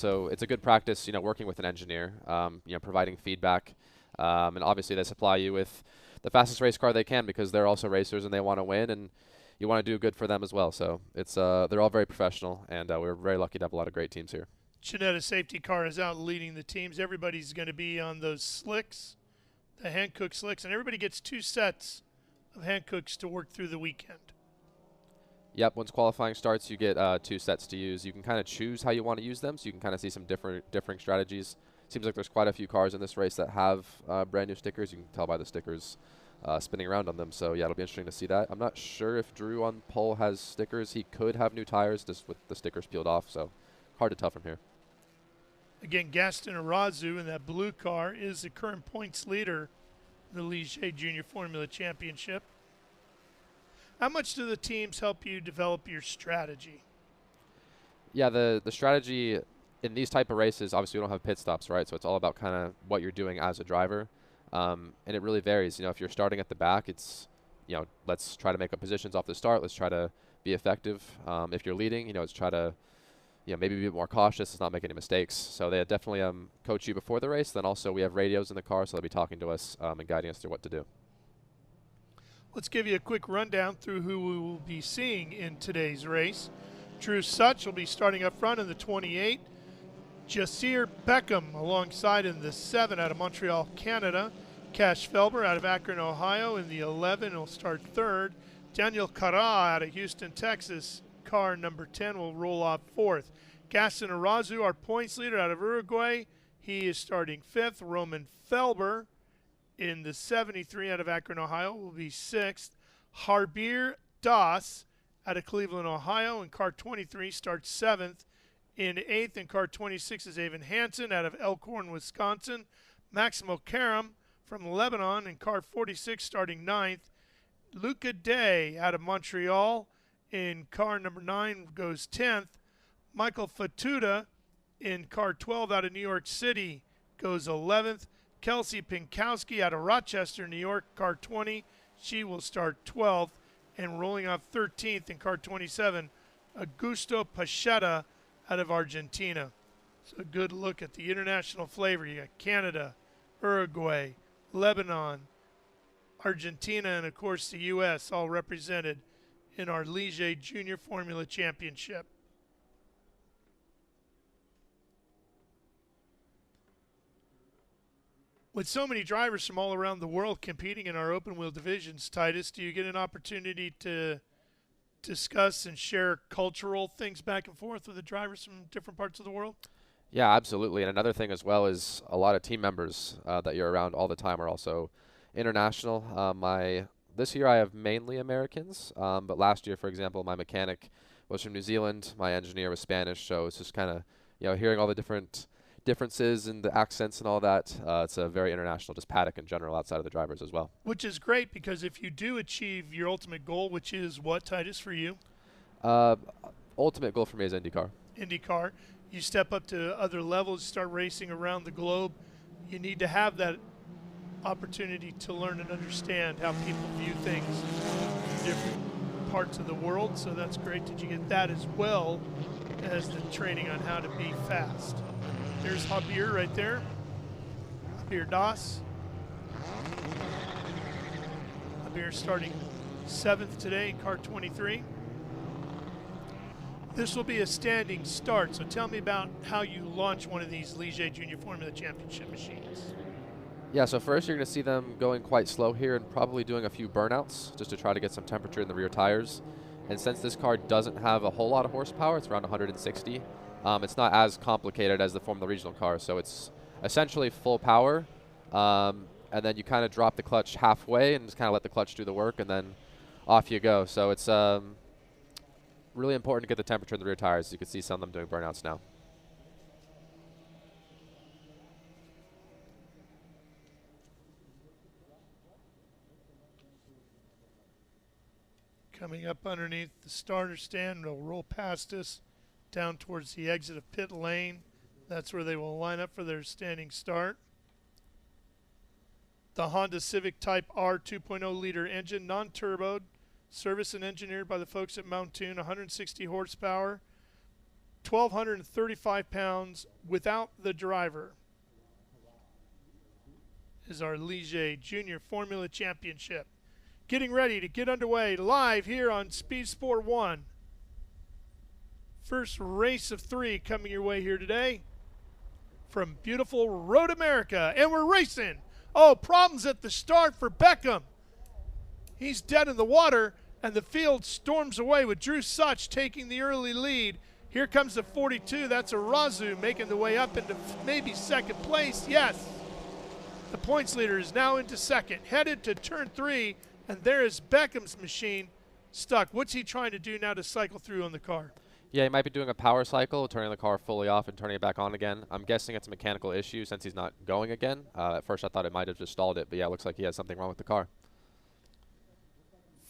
So it's a good practice, working with an engineer, providing feedback. And obviously they supply you with the fastest race car they can because they're also racers and they want to win, and you want to do good for them as well. So it's they're all very professional, and we're very lucky to have a lot of great teams here. Janetta safety car is out leading the teams. Everybody's going to be on those slicks, the Hankook slicks, and everybody gets 2 sets of Hankooks to work through the weekend. Yep, once qualifying starts, you get 2 sets to use. You can kind of choose how you want to use them, so you can kind of see some differing strategies. Seems like there's quite a few cars in this race that have brand new stickers. You can tell by the stickers spinning around on them. So yeah, it'll be interesting to see that. I'm not sure if Drew on pole has stickers. He could have new tires just with the stickers peeled off, so hard to tell from here. Again, Gaston Arazu in that blue car is the current points leader in the Ligier Junior Formula Championship. How much do the teams help you develop your strategy? Yeah, the strategy in these type of races, obviously we don't have pit stops, right? So it's all about kind of what you're doing as a driver. And it really varies. If you're starting at the back, it's, let's try to make up positions off the start. Let's try to be effective. If you're leading, let's try to, maybe be a bit more cautious. Let's not make any mistakes. So they definitely coach you before the race. Then also we have radios in the car, so they'll be talking to us and guiding us through what to do. Let's give you a quick rundown through who we will be seeing in today's race. Drew Such will be starting up front in the 28. Jacir Beckham alongside in the 7 out of Montreal, Canada. Cash Felber out of Akron, Ohio in the 11 will start 3rd. Daniel Cará out of Houston, Texas, car number 10, will roll off 4th. Gaston Arazu, our points leader out of Uruguay, he is starting 5th. Roman Felber in the 73 out of Akron, Ohio, will be 6th. Harbir Das out of Cleveland, Ohio, in car 23 starts 7th. In 8th, in car 26 is Avon Hansen out of Elkhorn, Wisconsin. Maximo Karam from Lebanon in car 46 starting 9th. Luca Day out of Montreal in car number 9 goes 10th. Michael Fatutta in car 12 out of New York City goes 11th. Kelsey Pinkowski out of Rochester, New York, car 20. She will start 12th. And rolling off 13th in car 27, Augusto Pachetta out of Argentina. So a good look at the international flavor. You got Canada, Uruguay, Lebanon, Argentina, and of course the U.S. all represented in our Ligier Junior Formula Championship. With so many drivers from all around the world competing in our open wheel divisions, Titus, do you get an opportunity to discuss and share cultural things back and forth with the drivers from different parts of the world? Yeah, absolutely. And another thing as well is a lot of team members that you're around all the time are also international. This year I have mainly Americans, but last year, for example, my mechanic was from New Zealand. My engineer was Spanish, so it's just kind of, hearing all the differences and the accents and all that. It's a very international, just paddock in general outside of the drivers as well. Which is great because if you do achieve your ultimate goal, which is what, Titus, for you? Ultimate goal for me is IndyCar. IndyCar. You step up to other levels, start racing around the globe. You need to have that opportunity to learn and understand how people view things in different parts of the world. So that's great that you get that as well as the training on how to be fast. There's Javier right there. Javier Das. Javier starting 7th today in car 23. This will be a standing start, so tell me about how you launch one of these Ligier Junior Formula Championship machines. Yeah, so first you're going to see them going quite slow here and probably doing a few burnouts just to try to get some temperature in the rear tires. And since this car doesn't have a whole lot of horsepower, it's around 160, it's not as complicated as the Formula Regional car, so it's essentially full power, and then you kind of drop the clutch halfway and just kind of let the clutch do the work, and then off you go. So it's really important to get the temperature in the rear tires. You can see some of them doing burnouts now. Coming up underneath the starter stand, they'll roll past us down towards the exit of pit lane. That's where they will line up for their standing start. The Honda Civic Type R 2.0 liter engine, non-turboed, serviced and engineered by the folks at Mount Toon, 160 horsepower, 1,235 pounds without the driver. Is our Ligier Junior Formula Championship. Getting ready to get underway live here on Speed Sport 1. First race of 3 coming your way here today from beautiful Road America. And we're racing. Oh, problems at the start for Beckham. He's dead in the water, and the field storms away with Drew Such taking the early lead. Here comes the 42. That's Arazu making the way up into maybe second place. Yes. The points leader is now into second, headed to turn 3, and there is Beckham's machine stuck. What's he trying to do now to cycle through on the car? Yeah, he might be doing a power cycle, turning the car fully off and turning it back on again. I'm guessing it's a mechanical issue since he's not going again. At first I thought it might have just stalled it, but yeah, it looks like he has something wrong with the car.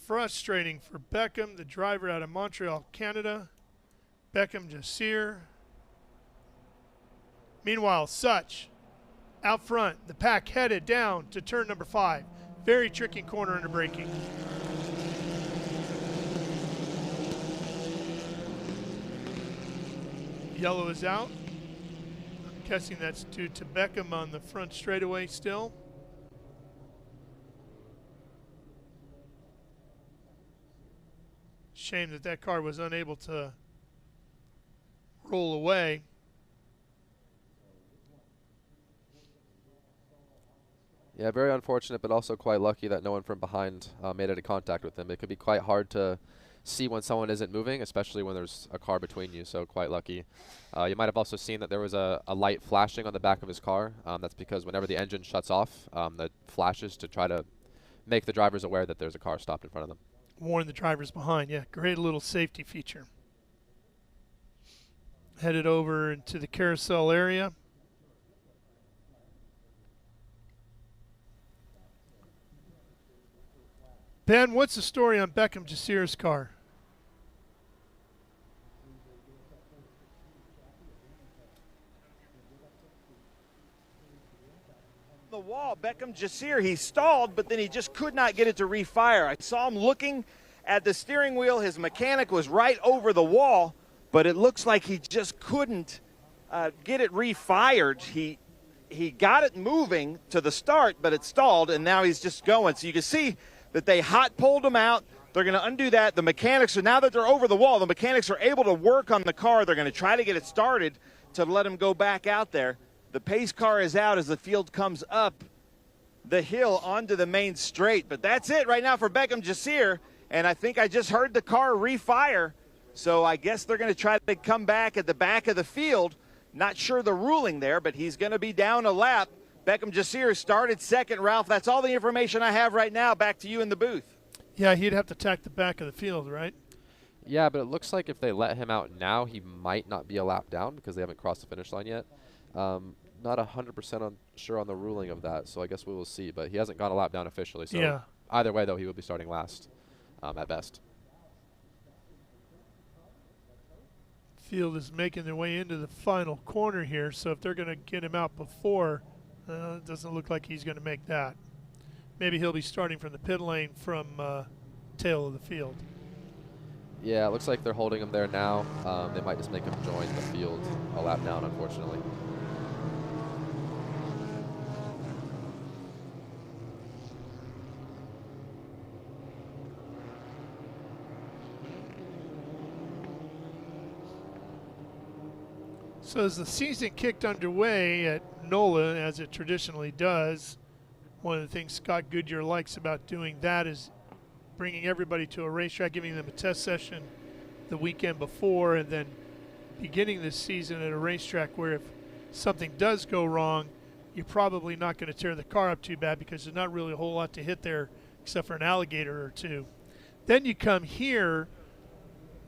Frustrating for Beckham, the driver out of Montreal, Canada. Beckham, Jacir. Meanwhile, Such out front, the pack headed down to turn number 5. Very tricky corner under braking. Yellow is out. I'm guessing that's due to Beckham on the front straightaway still. Shame that that car was unable to roll away. Yeah, very unfortunate, but also quite lucky that no one from behind made any contact with him. It could be quite hard to see when someone isn't moving, especially when there's a car between you, so quite lucky. You might have also seen that there was a light flashing on the back of his car. That's because whenever the engine shuts off, that flashes to try to make the drivers aware that there's a car stopped in front of them. Warn the drivers behind, yeah, great little safety feature. Headed over into the carousel area. Ben, what's the story on Beckham Jacir's car? The wall, Beckham Jacir, he stalled, but then he just could not get it to refire. I saw him looking at the steering wheel. His mechanic was right over the wall, but it looks like he just couldn't get it refired. He got it moving to the start, but it stalled, and now he's just going. So you can see that they hot pulled him out. They're going to undo that. The mechanics are, now that they're over the wall, the mechanics are able to work on the car. They're going to try to get it started to let him go back out there. The pace car is out as the field comes up the hill onto the main straight. But that's it right now for Beckham Jacir. And I think I just heard the car refire. So I guess they're going to try to come back at the back of the field. Not sure the ruling there, but he's going to be down a lap. Beckham Jacir started second. Ralph, that's all the information I have right now. Back to you in the booth. Yeah, he'd have to attack the back of the field, right? Yeah, but it looks like if they let him out now, he might not be a lap down because they haven't crossed the finish line yet. Not 100% sure on the ruling of that, so I guess we will see. But he hasn't gone a lap down officially, so yeah. Either way, though, he will be starting last at best. Field is making their way into the final corner here, so if they're going to get him out before, it doesn't look like he's going to make that. Maybe he'll be starting from the pit lane from tail of the field. Yeah, it looks like they're holding him there now. They might just make him join the field a lap down, unfortunately. So as the season kicked underway at NOLA, as it traditionally does, one of the things Scott Goodyear likes about doing that is bringing everybody to a racetrack, giving them a test session the weekend before, and then beginning this season at a racetrack where if something does go wrong, you're probably not going to tear the car up too bad because there's not really a whole lot to hit there except for an alligator or two. Then you come here,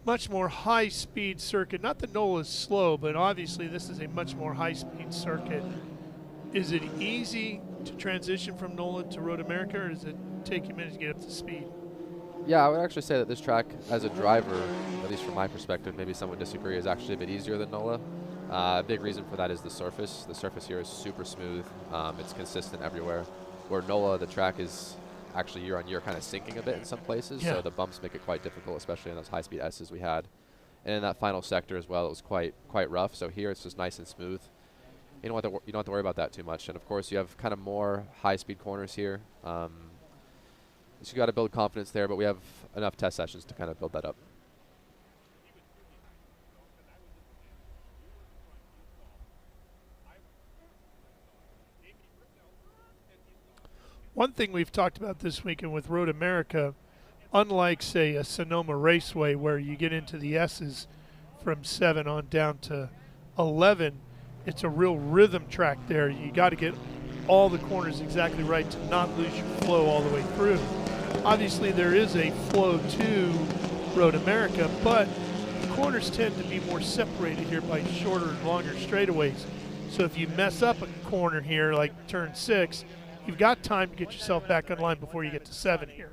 much more high-speed circuit. Not that NOLA is slow, but obviously this is a much more high-speed circuit. Is it easy to transition from NOLA to Road America, or does it take you a minute to get up to speed? Yeah, I would actually say that this track, as a driver, at least from my perspective, maybe some would disagree, is actually a bit easier than NOLA. A big reason for that is the surface. The surface here is super smooth. It's consistent everywhere. Where NOLA, the track is actually year on year kind of sinking a bit in some places, so the bumps make it quite difficult, especially in those high-speed S's we had. And in that final sector as well, it was quite rough. So here it's just nice and smooth. You don't have to worry about that too much. And of course, you have kind of more high-speed corners here. So you got to build confidence there, but we have enough test sessions to kind of build that up. One thing we've talked about this weekend with Road America, unlike, say, a Sonoma Raceway where you get into the S's from 7 on down to 11, it's a real rhythm track there. You got to get all the corners exactly right to not lose your flow all the way through. Obviously, there is a flow to Road America, but the corners tend to be more separated here by shorter and longer straightaways. So if you mess up a corner here, like turn 6, you've got time to get yourself back on line before you get to 7 here.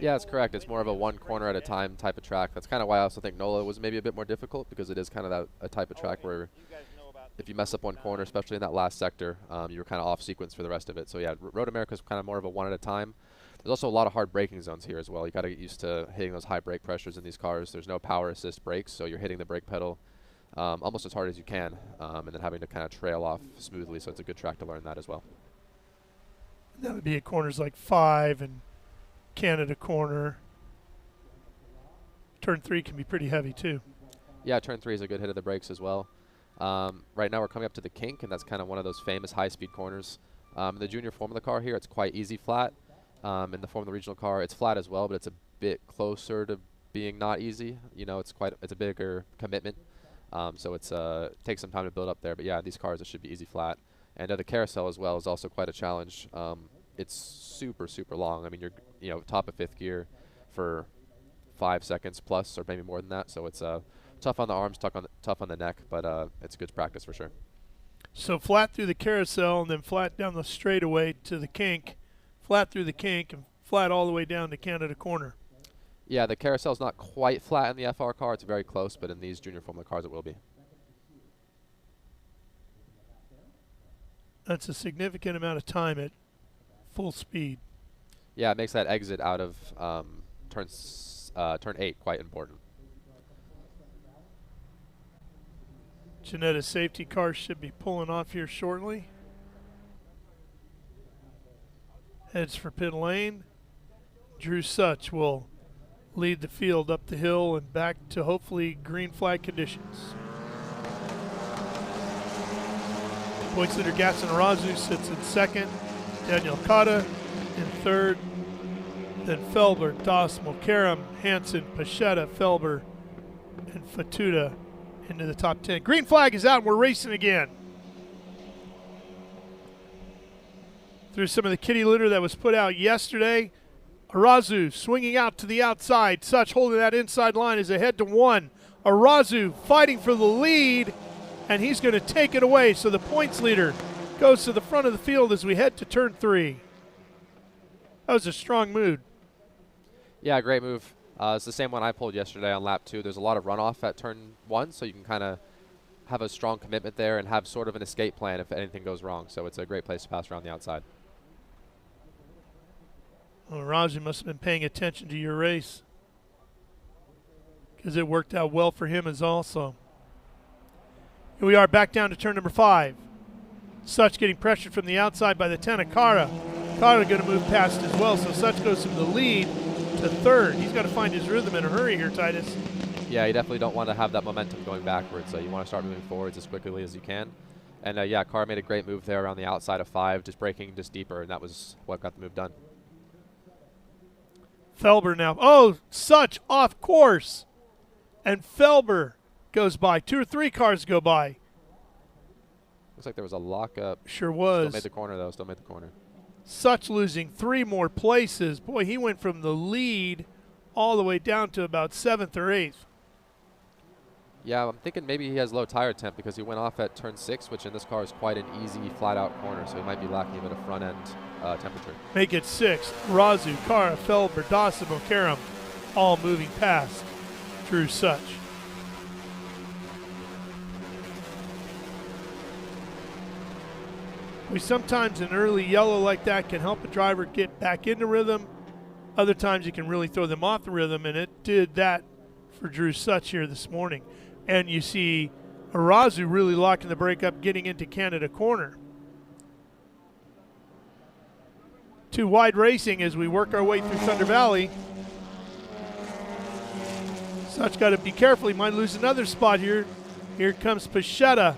Yeah, that's correct. It's more of a one corner at a time type of track. That's kind of why I also think NOLA was maybe a bit more difficult, because it is kind of a type of track where if you mess up one corner, especially in that last sector, you were kind of off sequence for the rest of it. So yeah, Road America is kind of more of a one at a time. There's also a lot of hard braking zones here as well. You got to get used to hitting those high brake pressures in these cars. There's no power assist brakes, so you're hitting the brake pedal almost as hard as you can, and then having to kind of trail off smoothly. So it's a good track to learn that as well. That would be at corners like 5 and Canada corner. Turn 3 can be pretty heavy too. Yeah, turn 3 is a good hit of the brakes as well. Right now we're coming up to the kink, and that's kind of one of those famous high-speed corners. The junior Formula car here, it's quite easy flat. In the Formula Regional car, it's flat as well, but it's a bit closer to being not easy. You know, it's a bigger commitment. So it takes some time to build up there. But yeah, these cars, it should be easy flat. And the carousel as well is also quite a challenge. It's super, super long. I mean, you're top of 5th gear for 5 seconds plus, or maybe more than that. So it's tough on the arms, tough on the neck, but it's good practice for sure. So flat through the carousel, and then flat down the straightaway to the kink, flat through the kink, and flat all the way down to Canada corner. Yeah, the carousel is not quite flat in the FR car. It's very close, but in these junior Formula cars, it will be. That's a significant amount of time at full speed. Yeah, it makes that exit out of turn 8 quite important. Janetta's safety car should be pulling off here shortly. Heads for pit lane. Drew Such will lead the field up the hill and back to hopefully green flag conditions. Points leader Gaston Arazu sits in 2nd. Daniel Cará in 3rd. Then Felber, Das, Mulcairn, Hansen, Pachetta, Felber, and Fatutta into the top 10. Green flag is out, and we're racing again. Through some of the kitty litter that was put out yesterday, Arazu swinging out to the outside. Such holding that inside line is ahead to 1. Arazu fighting for the lead, and he's going to take it away. So the points leader goes to the front of the field as we head to turn 3. That was a strong move. Yeah, great move. It's the same one I pulled yesterday on lap 2. There's a lot of runoff at turn 1, so you can kind of have a strong commitment there and have sort of an escape plan if anything goes wrong. So it's a great place to pass around the outside. Well, Raji must have been paying attention to your race, because it worked out well for him as also. Here we are back down to turn number 5. Such getting pressured from the outside by the 10 of Cará. Cará going to move past as well, so Such goes from the lead to 3rd. He's got to find his rhythm in a hurry here, Titus. Yeah, you definitely don't want to have that momentum going backwards. So you want to start moving forwards as quickly as you can. And yeah, Cará made a great move there around the outside of 5, just braking just deeper, and that was what got the move done. Felber now. Oh, Such off course. And Felber goes by. 2 or 3 cars go by. Looks like there was a lockup. Sure was. Still made the corner, though. Still made the corner. Such losing 3 more places. Boy, he went from the lead all the way down to about 7th or 8th. Yeah, I'm thinking maybe he has low tire temp because he went off at turn 6, which in this car is quite an easy, flat-out corner, so he might be lacking a bit of front-end temperature. Make it 6. Razu, Cará, Felber, Dawson, Mulcairn, all moving past Drew Such. We sometimes, an early yellow like that can help a driver get back into rhythm. Other times you can really throw them off the rhythm, and it did that for Drew Such here this morning. And you see Arazu really locking the brake up, getting into Canada corner. Too wide racing as we work our way through Thunder Valley. Such got to be careful. He might lose another spot here. Here comes Pachetta.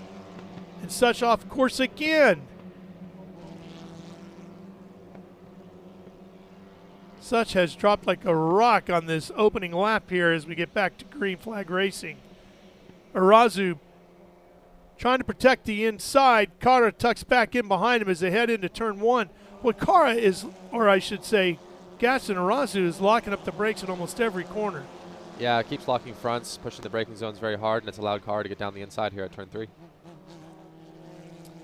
And Such off course again. Such has dropped like a rock on this opening lap here as we get back to green flag racing. Arazu trying to protect the inside. Cará tucks back in behind him as they head into turn one. What Cará is, or I should say, Gaston Arazu is locking up the brakes in almost every corner. Yeah, it keeps locking fronts, pushing the braking zones very hard, and it's allowed Cará to get down the inside here at turn 3.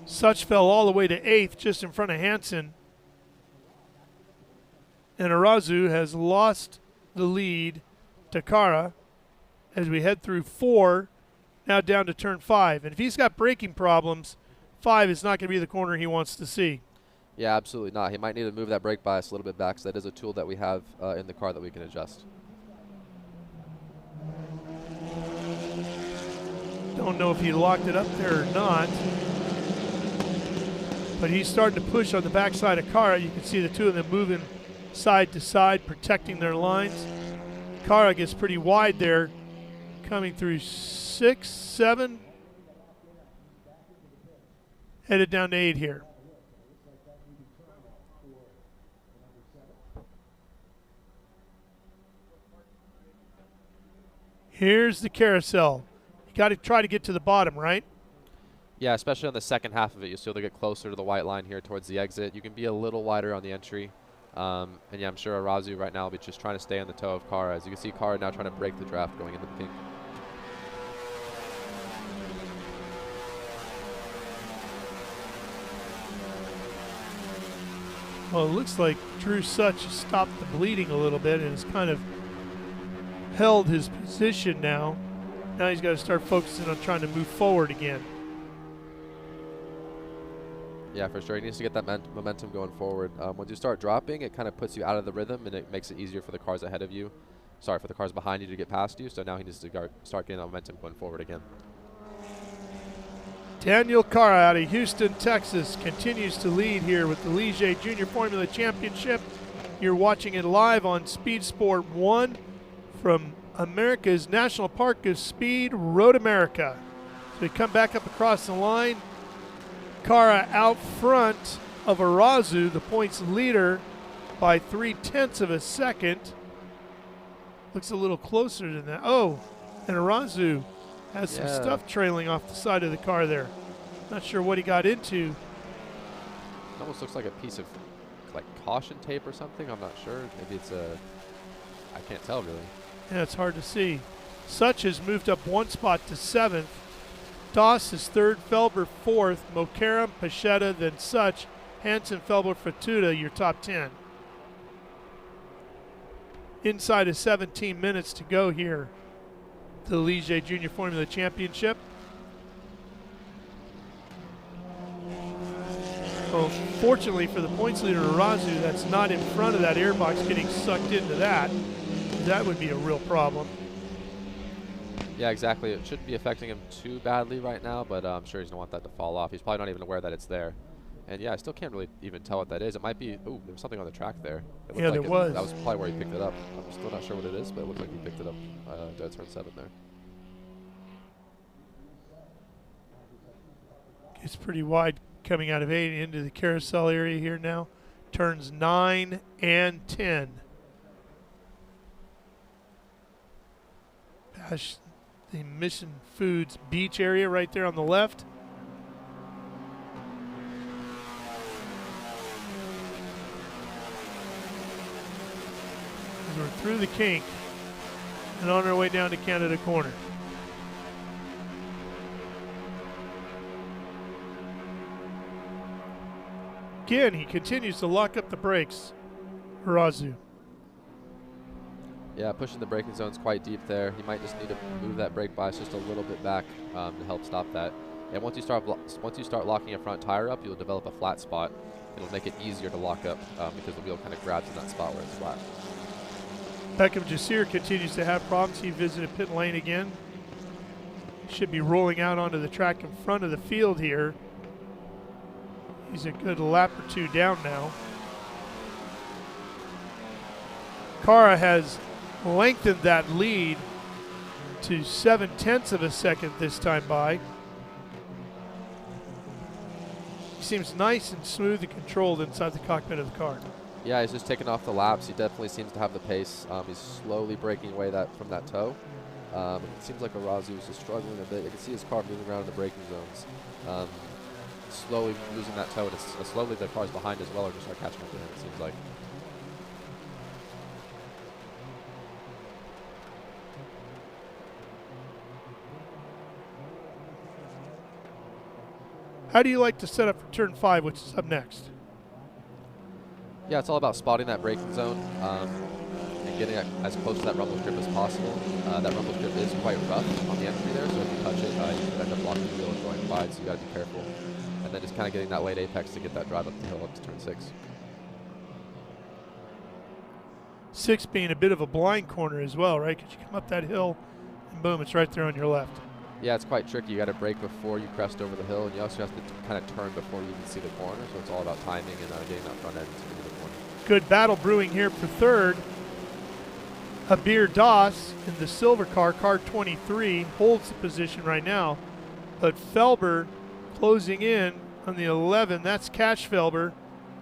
Such fell all the way to 8th, just in front of Hansen. And Arazu has lost the lead to Cará as we head through 4, now down to turn 5. And if he's got braking problems, 5 is not going to be the corner he wants to see. Yeah, absolutely not. He might need to move that brake bias a little bit back, so that is a tool that we have in the car that we can adjust. Don't know if he locked it up there or not. But he's starting to push on the backside of Cará. You can see the two of them moving side to side, protecting their lines. Cará gets pretty wide there, coming through 6, 7. Headed down to 8 here. Here's the carousel. You got to try to get to the bottom, right? Yeah, especially on the second half of it, you'll still get closer to the white line here towards the exit. You can be a little wider on the entry. And yeah, I'm sure Arazu right now will be just trying to stay on the toe of Cará. As you can see, Cará now trying to break the draft going into the pink. Well, it looks like Drew Such stopped the bleeding a little bit and has kind of held his position now. Now he's got to start focusing on trying to move forward again. Yeah, for sure. He needs to get that momentum going forward. Once you start dropping, it kind of puts you out of the rhythm, and it makes it easier for the cars ahead of you. Sorry, for the cars behind you to get past you. So now he needs to start getting that momentum going forward again. Daniel Cará out of Houston, Texas, continues to lead here with the Ligier Junior Formula Championship. You're watching it live on Speed Sport 1 from America's National Park of Speed, Road America. So we come back up across the line. Cará out front of Arazu, the points leader, by 0.3 of a second. Looks a little closer than that. Oh, and Arazu has some stuff trailing off the side of the car there. Not sure what he got into. It almost looks like a piece of like caution tape or something. I'm not sure. Maybe it's a, I can't tell really. Yeah, it's hard to see. Such has moved up 1 spot to 7th. Doss is 3rd, Felber 4th, Mokaram, Pachetta, then Such, Hansen, Felber, Fatutta, your top 10. Inside of 17 minutes to go here, the Ligier Junior Formula Championship. Well, fortunately for the points leader, Arazu, that's not in front of that airbox getting sucked into that. That would be a real problem. Yeah, exactly. It shouldn't be affecting him too badly right now, but I'm sure he's going to want that to fall off. He's probably not even aware that it's there. And yeah, I still can't really even tell what that is. It might be, oh, there was something on the track there. Yeah, there was. That was probably where he picked it up. I'm still not sure what it is, but it looks like he picked it up at turn 7 there. It's pretty wide coming out of 8 into the carousel area here now. Turns 9 and 10. Gosh, the Mission Foods beach area right there on the left. We're through the kink and on our way down to Canada corner. Again, he continues to lock up the brakes. Arazu. Yeah, pushing the braking zone's quite deep there. He might just need to move that brake bias just a little bit back to help stop that. And once you start locking a front tire up, you'll develop a flat spot. It'll make it easier to lock up because the wheel kind of grabs in that spot where it's flat. Beckham Jacir continues to have problems. He visited pit lane again. Should be rolling out onto the track in front of the field here. He's a good lap or two down now. Cará has lengthened that lead to 0.7 of a second this time by. He seems nice and smooth and controlled inside the cockpit of the car. Yeah, he's just taking off the laps. He definitely seems to have the pace. He's slowly breaking away from that toe. It seems like Arazi was just struggling a bit. You can see his car moving around in the braking zones. Slowly losing that toe, and slowly the cars behind as well are just catching up to him, it seems like. How do you like to set up for turn 5, which is up next? Yeah, it's all about spotting that braking zone and getting as close to that rumble strip as possible. That rumble strip is quite rough on the entry there, so if you touch it, you could end up blocking the wheel and going wide, so you got to be careful. And then just kind of getting that late apex to get that drive up the hill up to turn 6. 6 being a bit of a blind corner as well, right? Because you come up that hill, and boom, it's right there on your left. Yeah, it's quite tricky. You got to brake before you crest over the hill, and you also have to kind of turn before you even see the corner. So it's all about timing and getting that front end into the corner. Good battle brewing here for third. Habir Das in the silver car, car 23, holds the position right now. But Felber closing in on the 11. That's Cash Felber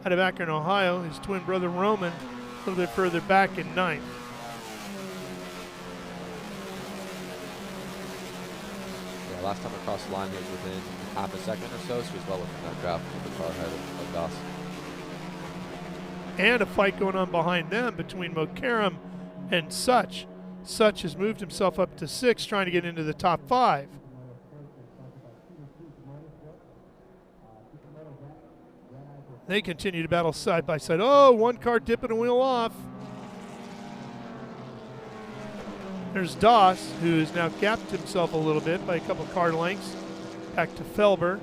out of Akron, Ohio. His twin brother Roman a little bit further back in 9th. Last time across the line, he was within half a second or so he's well within that draft with the car ahead of Das. And a fight going on behind them between Mokaram and Such. Such has moved himself up to 6, trying to get into the top 5. They continue to battle side by side. Oh, one car dipping a wheel off. There's Das, who has now gapped himself a little bit by a couple car lengths. Back to Felber.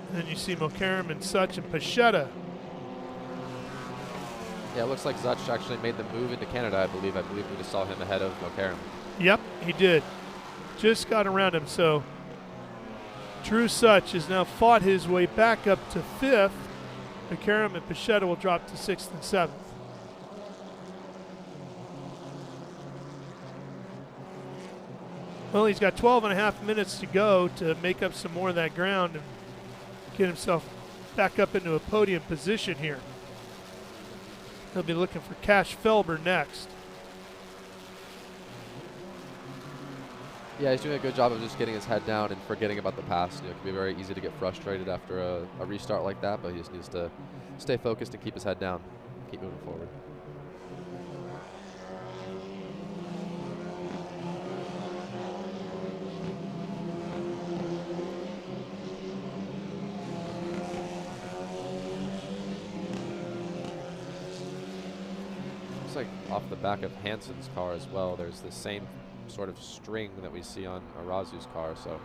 And then you see Mokaram and Such and Pachetta. Yeah, it looks like Such actually made the move into Canada, I believe. I believe we just saw him ahead of Mokaram. Yep, he did. Just got around him, so Drew Such has now fought his way back up to 5th. Mokaram and Pachetta will drop to 6th and 7th. Well, he's got 12.5 minutes to go to make up some more of that ground and get himself back up into a podium position here. He'll be looking for Cash Felber next. Yeah, he's doing a good job of just getting his head down and forgetting about the past. It can be very easy to get frustrated after a restart like that, but he just needs to stay focused and keep his head down, keep moving forward. Like off the back of Hansen's car as well, there's the same sort of string that we see on Arazu's car, so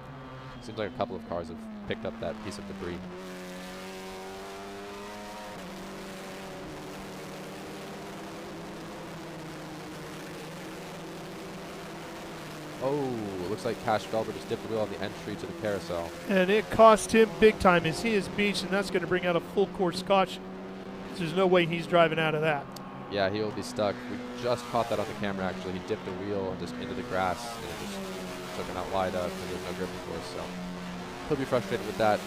it seems like a couple of cars have picked up that piece of debris. Oh, it looks like Cash Felber just dipped the wheel on the entry to the carousel. And it cost him big time as he is beached, and that's going to bring out a full course caution. There's no way he's driving out of that. Yeah, he will be stuck. We just caught that on the camera, actually. He dipped a wheel just into the grass, and it just took him out wide because there's no gripping force. So he'll be frustrated with that.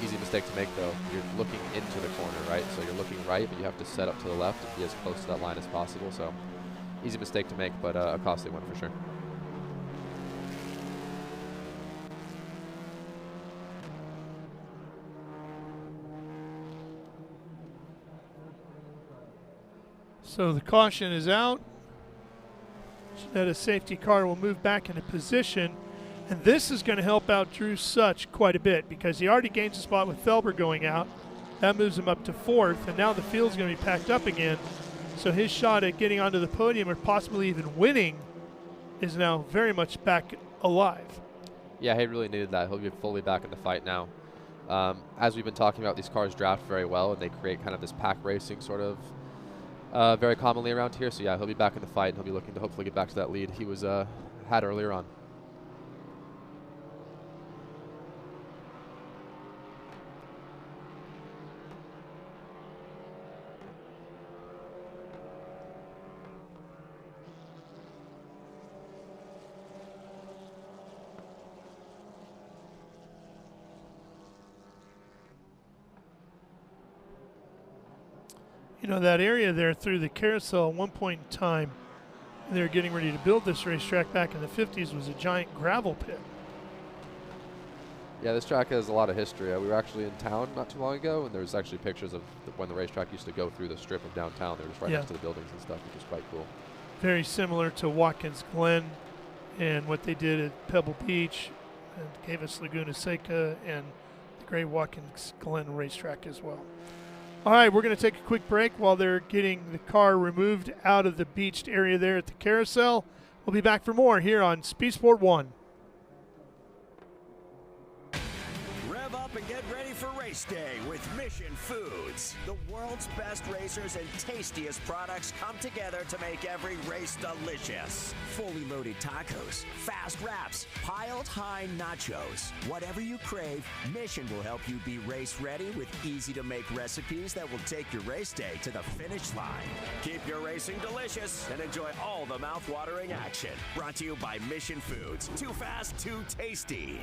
Easy mistake to make, though. You're looking into the corner, right? So you're looking right, but you have to set up to the left and be as close to that line as possible. So easy mistake to make, but a costly one for sure. So the caution is out. That safety car will move back into position. And this is going to help out Drew Such quite a bit because he already gains a spot with Felber going out. That moves him up to 4th, and now the field's going to be packed up again. So his shot at getting onto the podium or possibly even winning is now very much back alive. Yeah, he really needed that. He'll be fully back in the fight now. As we've been talking about, these cars draft very well, and they create kind of this pack racing sort of very commonly around here. So yeah, he'll be back in the fight, and he'll be looking to hopefully get back to that lead he was had earlier on. You know, that area there through the carousel at one point in time, they were getting ready to build this racetrack back in the 50s, was a giant gravel pit. Yeah, this track has a lot of history. We were actually in town not too long ago, and there's actually pictures of when the racetrack used to go through the strip of downtown. They were just right next to the buildings and stuff, which is quite cool. Very similar to Watkins Glen and what they did at Pebble Beach, and gave us Laguna Seca and the great Watkins Glen racetrack as well. All right, we're going to take a quick break while they're getting the car removed out of the beached area there at the carousel. We'll be back for more here on Speed Sport 1. Rev up and get ready for race day with Mission Foods. The world's best racers and tastiest products come together to make every race delicious. Fully loaded tacos, fast wraps, piled high nachos. Whatever you crave, Mission will help you be race ready with easy to make recipes that will take your race day to the finish line. Keep your racing delicious and enjoy all the mouth-watering action. Brought to you by Mission Foods. Too fast, too tasty.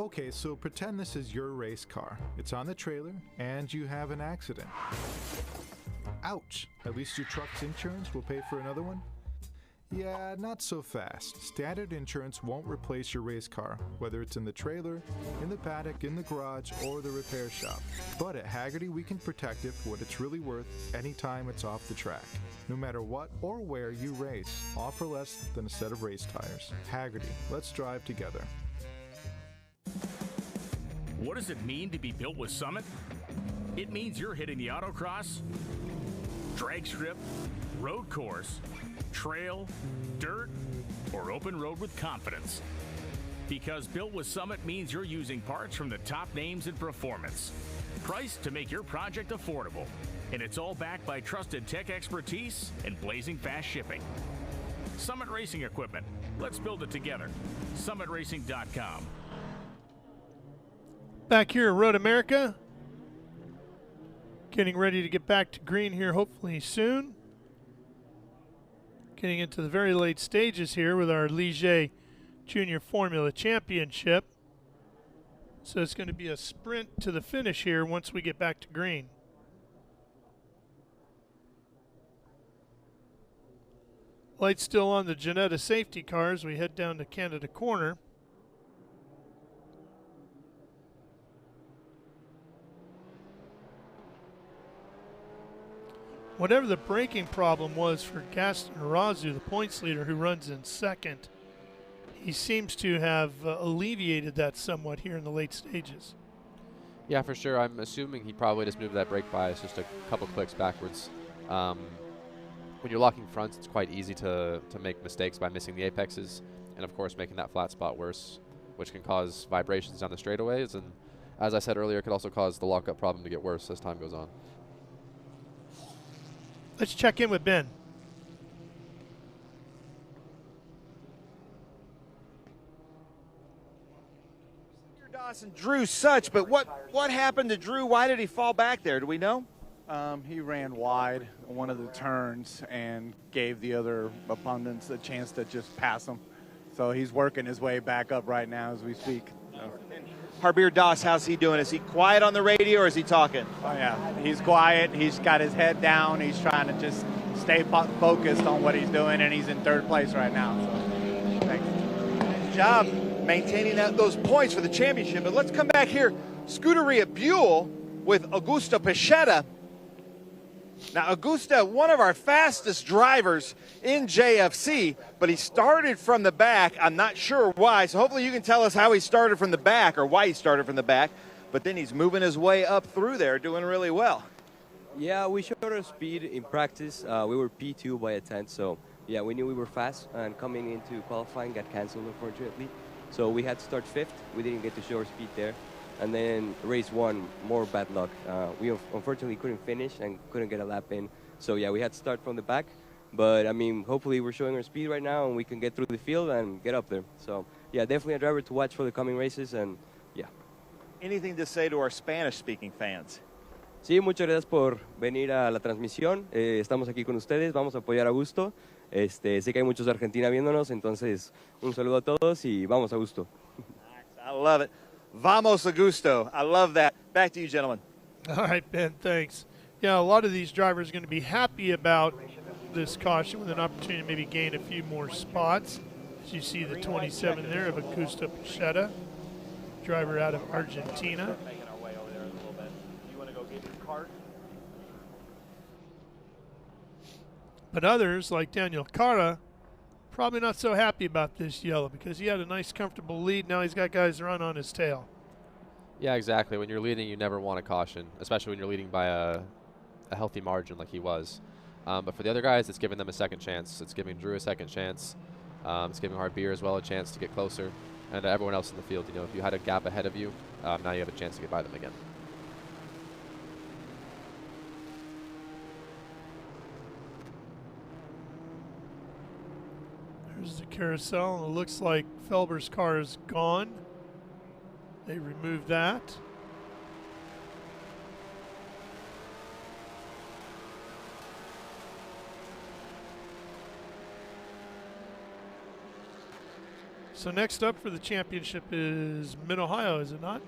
Okay, so pretend this is your race car. It's on the trailer, and you have an accident. Ouch! At least your truck's insurance will pay for another one? Yeah, not so fast. Standard insurance won't replace your race car, whether it's in the trailer, in the paddock, in the garage, or the repair shop. But at Hagerty, we can protect it for what it's really worth anytime it's off the track. No matter what or where you race, offer less than a set of race tires. Hagerty, let's drive together. What does it mean to be built with Summit? It means you're hitting the autocross, drag strip, road course, trail, dirt, or open road with confidence. Because built with Summit means you're using parts from the top names in performance. Priced to make your project affordable. And it's all backed by trusted tech expertise and blazing fast shipping. Summit Racing Equipment. Let's build it together. SummitRacing.com. Back here at Road America, getting ready to get back to green here hopefully soon. Getting into the very late stages here with our Ligier Junior Formula Championship. So it's going to be a sprint to the finish here once we get back to green. Lights still on the Janetta safety cars. We head down to Canada Corner. Whatever the braking problem was for Gaston Arazu, the points leader who runs in second, he seems to have alleviated that somewhat here in the late stages. Yeah, for sure. I'm assuming he probably just moved that brake bias just a couple clicks backwards. When you're locking fronts, it's quite easy to make mistakes by missing the apexes, and of course making that flat spot worse, which can cause vibrations down the straightaways, and as I said earlier, it could also cause the lockup problem to get worse as time goes on. Let's check in with Ben. Dawson drew Such, but what happened to Drew? Why did he fall back there? Do we know? He ran wide on one of the turns and gave the other opponents a chance to just pass him. So he's working his way back up right now as we speak. Harbir Das, how's he doing? Is he quiet on the radio or is he talking? Oh, yeah. He's quiet. He's got his head down. He's trying to just stay focused on what he's doing, and he's in third place right now. So, thanks. Good job maintaining those points for the championship. But let's come back here. Scuderia Buell with Augusto Pachetta. Now, Augusta, one of our fastest drivers in JFC, but he started from the back. I'm not sure why, so hopefully you can tell us how he started from the back or why he started from the back. But then he's moving his way up through there, doing really well. Yeah, we showed our speed in practice. We were P2 by a 10th, so yeah, we knew we were fast, and coming into qualifying got canceled, unfortunately. So we had to start 5th. We didn't get to show our speed there. And then race 1, more bad luck. We unfortunately couldn't finish and couldn't get a lap in. So yeah, we had to start from the back. But I mean, hopefully we're showing our speed right now and we can get through the field and get up there. So yeah, definitely a driver to watch for the coming races, and yeah. Anything to say to our Spanish-speaking fans? Sí, muchas gracias por venir a la transmisión. Estamos aquí con ustedes, vamos a apoyar a Gusto. Sé que hay muchos de Argentina viéndonos, entonces un saludo a todos y vamos a Gusto. I love it. Vamos Augusto. I love that. Back to you, gentlemen. All right, Ben, thanks. Yeah, a lot of these drivers are going to be happy about this caution with an opportunity to maybe gain a few more spots. As you see the 27 there of Augusto Pachetta, driver out of Argentina. But others, like Daniel Cará, probably not so happy about this yellow because he had a nice, comfortable lead. Now he's got guys run on his tail. Yeah, exactly. When you're leading, you never want a caution, especially when you're leading by a healthy margin like he was. But for the other guys, it's giving them a second chance. It's giving Drew a second chance. It's giving Harbier as well a chance to get closer. And everyone else in the field, you know, if you had a gap ahead of you, now you have a chance to get by them again. There's the carousel, and it looks like Felber's car is gone. They removed that. So next up for the championship is Mid-Ohio, is it not?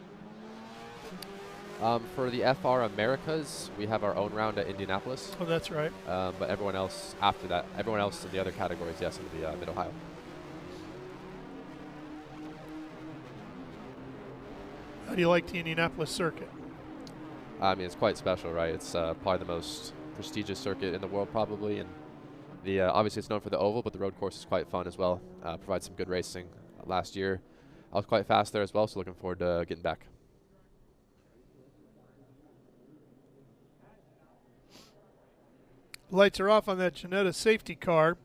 For the FR Americas, we have our own round at Indianapolis. Oh, that's right. But everyone else after that, everyone else in the other categories, yes, in the Mid-Ohio. How do you like the Indianapolis circuit? I mean, it's quite special, right? It's probably the most prestigious circuit in the world, probably. And the obviously it's known for the oval, but the road course is quite fun as well. Provides some good racing. Last year, I was quite fast there as well, so looking forward to getting back. Lights are off on that Ginetta safety car.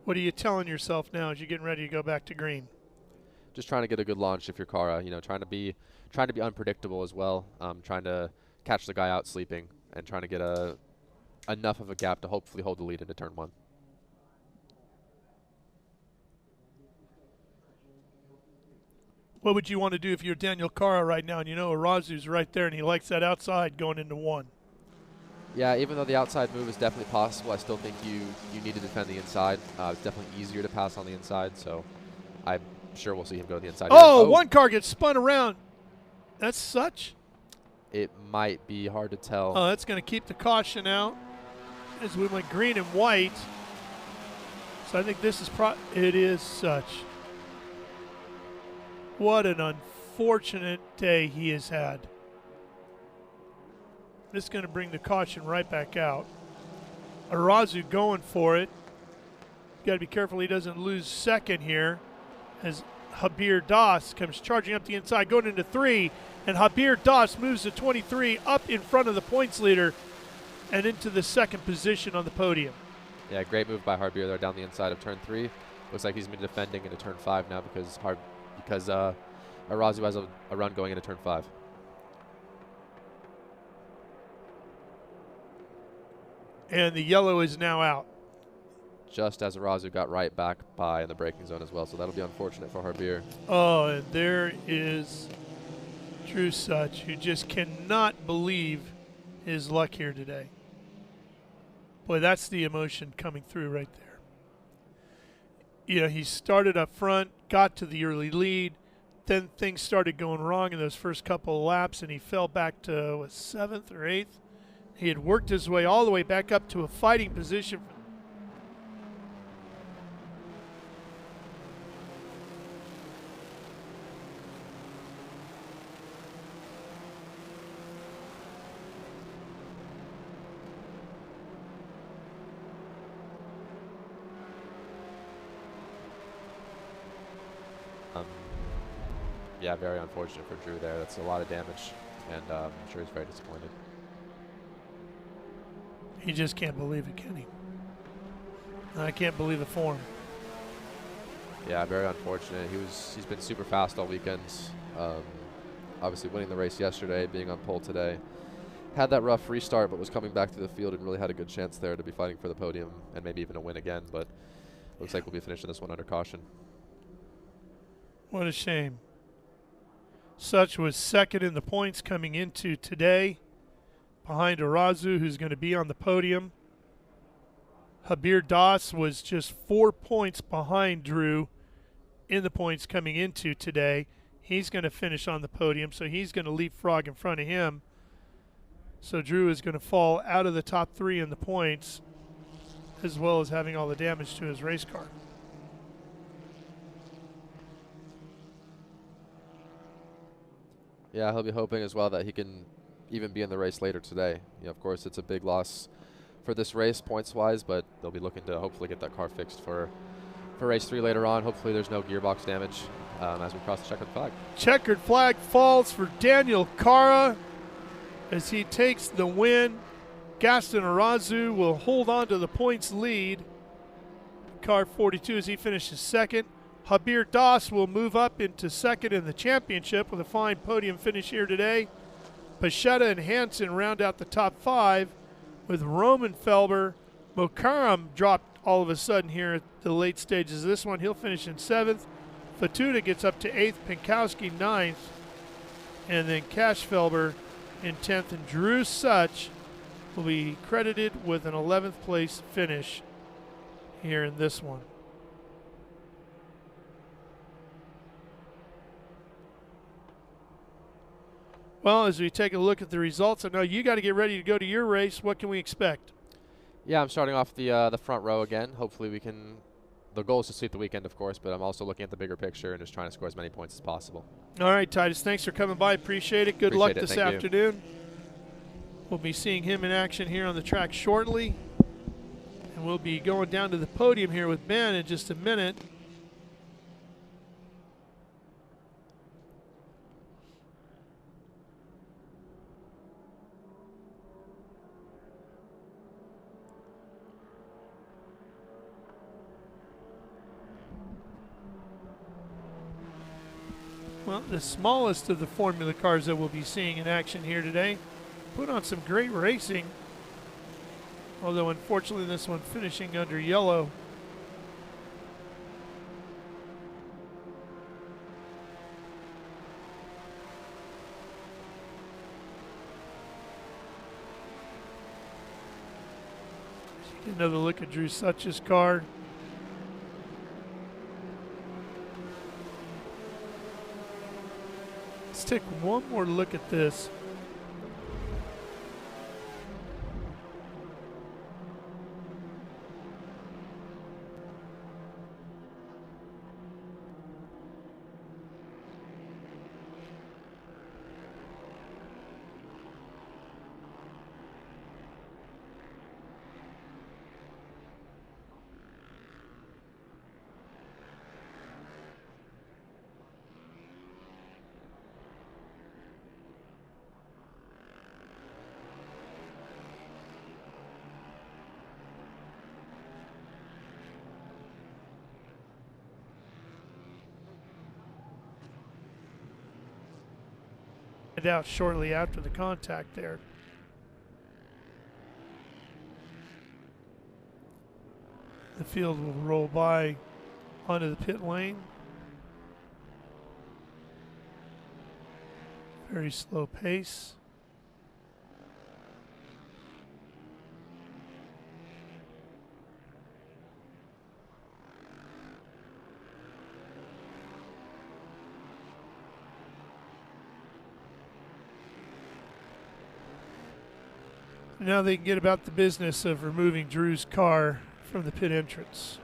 What are you telling yourself now as you're getting ready to go back to green? Just trying to get a good launch if you're Cará, you know, trying to be unpredictable as well. Trying to catch the guy out sleeping and trying to get enough of a gap to hopefully hold the lead into turn 1. What would you want to do if you're Daniel Cará right now and you know Arazu's right there and he likes that outside going into 1? Yeah, even though the outside move is definitely possible, I still think you need to defend the inside. It's definitely easier to pass on the inside, so I'm sure we'll see him go to the inside. Oh, one car gets spun around. That's such. It might be hard to tell. Oh, that's going to keep the caution out as we went green and white. So I think this is it is such. What an unfortunate day he has had. This is going to bring the caution right back out. Arazu going for it. Got to be careful he doesn't lose second here as Javier Das comes charging up the inside, going into 3, and Javier Das moves to 23 up in front of the points leader and into the second position on the podium. Yeah, great move by Javier there down the inside of turn 3. Looks like he's been defending into turn 5 now because Arazu has a run going into turn 5. And the yellow is now out. Just as Arazu got right back by in the braking zone as well, so that'll be unfortunate for Javier. Oh, and there is Drew Such, who just cannot believe his luck here today. Boy, that's the emotion coming through right there. You know, he started up front, got to the early lead, then things started going wrong in those first couple of laps, and he fell back to 7th or 8th. He had worked his way all the way back up to a fighting position. Yeah, very unfortunate for Drew there. That's a lot of damage, and I'm sure he's very disappointed. He just can't believe it, can he? I can't believe the form. Yeah, very unfortunate. He's been super fast all weekend. Obviously winning the race yesterday, being on pole today. Had that rough restart, but was coming back to the field and really had a good chance there to be fighting for the podium and maybe even a win again. But looks like we'll be finishing this one under caution. What a shame. Such was second in the points coming into today, behind Arazu, who's going to be on the podium. Habir Das was just 4 points behind Drew in the points coming into today. He's going to finish on the podium, so he's going to leapfrog in front of him. So Drew is going to fall out of the top 3 in the points, as well as having all the damage to his race car. Yeah, he'll be hoping as well that he can even be in the race later today. You know, of course, it's a big loss for this race points-wise, but they'll be looking to hopefully get that car fixed for race 3 later on. Hopefully there's no gearbox damage as we cross the checkered flag. Checkered flag falls for Daniel Cará as he takes the win. Gaston Arazu will hold on to the points lead. Car 42 as he finishes second. Habir Das will move up into second in the championship with a fine podium finish here today. Pachetta and Hansen round out the top 5 with Roman Felber. Mokaram dropped all of a sudden here at the late stages of this one. He'll finish in 7th. Fatutta gets up to 8th. Pinkowski 9th. And then Cash Felber in 10th. And Drew Such will be credited with an 11th place finish here in this one. Well, as we take a look at the results, I know you got to get ready to go to your race. What can we expect? Yeah, I'm starting off the front row again. Hopefully we can. The goal is to sweep the weekend, of course, but I'm also looking at the bigger picture and just trying to score as many points as possible. All right, Titus, thanks for coming by. Appreciate it. Good luck this afternoon. We'll be seeing him in action here on the track shortly. And we'll be going down to the podium here with Ben in just a minute. Well, the smallest of the Formula cars that we'll be seeing in action here today. Put on some great racing. Although, unfortunately, this one finishing under yellow. Get another look at Drew Such's car. Let's take one more look at this. Out shortly after the contact there. The field will roll by onto the pit lane. Very slow pace. Now they can get about the business of removing Drew's car from the pit entrance.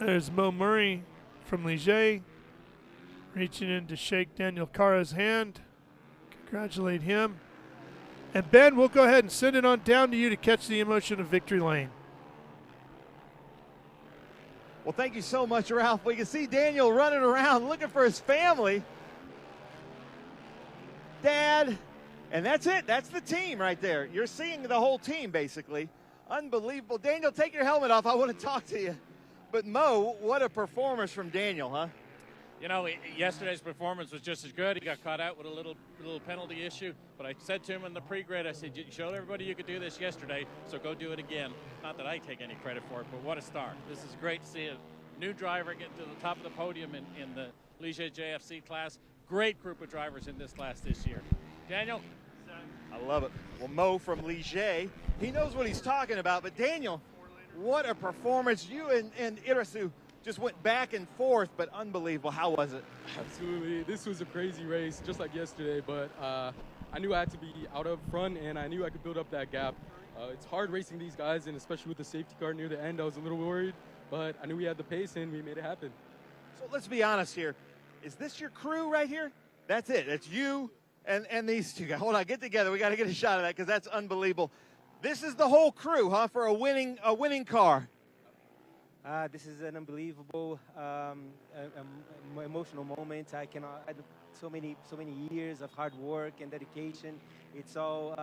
There's Mo Murray from Ligier reaching in to shake Daniel Cará's hand. Congratulate him. And Ben, we'll go ahead and send it on down to you to catch the emotion of victory lane. Well, thank you so much, Ralph. We can see Daniel running around looking for his family. Dad, and that's it. That's the team right there. You're seeing the whole team, basically. Unbelievable. Daniel, take your helmet off. I want to talk to you. But Mo, what a performance from Daniel, huh? You know, yesterday's performance was just as good. He got caught out with a little penalty issue. But I said to him in the pre-grid, I said, you showed everybody you could do this yesterday, so go do it again. Not that I take any credit for it, but what a start. This is great to see a new driver get to the top of the podium in the Ligier JFC class. Great group of drivers in this class this year. Daniel? I love it. Well, Mo from Ligier, he knows what he's talking about. But Daniel, what a performance. You and Irasu just went back and forth, but unbelievable. How was it? Absolutely. This was a crazy race, just like yesterday, but I knew I had to be out up front, and I knew I could build up that gap. It's hard racing these guys, and especially with the safety car near the end, I was a little worried, but I knew we had the pace, and we made it happen. So let's be honest here. Is this your crew right here? That's it. It's you and these two guys. Hold on, get together. We got to get a shot of that because that's unbelievable. This is the whole crew, huh, for a winning car. This is an unbelievable, emotional moment. So many years of hard work and dedication. It's all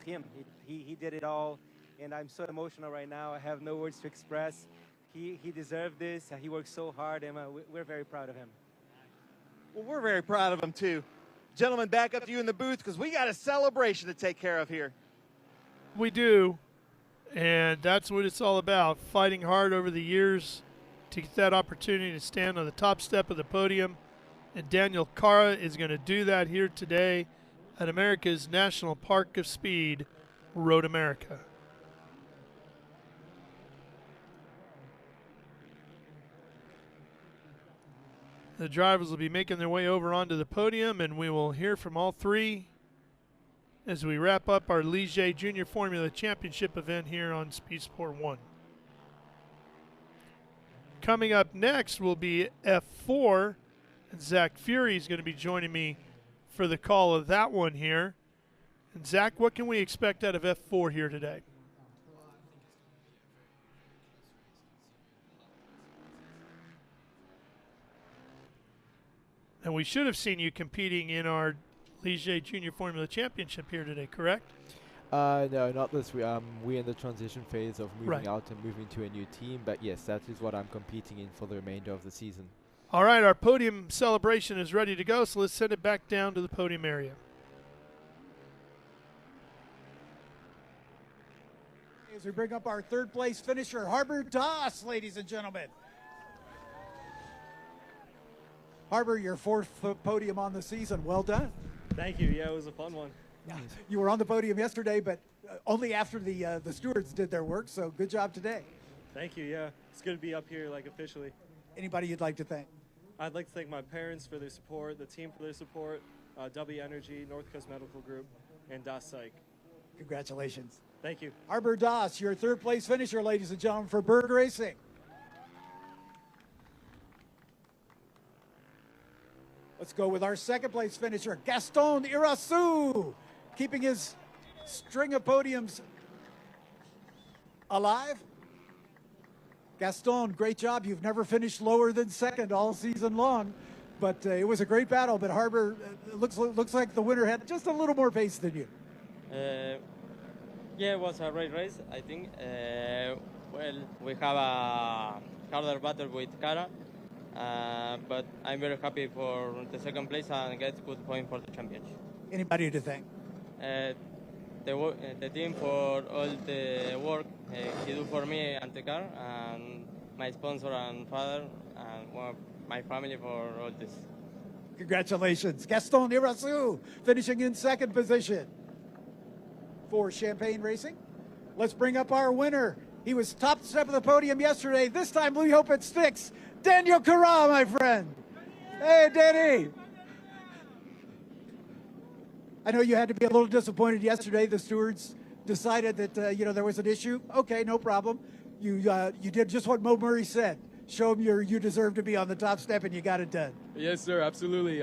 him. He did it all, and I'm so emotional right now. I have no words to express. He deserved this. He worked so hard, and we're very proud of him. Well, we're very proud of him too. Gentlemen, back up to you in the booth because we got a celebration to take care of here. We do. And that's what it's all about, fighting hard over the years to get that opportunity to stand on the top step of the podium. And Daniel Cará is going to do that here today at America's National Park of Speed, Road America. The drivers will be making their way over onto the podium, and we will hear from all three as we wrap up our Ligier Junior Formula Championship event here on SpeedTour 1. Coming up next will be F4, and Zach Fury is going to be joining me for the call of that one here. And Zach, what can we expect out of F4 here today? And we should have seen you competing in our Ligier Junior Formula Championship here today, correct? No, not this week. We're in the transition phase of moving Right. out and moving to a new team. But yes, that is what I'm competing in for the remainder of the season. All right, our podium celebration is ready to go, so let's send it back down to the podium area. As we bring up our third place finisher, Harbour Doss, ladies and gentlemen. Harbour, your fourth podium on the season. Well done. Thank you. Yeah, it was a fun one. Yeah. You were on the podium yesterday, but only after the stewards did their work, so good job today. Thank you. Yeah, it's good to be up here, like, officially. Anybody you'd like to thank? I'd like to thank my parents for their support, the team for their support, W Energy, North Coast Medical Group, and Das Psych. Congratulations. Thank you. Harbour Doss, your third place finisher, ladies and gentlemen, for Berg Racing. Let's go with our second place finisher, Gaston Irasu, keeping his string of podiums alive. Gaston, great job. You've never finished lower than second all season long, but it was a great battle. But Harbour, looks like the winner had just a little more pace than you. Yeah, it was a great race, I think. Well, we have a harder battle with Cará. But I'm very happy for the second place and get good point for the championship. Anybody to thank? The team for all the work he do for me and the car, and my sponsor and father, and my family for all this. Congratulations. Gaston Irasu finishing in second position for Champagne Racing. Let's bring up our winner. He was top step of the podium yesterday. This time we hope it sticks. Daniel Cará, my friend. Hey, Danny. I know you had to be a little disappointed yesterday. The stewards decided that there was an issue. Okay, no problem. You did just what Mo Murray said. show them you deserve to be on the top step, and you got it done. Yes, sir, absolutely.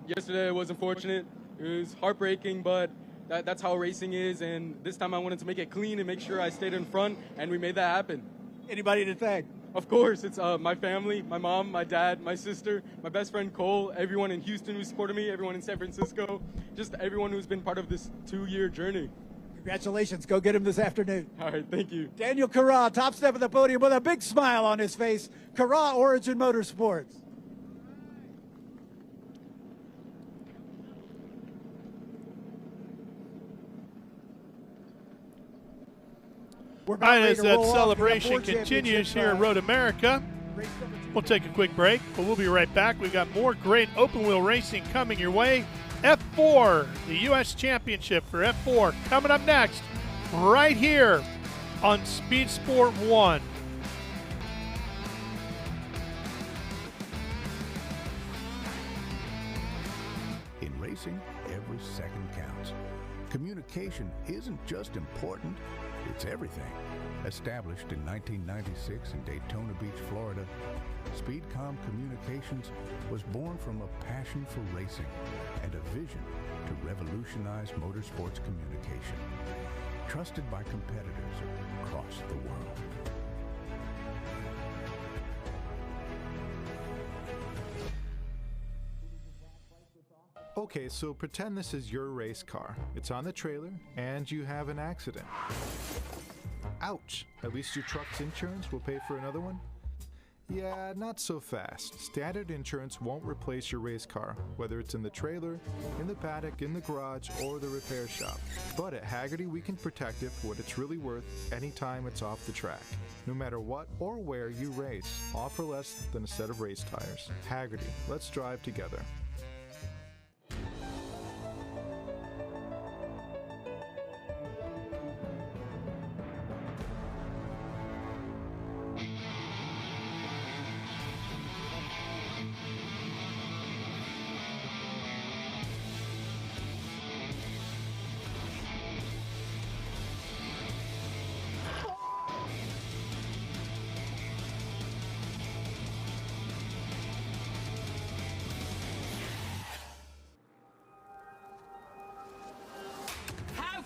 Yesterday was unfortunate. It was heartbreaking, but that's how racing is, and this time I wanted to make it clean and make sure I stayed in front, and we made that happen. Anybody to thank? Of course, it's my family, my mom, my dad, my sister, my best friend Cole, everyone in Houston who supported me, everyone in San Francisco, just everyone who's been part of this 2-year journey. Congratulations. Go get him this afternoon. All right, thank you. Daniel Cará, top step of the podium with a big smile on his face. Cará, Origin Motorsports. Right, as that celebration continues here at Road America, we'll take a quick break, but we'll be right back. We've got more great open wheel racing coming your way. F4, the U.S. Championship for F4, coming up next, right here on Speed Sport 1. In racing, every second counts. Communication isn't just important, it's everything. Established in 1996 in Daytona Beach, Florida, SpeedCom Communications was born from a passion for racing and a vision to revolutionize motorsports communication. Trusted by competitors across the world. Okay, so pretend this is your race car. It's on the trailer, and you have an accident. Ouch! At least your truck's insurance will pay for another one? Yeah, not so fast. Standard insurance won't replace your race car, whether it's in the trailer, in the paddock, in the garage, or the repair shop. But at Hagerty, we can protect it for what it's really worth anytime it's off the track. No matter what or where you race, all for less than a set of race tires. Hagerty, let's drive together.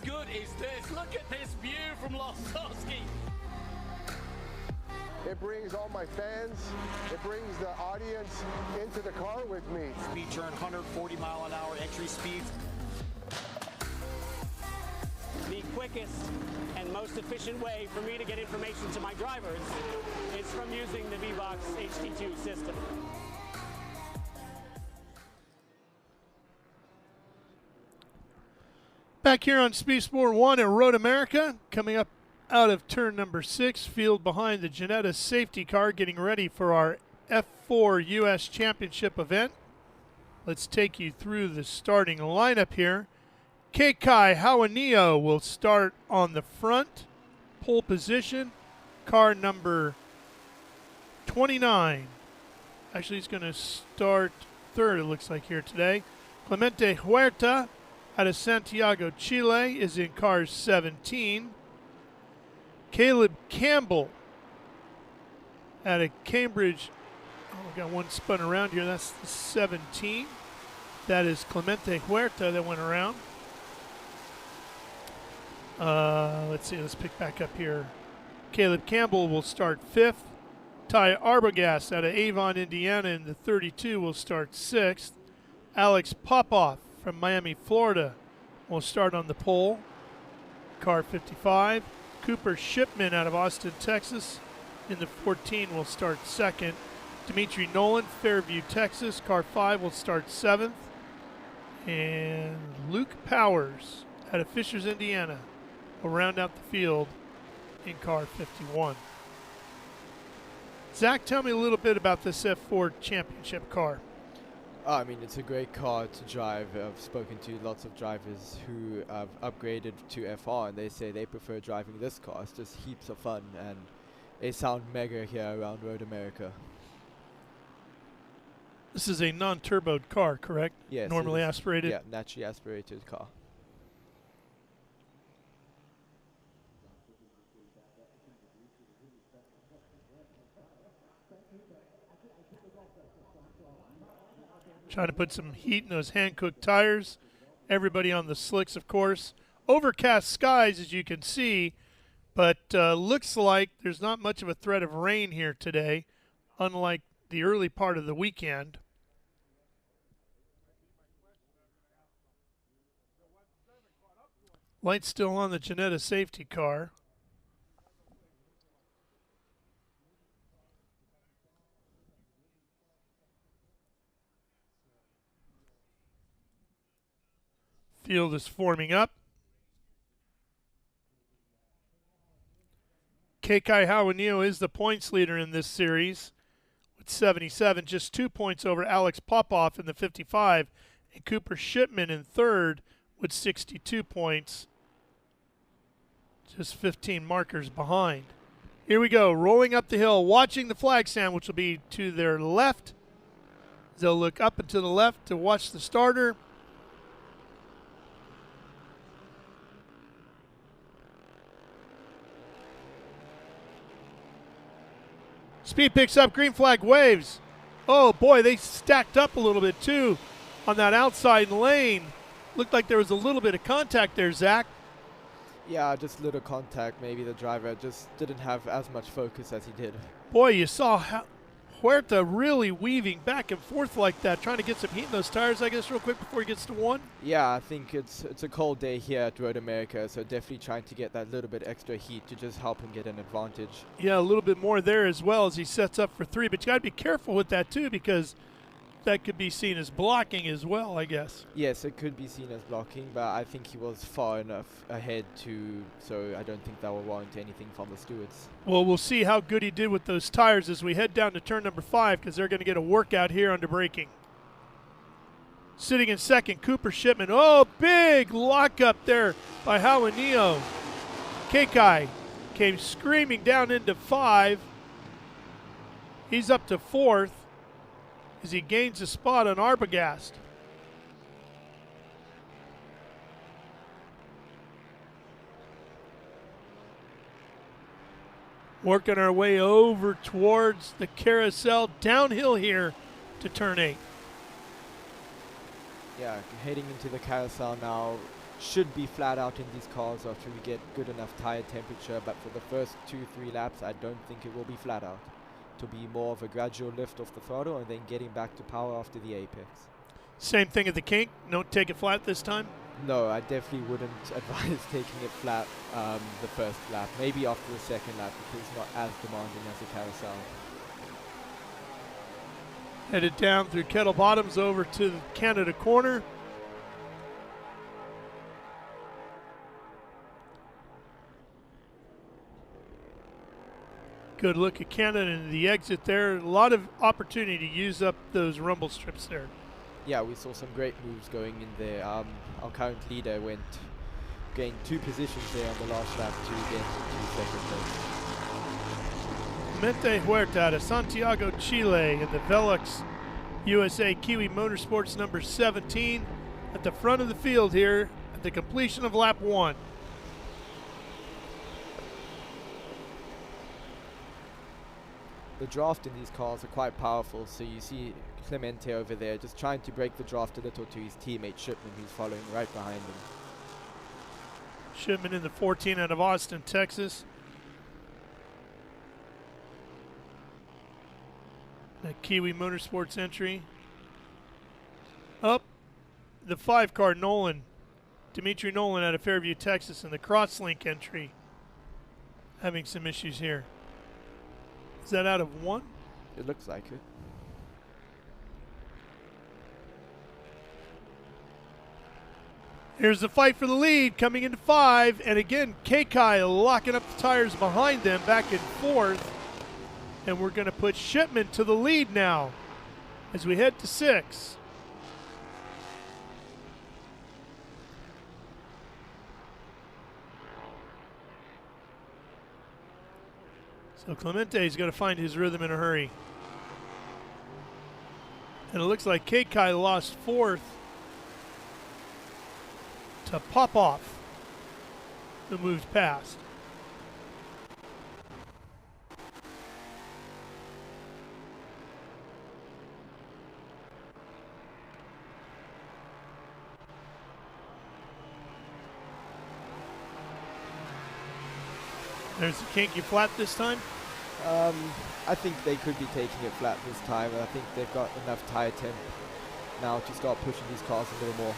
Good is this? Look at this view from Losowski. It brings all my fans, it brings the audience into the car with me. Speed turn 140 mile an hour entry speeds. The quickest and most efficient way for me to get information to my drivers is from using the VBox HD2 system. Back here on Speed Sport 1 at Road America, coming up out of turn number 6, field behind the Ginetta safety car, getting ready for our F4 U.S. Championship event. Let's take you through the starting lineup here. Keikai Hawanio will start on the front, pole position, car number 29. Actually, he's going to start third, it looks like, here today. Clemente Huerta out of Santiago, Chile, is in car 17. Caleb Campbell out of Cambridge. Oh, we got one spun around here. That's the 17. That is Clemente Huerta that went around. Let's see. Let's pick back up here. Caleb Campbell will start 5th. Ty Arbogast out of Avon, Indiana, in the 32 will start 6th. Alex Popoff from Miami, Florida, will start on the pole, car 55. Cooper Shipman out of Austin, Texas, in the 14 will start 2nd. Dimitri Nolan, Fairview, Texas, car 5 will start 7th. And Luke Powers out of Fishers, Indiana, will round out the field in car 51. Zach, tell me a little bit about this F4 Championship car. I mean, it's a great car to drive. I've spoken to lots of drivers who have upgraded to FR, and they say they prefer driving this car. It's just heaps of fun, and they sound mega here around Road America. This is a non-turboed car, correct? Yes. Normally aspirated? Yeah, naturally aspirated car. Trying to put some heat in those hand-cooked tires. Everybody on the slicks, of course. Overcast skies, as you can see, but looks like there's not much of a threat of rain here today, unlike the early part of the weekend. Light's still on the Ginetta safety car. Field is forming up. Kekai Hawanio is the points leader in this series with 77, just 2 points over Alex Popoff in the 55, and Cooper Shipman in third with 62 points, just 15 markers behind. Here we go, rolling up the hill, watching the flag stand, which will be to their left. They'll look up and to the left to watch the starter. Speed picks up, green flag waves. Oh boy, they stacked up a little bit too on that outside lane. Looked like there was a little bit of contact there, Zach. Yeah, just little contact. Maybe the driver just didn't have as much focus as he did. Boy, you saw Huerta really weaving back and forth like that, trying to get some heat in those tires, I guess, real quick before he gets to one. Yeah, I think it's a cold day here at Road America, so definitely trying to get that little bit extra heat to just help him get an advantage. Yeah, a little bit more there as well as he sets up for three, but you got to be careful with that too, because that could be seen as blocking as well, I guess. Yes, it could be seen as blocking, but I think he was far enough ahead so I don't think that will warrant anything from the stewards. Well, we'll see how good he did with those tires as we head down to turn number 5, because they're going to get a workout here under braking. Sitting in second, Cooper Shipman. Oh, big lockup there by Hawanio. Kekai came screaming down into 5. He's up to 4th as he gains a spot on Arbogast. Working our way over towards the carousel, downhill here to turn 8. Yeah, heading into the carousel now. Should be flat out in these cars after we get good enough tire temperature, but for the first 2-3 laps I don't think it will be flat out. To be more of a gradual lift off the throttle and then getting back to power after the apex. Same thing at the kink, don't take it flat this time? No, I definitely wouldn't advise taking it flat the first lap, maybe after the second lap because it's not as demanding as a carousel. Headed down through Kettle Bottoms over to the Canada corner. Good look at Canada and the exit there. A lot of opportunity to use up those rumble strips there. Yeah, we saw some great moves going in there. Our current leader gained 2 positions there on the last lap to get into second place. Clemente Huerta out of Santiago, Chile in the Velux USA Kiwi Motorsports number 17 at the front of the field here at the completion of lap 1. The draft in these cars are quite powerful, so you see Clemente over there just trying to break the draft a little to his teammate Shipman, who's following right behind him. Shipman in the 14 out of Austin, Texas. The Kiwi Motorsports entry. Up the 5 car, Nolan. Dimitri Nolan out of Fairview, Texas, in the Crosslink entry. Having some issues here. Is that out of 1? It looks like it. Here's the fight for the lead coming into 5. And again, Kekai locking up the tires behind them back in 4th. And we're going to put Shipman to the lead now as we head to 6. So Clemente is going to find his rhythm in a hurry. And it looks like Kekai lost 4th to Popoff, who moved past. There's a kinky flat this time? I think they could be taking it flat this time. I think they've got enough tire temp now to start pushing these cars a little more.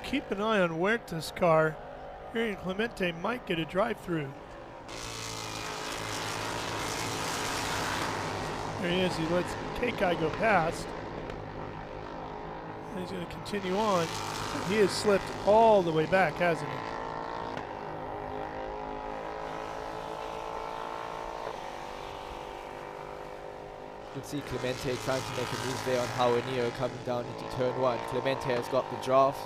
Keep an eye on Huerta's car. Here, Clemente might get a drive-through. There he is. He lets K-Kai go past. And he's going to continue on. He has slipped all the way back, hasn't he? You can see Clemente trying to make a move there on Hauanio coming down into turn 1. Clemente has got the draft.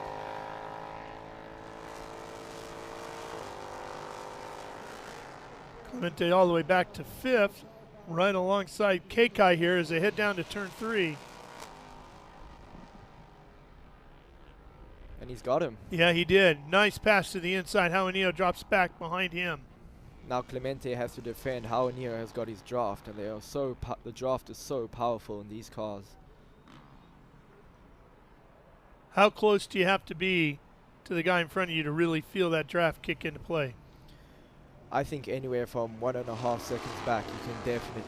Clemente all the way back to 5th, right alongside K-Kai here as they head down to turn 3. And he's got him. Yeah, he did. Nice pass to the inside. Hauanio drops back behind him. Now Clemente has to defend. Hauanio has got his draft, and they are the draft is so powerful in these cars. How close do you have to be to the guy in front of you to really feel that draft kick into play? I think anywhere from 1.5 seconds back, you'll definitely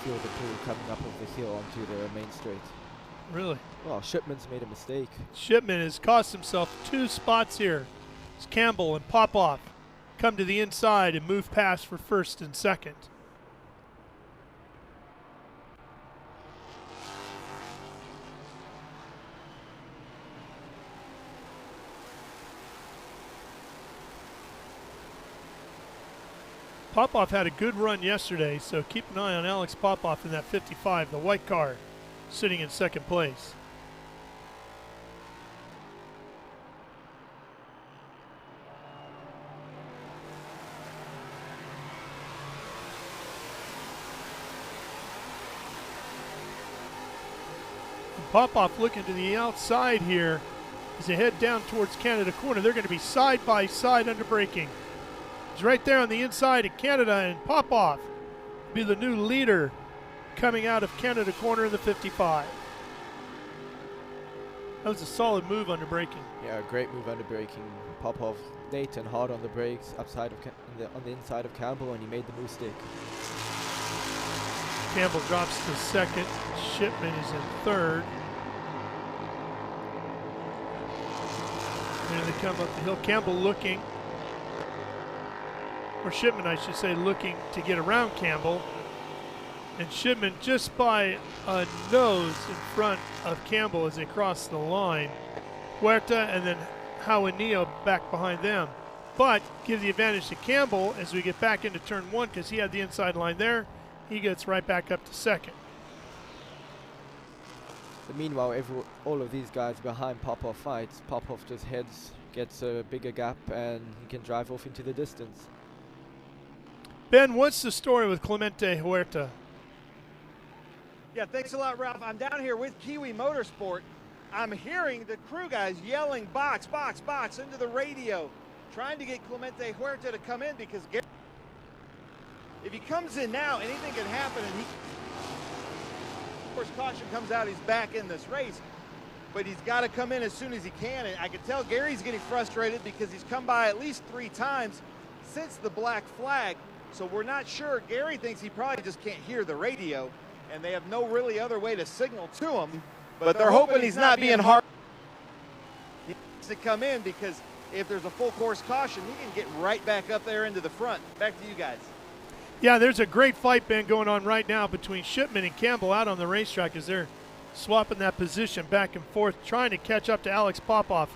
feel the pull coming up of the hill onto the main straight. Really? Well, Shipman's made a mistake. Shipman has cost himself 2 spots here. It's Campbell and Popoff come to the inside and move past for 1st and 2nd. Popoff had a good run yesterday, so keep an eye on Alex Popoff in that 55, the white car, sitting in 2nd place. Popoff looking to the outside here as they head down towards Canada Corner. They're going to be side by side under braking. He's right there on the inside of Canada, and Popoff will be the new leader coming out of Canada Corner in the 55. That was a solid move under braking. Yeah, great move under braking. Popoff late and hard on the brakes, upside of on the inside of Campbell, and he made the move stick. Campbell drops to 2nd. Shipman is in 3rd. Here they come up the hill. Campbell looking, or Shipman, I should say, looking to get around Campbell. And Shipman just by a nose in front of Campbell as they cross the line. Huerta and then Hauanio back behind them. But give the advantage to Campbell as we get back into turn 1 because he had the inside line there. He gets right back up to 2nd. But meanwhile, all of these guys behind Popoff fights. Popoff just gets a bigger gap, and he can drive off into the distance. Ben, what's the story with Clemente Huerta? Yeah, thanks a lot, Ralph. I'm down here with Kiwi Motorsport. I'm hearing the crew guys yelling, box, box, box, into the radio, trying to get Clemente Huerta to come in because if he comes in now, anything can happen, and of course, caution comes out, he's back in this race, but he's got to come in as soon as he can, and I can tell Gary's getting frustrated because he's come by at least 3 times since the black flag, so we're not sure. Gary thinks he probably just can't hear the radio, and they have no really other way to signal to him, but they're hoping he's not being hard. He needs to come in because if there's a full course caution, he can get right back up there into the front. Back to you guys. Yeah, there's a great fight, Ben, going on right now between Shipman and Campbell out on the racetrack as they're swapping that position back and forth, trying to catch up to Alex Popoff,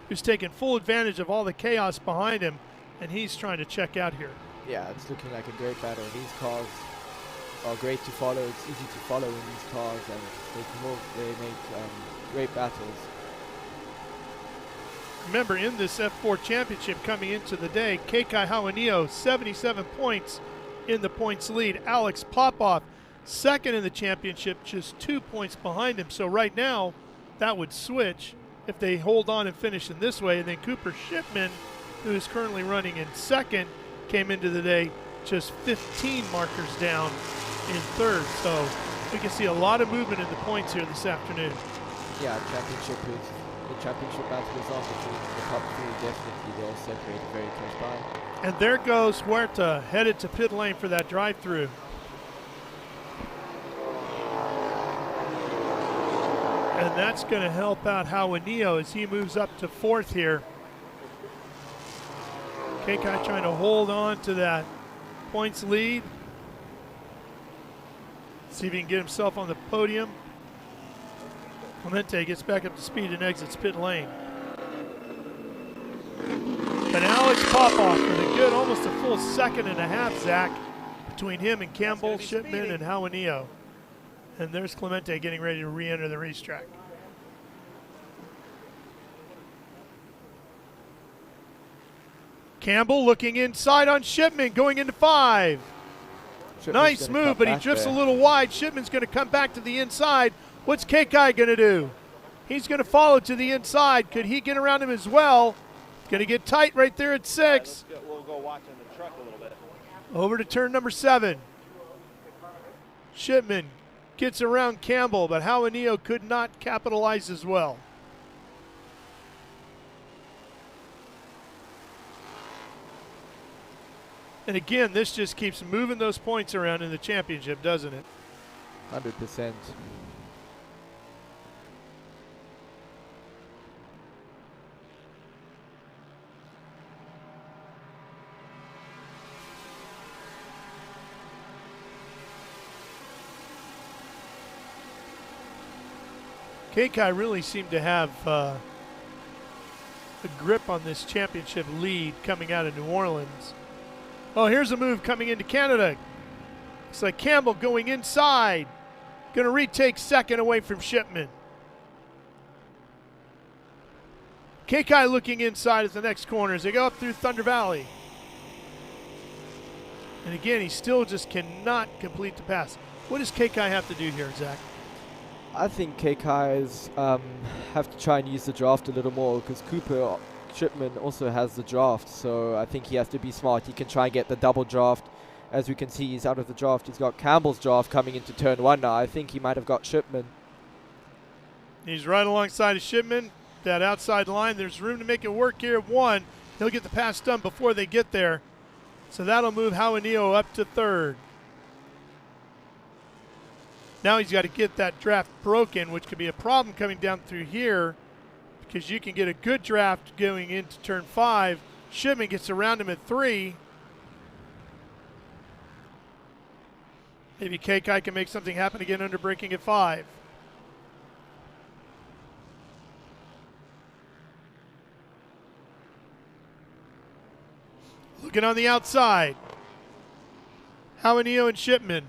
who's taking full advantage of all the chaos behind him, and he's trying to check out here. Yeah, it's looking like a great battle. These cars are great to follow. It's easy to follow in these cars, and they make great battles. Remember, in this F4 Championship coming into the day, K-Kai Hauanio, 77 points in the points lead. Alex Popoff, 2nd in the championship, just 2 points behind him. So right now, that would switch if they hold on and finish in this way. And then Cooper Shipman, who is currently running in 2nd, came into the day just 15 markers down in third. So we can see a lot of movement in the points here this afternoon. Yeah, the championship battle is on between the top three. Definitely, they all separated very close by. And there goes Huerta, headed to pit lane for that drive-through. And that's going to help out Juanillo as he moves up to fourth here. Kekai trying to hold on to that points lead. See if he can get himself on the podium. Clemente gets back up to speed and exits pit lane. But now it's Popoff with a good, almost a full second and a half, Zach, between him and Campbell, Shipman, and Juanillo. And there's Clemente getting ready to re-enter the racetrack. Campbell looking inside on Shipman, going into 5. Nice move, but he drifts a little wide. Shipman's going to come back to the inside. What's Kekai going to do? He's going to follow to the inside. Could he get around him as well? Going to get tight right there at 6. We'll go watch in the truck a little bit. Over to turn number 7. Shipman gets around Campbell, but Juanillo could not capitalize as well. And again, this just keeps moving those points around in the championship, doesn't it? 100%. Kekai really seemed to have a grip on this championship lead coming out of New Orleans. Oh, here's a move coming into Canada. Looks like Campbell going inside. Going to retake second away from Shipman. Kekai looking inside at the next corner as they go up through Thunder Valley. And again, he still just cannot complete the pass. What does Kekai have to do here, Zach? I think Kei's have to try and use the draft a little more because Cooper Shipman also has the draft, so I think he has to be smart. He can try and get the double draft. As we can see, he's out of the draft. He's got Campbell's draft coming into turn 1 now. I think he might have got Shipman. He's right alongside of Shipman. That outside line, there's room to make it work here at 1. He'll get the pass done before they get there. So that'll move Juanillo up to 3rd. Now he's got to get that draft broken, which could be a problem coming down through here because you can get a good draft going into turn 5. Shipman gets around him at 3. Maybe Kekai can make something happen again under braking at 5. Looking on the outside. Juanillo and Shipman.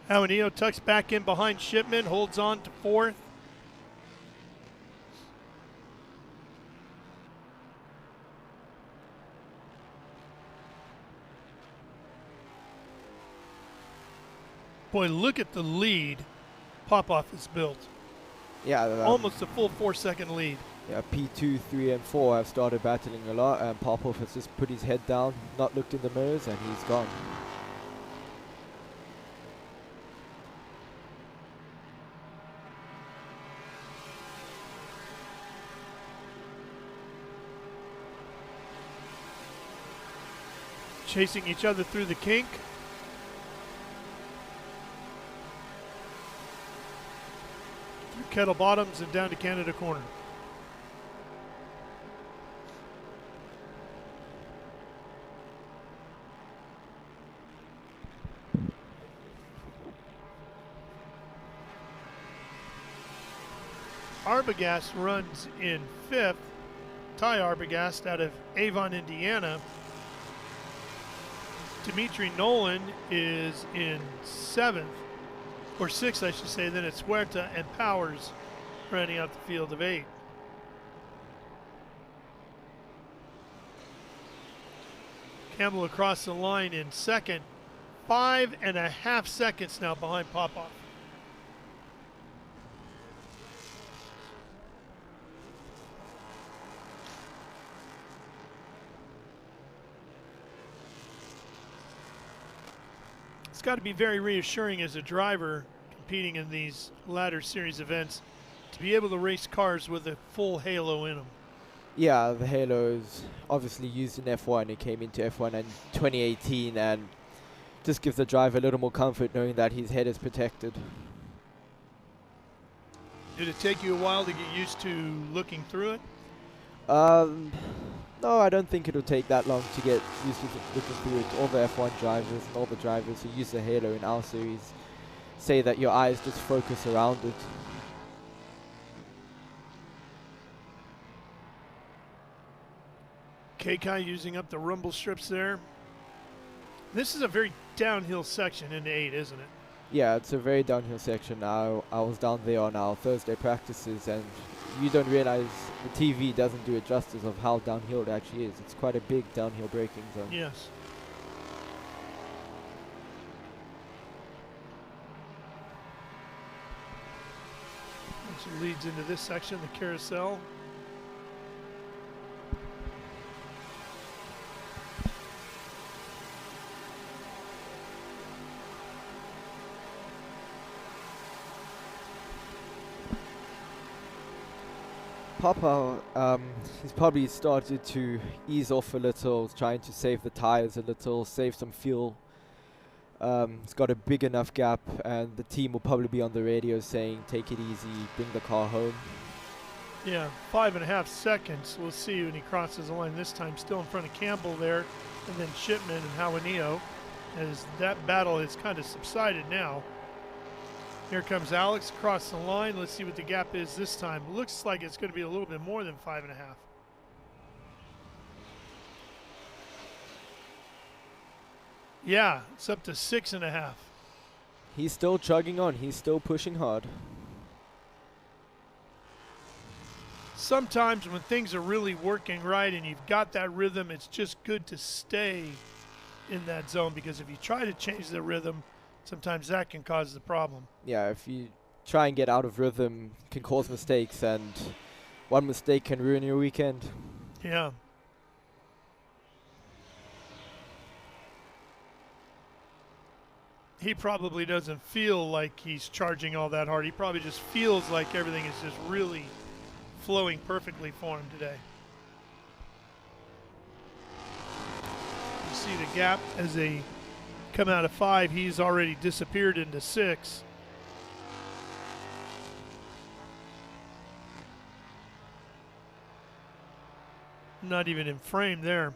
Juanillo tucks back in behind Shipman, holds on to 4th. Boy, look at the lead Popoff has built. Yeah, almost a full 4-second lead. Yeah, P2, 3, and 4 have started battling a lot, and Popoff has just put his head down, not looked in the mirrors, and he's gone. Chasing each other through the kink. Through Kettle Bottoms and down to Canada Corner. Arbogast runs in 5th. Ty Arbogast out of Avon, Indiana. Dimitri Nolan is in 7th, or 6th, I should say. Then it's Huerta and Powers rounding out the field of 8. Campbell across the line in 2nd, 5.5 seconds now behind Popoff. It's got to be very reassuring as a driver competing in these ladder series events to be able to race cars with a full halo in them. Yeah, the halo is obviously used in F1. It came into F1 in 2018 and just gives the driver a little more comfort knowing that his head is protected. Did it take you a while to get used to looking through it? No, I don't think it'll take that long to get used to looking through it. All the F1 drivers and all the drivers who use the halo in our series say that your eyes just focus around it. Kekai using up the rumble strips there. This is a very downhill section into 8, isn't it? Yeah, it's a very downhill section. Now I was down there on our Thursday practices, and you don't realize the TV doesn't do it justice of how downhill it actually is. It's quite a big downhill braking zone. Yes. Which leads into this section, the carousel. Papa, he's probably started to ease off a little, trying to save the tires a little, save some fuel. He's got a big enough gap, and the team will probably be on the radio saying, take it easy, bring the car home. Yeah, 5.5 seconds. We'll see when he crosses the line this time. Still in front of Campbell there, and then Shipman and Hawanio, as that battle has kind of subsided now. Here comes Alex across the line. Let's see what the gap is this time. Looks like it's going to be a little bit more than 5.5. Yeah, it's up to 6.5. He's still chugging on. He's still pushing hard. Sometimes when things are really working right and you've got that rhythm, it's just good to stay in that zone, because if you try to change the rhythm, sometimes that can cause the problem. Yeah, if you try and get out of rhythm, it can cause mistakes, and one mistake can ruin your weekend. Yeah. He probably doesn't feel like he's charging all that hard. He probably just feels like everything is just really flowing perfectly for him today. You see the gap as they come out of 5. He's already disappeared into 6. Not even in frame there.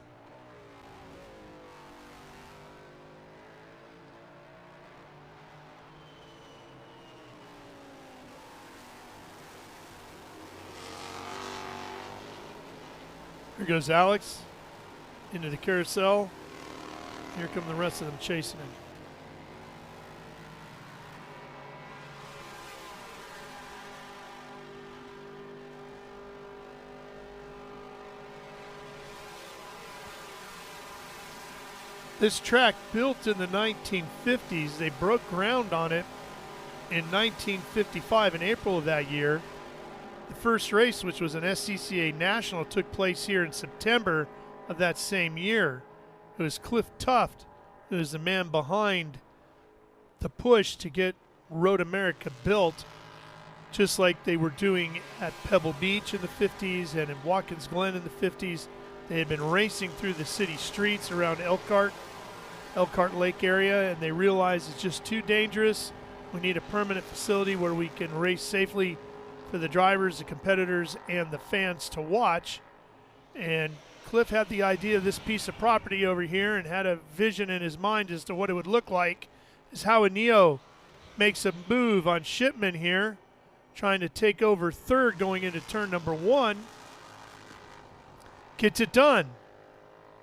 Here goes Alex into the carousel. Here come the rest of them chasing him. This track, built in the 1950s, they broke ground on it in 1955, in April of that year. The first race, which was an SCCA National, took place here in September of that same year. It was Cliff Tuft, who is the man behind the push to get Road America built, just like they were doing at Pebble Beach in the 50s and in Watkins Glen in the 50s. They had been racing through the city streets around Elkhart Lake area, and they realized it's just too dangerous. We need a permanent facility where we can race safely for the drivers, the competitors, and the fans to watch. And Cliff had the idea of this piece of property over here and had a vision in his mind as to what it would look like. Is how Neo makes a move on Shipman here, trying to take over third going into turn number 1. Gets it done.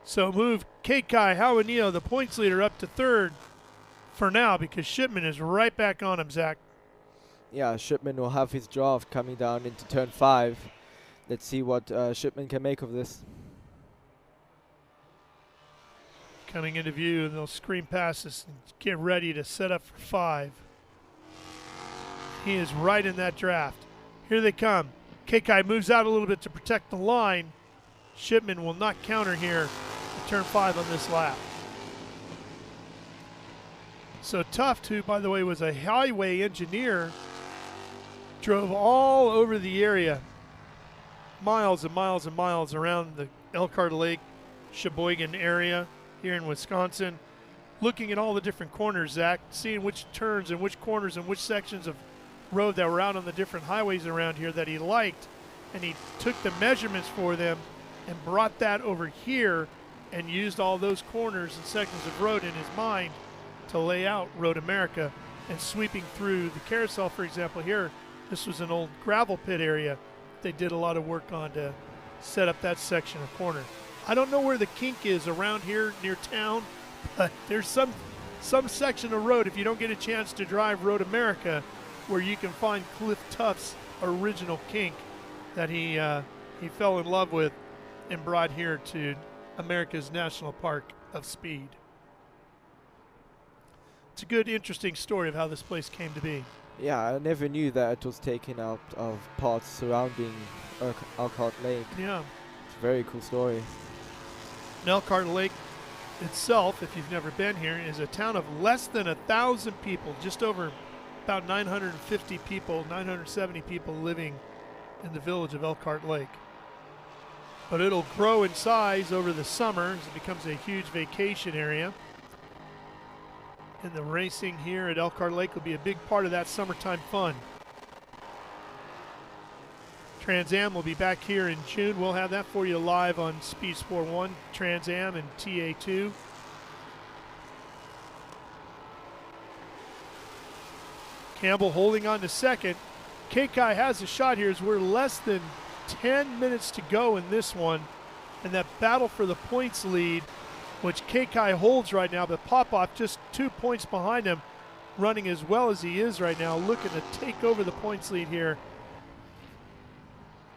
So move Kekai Hawanio, the points leader, up to third for now, because Shipman is right back on him, Zach. Yeah, Shipman will have his draft coming down into turn 5. Let's see what Shipman can make of this. Coming into view, and they'll screen past us and get ready to set up for 5. He is right in that draft. Here they come. Kekai moves out a little bit to protect the line. Shipman will not counter here at turn 5 on this lap. So Tuft, who, by the way, was a highway engineer, drove all over the area, miles and miles and miles around the Elkhart Lake, Sheboygan area here in Wisconsin, looking at all the different corners, Zach, seeing which turns and which corners and which sections of road that were out on the different highways around here that he liked, and he took the measurements for them and brought that over here and used all those corners and sections of road in his mind to lay out Road America. And sweeping through the carousel, for example, here, this was an old gravel pit area they did a lot of work on to set up that section of corner. I don't know where the kink is around here near town, but there's some section of road, if you don't get a chance to drive Road America, where you can find Cliff Tuft's original kink that he fell in love with and brought here to America's National Park of Speed. It's a good, interesting story of how this place came to be. Yeah, I never knew that it was taken out of parts surrounding Elkhart Lake. Yeah. It's a very cool story. Elkhart Lake itself, if you've never been here, is a town of less than 1,000 people, just over about 950 people, 970 people living in the village of Elkhart Lake. But it'll grow in size over the summer as it becomes a huge vacation area. And the racing here at Elkhart Lake will be a big part of that summertime fun. Trans Am will be back here in June. We'll have that for you live on Speed Sport 1, Trans Am, and TA2. Campbell holding on to second. Kekai has a shot here as we're less than 10 minutes to go in this one. And that battle for the points lead, which Kekai holds right now, but Popoff just 2 points behind him, running as well as he is right now, looking to take over the points lead here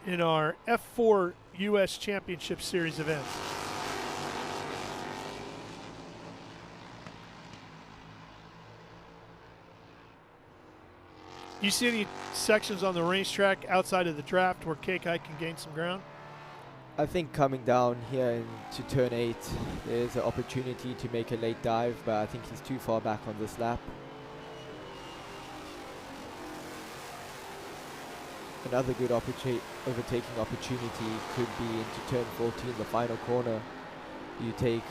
in our F4 U.S. Championship Series event. You see any sections on the racetrack outside of the draft where Kekai can gain some ground? I think coming down here into turn 8, there's an opportunity to make a late dive, but I think he's too far back on this lap. Another good overtaking opportunity could be into turn 14, the final corner. You take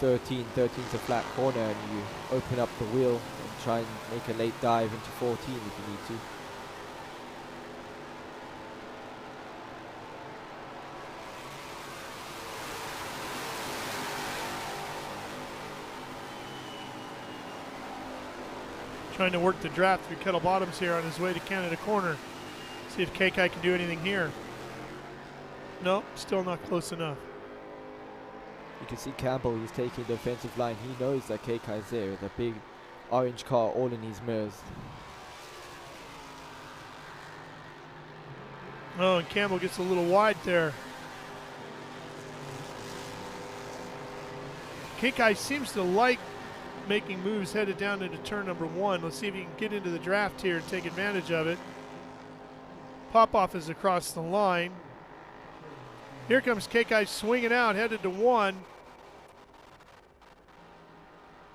13's a flat corner, and you open up the wheel and try and make a late dive into 14 if you need to. Trying to work the draft through Kettle Bottoms here on his way to Canada Corner. See if Kekai can do anything here. Nope, still not close enough. You can see Campbell, he's taking the offensive line. He knows that Kekai is there with a big orange car all in his mirrors. Oh, and Campbell gets a little wide there. Kekai seems to like making moves headed down into turn number 1. Let's see if he can get into the draft here and take advantage of it. Popoff is across the line. Here comes Kekai swinging out, headed to 1.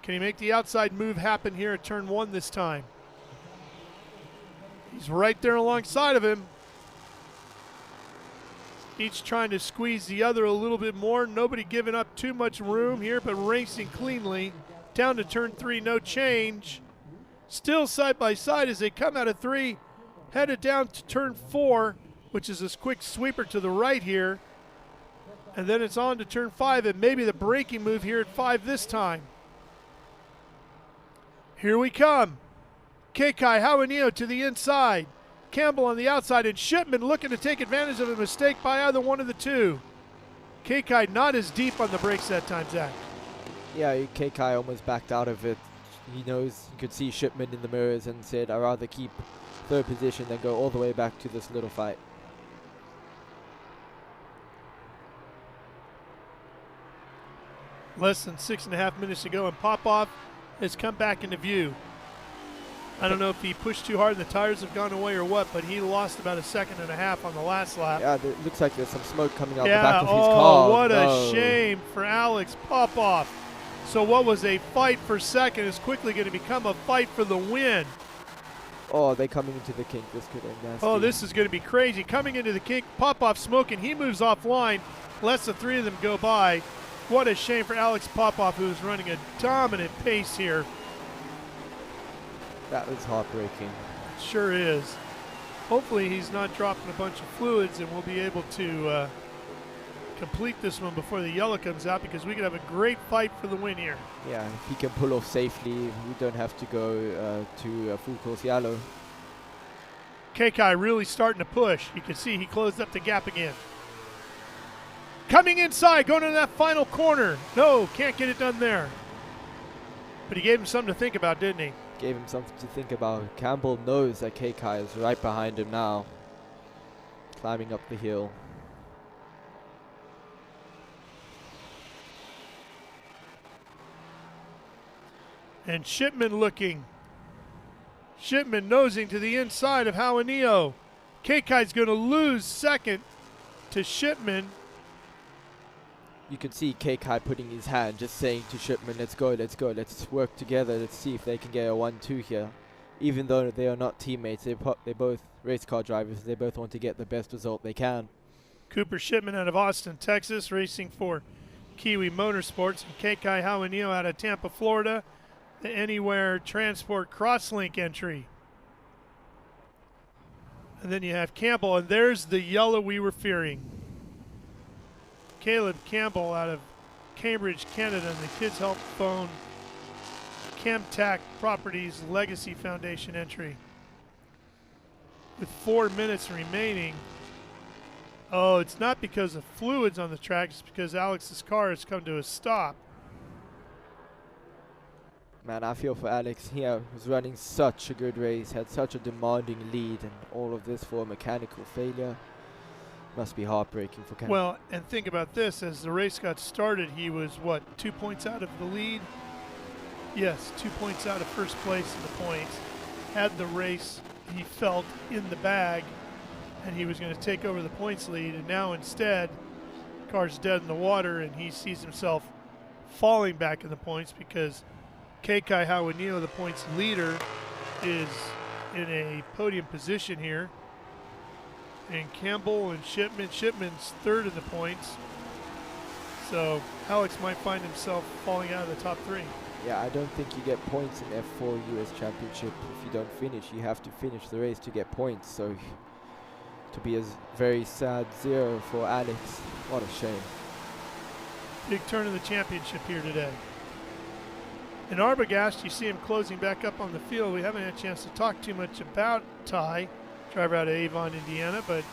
Can he make the outside move happen here at turn 1 this time? He's right there alongside of him. Each trying to squeeze the other a little bit more. Nobody giving up too much room here, but racing cleanly. Down to turn 3, no change. Still side by side as they come out of 3, headed down to turn 4, which is this quick sweeper to the right here. And then it's on to turn 5, and maybe the braking move here at 5 this time. Here we come. Kekai Hawanio to the inside. Campbell on the outside, and Shipman looking to take advantage of a mistake by either one of the two. Kekai not as deep on the brakes that time, Zach. Yeah, Kekai almost backed out of it. He knows, you could see Shipman in the mirrors and said, I'd rather keep 3rd position than go all the way back to this little fight. Less than 6.5 minutes to go, and Popoff has come back into view. I don't know if he pushed too hard and the tires have gone away or what, but he lost about 1.5 seconds on the last lap. Yeah, it looks like there's some smoke coming out the back of his car. Oh, what a shame for Alex Popoff. So what was a fight for second is quickly going to become a fight for the win. Oh, they're coming into the kink. This could end nasty. Oh, this is going to be crazy. Coming into the kink, Popoff smoking. He moves offline. Lets the three of them go by. What a shame for Alex Popoff, who's running a dominant pace here. That was heartbreaking. It sure is. Hopefully he's not dropping a bunch of fluids and we'll be able to complete this one before the yellow comes out, because we could have a great fight for the win here. Yeah, if he can pull off safely, we don't have to go to a full course yellow. Kekai really starting to push. You can see he closed up the gap again. Coming inside, going to that final corner. No, can't get it done there. But he gave him something to think about, didn't he? Gave him something to think about. Campbell knows that Kekai is right behind him now, climbing up the hill. And Shipman looking. Shipman nosing to the inside of Hauanio. Kekai's going to lose second to Shipman. You can see Kekai putting his hand, just saying to Shipman, let's go, let's work together, let's see if they can get a 1-2 here. Even though they are not teammates, they're both race car drivers, they both want to get the best result they can. Cooper Shipman out of Austin, Texas, racing for Kiwi Motorsports, and Kekai Hauanio out of Tampa, Florida, the Anywhere Transport Crosslink entry. And then you have Campbell, and there's the yellow we were fearing. Caleb Campbell out of Cambridge, Canada, and the Kids Help Phone Camtac Properties Legacy Foundation entry. With 4 minutes remaining. Oh, it's not because of fluids on the track, it's because Alex's car has come to a stop. Man, I feel for Alex. He was running such a good race, had such a demanding lead, and all of this for a mechanical failure. Must be heartbreaking for Campbell. Well, and think about this. As the race got started, he was, what, 2 points out of the lead? Yes, 2 points out of first place in the points. Had the race, he felt, in the bag, and he was going to take over the points lead. And now instead, the car's dead in the water, and he sees himself falling back in the points because Kekai Hauanio, the points leader, is in a podium position here. And Campbell and Shipman's third in the points. So Alex might find himself falling out of the top three. Yeah, I don't think you get points in F4 U.S. Championship if you don't finish. You have to finish the race to get points. So to be a very sad 0 for Alex, what a shame. Big turn in the championship here today. In Arbogast, you see him closing back up on the field. We haven't had a chance to talk too much about Ty, driver out of Avon, Indiana, but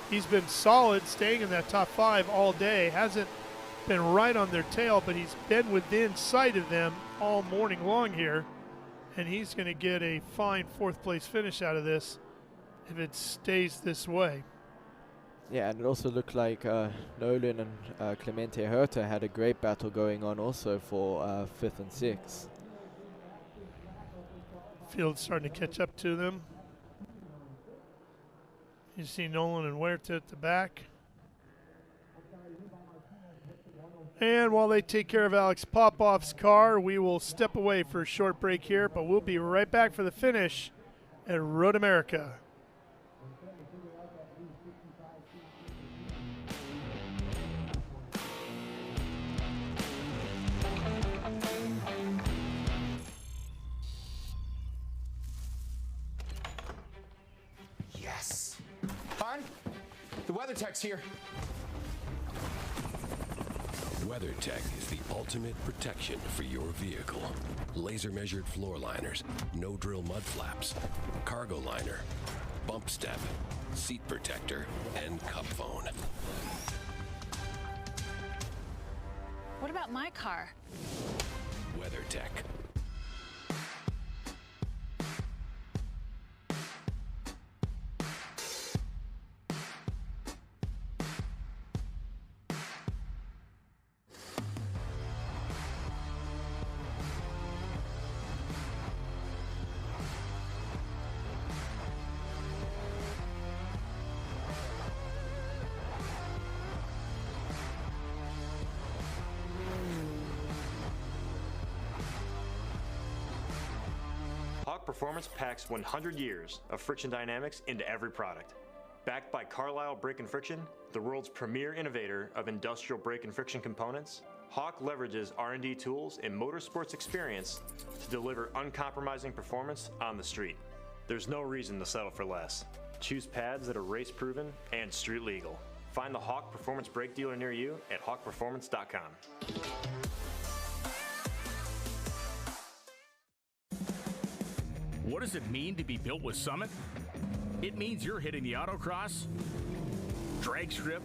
he's been solid, staying in that top 5 all day. Hasn't been right on their tail, but he's been within sight of them all morning long here, and he's going to get a fine 4th place finish out of this if it stays this way. Yeah, and it also looked like Nolan and Clemente Herta had a great battle going on also for 5th and 6th. Field's starting to catch up to them. You see Nolan and Huerta at the back. And while they take care of Alex Popoff's car, we will step away for a short break here, but we'll be right back for the finish at Road America. Yes. Hon, the WeatherTech's here. WeatherTech is the ultimate protection for your vehicle. Laser measured floor liners, no drill mud flaps, cargo liner, bump step, seat protector, and cup phone. What about my car? WeatherTech. Performance packs 100 years of friction dynamics into every product. Backed by Carlisle Brake and Friction, the world's premier innovator of industrial brake and friction components, Hawk leverages R&D tools and motorsports experience to deliver uncompromising performance on the street. There's no reason to settle for less. Choose pads that are race-proven and street-legal. Find the Hawk Performance Brake dealer near you at hawkperformance.com. What does it mean to be built with Summit? It means you're hitting the autocross, drag strip,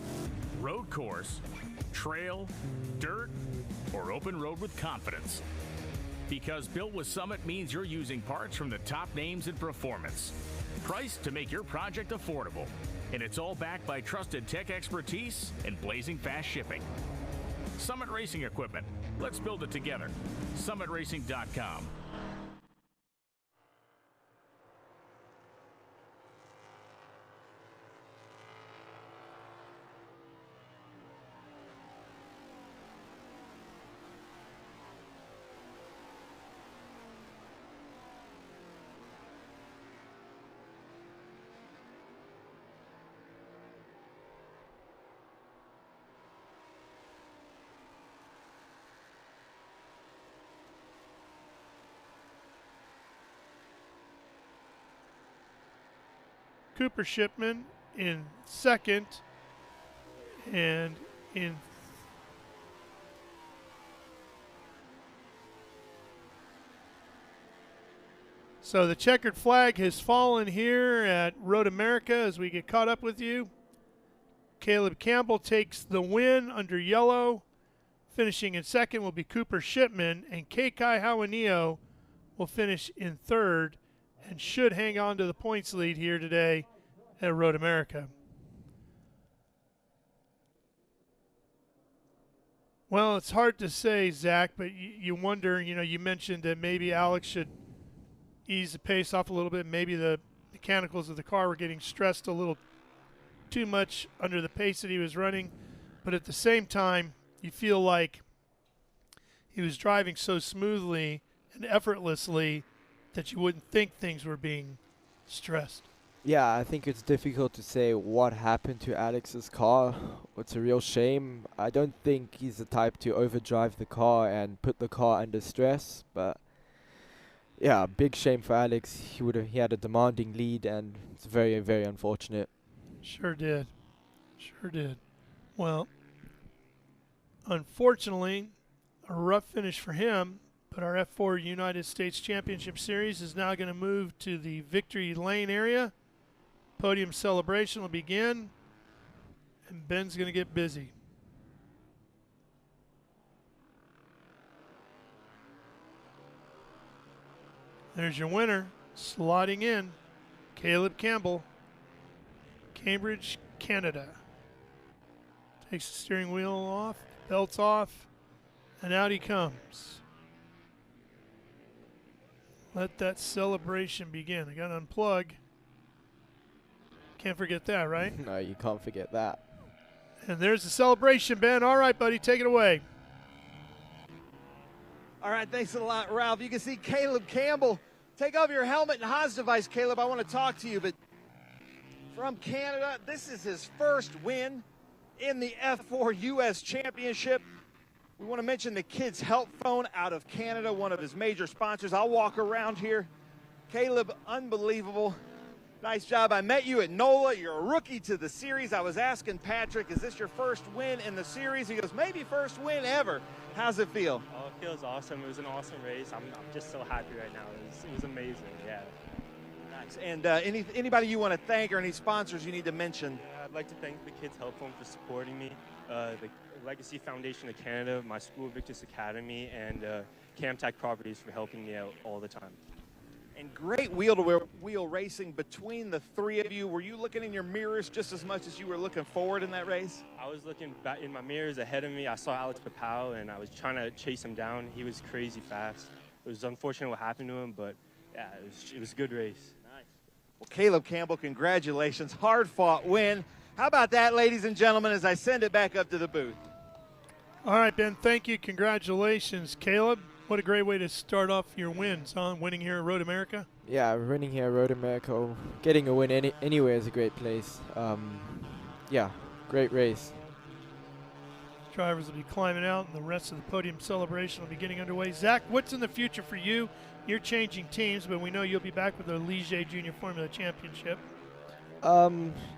road course, trail, dirt, or open road with confidence. Because built with Summit means you're using parts from the top names in performance, priced to make your project affordable. And it's all backed by trusted tech expertise and blazing fast shipping. Summit Racing Equipment. Let's build it together. SummitRacing.com. Cooper Shipman in second, and in so the checkered flag has fallen here at Road America as we get caught up with you. Caleb Campbell takes the win under yellow. Finishing in second will be Cooper Shipman, and Kekai Hawanio will finish in third and should hang on to the points lead here today at Road America. Well, it's hard to say, Zach, but you wonder, you mentioned that maybe Alex should ease the pace off a little bit. Maybe the mechanicals of the car were getting stressed a little too much under the pace that he was running. But at the same time, you feel like he was driving so smoothly and effortlessly that you wouldn't think things were being stressed. Yeah, I think it's difficult to say what happened to Alex's car. It's a real shame. I don't think he's the type to overdrive the car and put the car under stress. But yeah, big shame for Alex. He had a demanding lead, and it's very, very unfortunate. Sure did. Sure did. Well, unfortunately, a rough finish for him. But our F4 United States Championship Series is now going to move to the victory lane area. Podium celebration will begin, and Ben's going to get busy. There's your winner, slotting in, Caleb Campbell, Cambridge, Canada. Takes the steering wheel off, belts off, and out he comes. Let that celebration begin. I got to unplug. Can't forget that, right? No, you can't forget that. And there's the celebration, Ben. All right, buddy, take it away. All right, thanks a lot, Ralph. You can see Caleb Campbell. Take off your helmet and Haas device, Caleb. I want to talk to you, but from Canada, this is his first win in the F4 U.S. Championship. We want to mention the Kids Help Phone out of Canada, one of his major sponsors. I'll walk around here. Caleb, unbelievable. Nice job. I met you at NOLA. You're a rookie to the series. I was asking Patrick, is this your first win in the series? He goes, maybe first win ever. How's it feel? Oh, it feels awesome. It was an awesome race. I'm just so happy right now. It was amazing, yeah. Nice. And anybody you want to thank or any sponsors you need to mention? Yeah, I'd like to thank the Kids Help Phone for supporting me, the Legacy Foundation of Canada, my school, Victus Academy, and Camtech Properties for helping me out all the time. And great wheel-to-wheel racing between the three of you. Were you looking in your mirrors just as much as you were looking forward in that race? I was looking back in my mirrors ahead of me. I saw Alex Papao, and I was trying to chase him down. He was crazy fast. It was unfortunate what happened to him, but yeah, it was a good race. Nice. Well, Caleb Campbell, congratulations. Hard-fought win. How about that, ladies and gentlemen, as I send it back up to the booth? All right, Ben, thank you. Congratulations, Caleb. What a great way to start off your wins, huh? Winning here at Road America. Yeah, winning here at Road America, getting a win anywhere is a great place. Yeah, great race. Drivers will be climbing out, and the rest of the podium celebration will be getting underway. Zach, what's in the future for you? You're changing teams, but we know you'll be back with the Ligier Junior Formula Championship.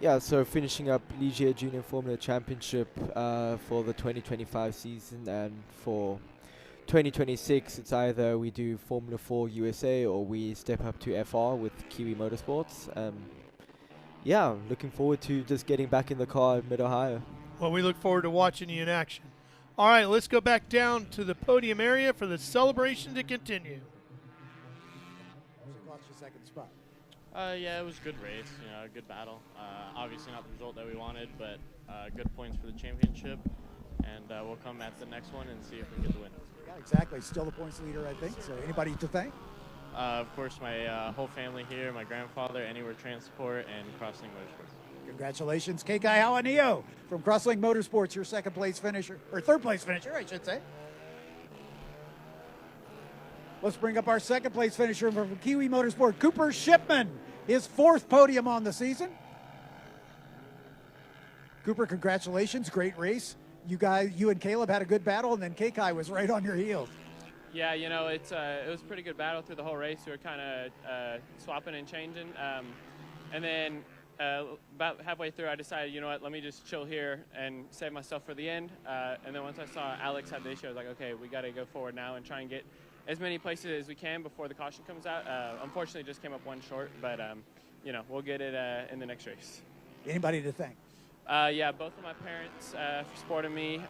Yeah, so finishing up Ligier Junior Formula Championship for the 2025 season, and for 2026 it's either we do Formula 4 USA or we step up to F4 with Kiwi Motorsports. Yeah, looking forward to just getting back in the car at Mid-Ohio. Well, we look forward to watching you in action. All right, let's go back down to the podium area for the celebration to continue. Lost your second spot. Yeah, it was a good race, you know, a good battle. Obviously not the result that we wanted, but good points for the championship. And we'll come at the next one and see if we can get the win. Yeah, exactly. Still the points leader, I think. So anybody to thank? Of course, my whole family here, my grandfather, Anywhere Transport, and Crosslink Motorsports. Congratulations, Kekai Hawanio from Crosslink Motorsports, your second place finisher, or third place finisher, I should say. Let's bring up our second place finisher from Kiwi Motorsport, Cooper Shipman, his fourth podium on the season. Cooper, congratulations, great race. You and Caleb had a good battle, and then Kekai was right on your heels. Yeah, you know, it was a pretty good battle through the whole race. We were kind of swapping and changing. And then about halfway through, I decided, you know what, let me just chill here and save myself for the end. And then once I saw Alex had the issue, I was like, okay, we got to go forward now and try and get as many places as we can before the caution comes out. Unfortunately, just came up one short, but, you know, we'll get it in the next race. Anybody to thank? Yeah, both of my parents for supporting me,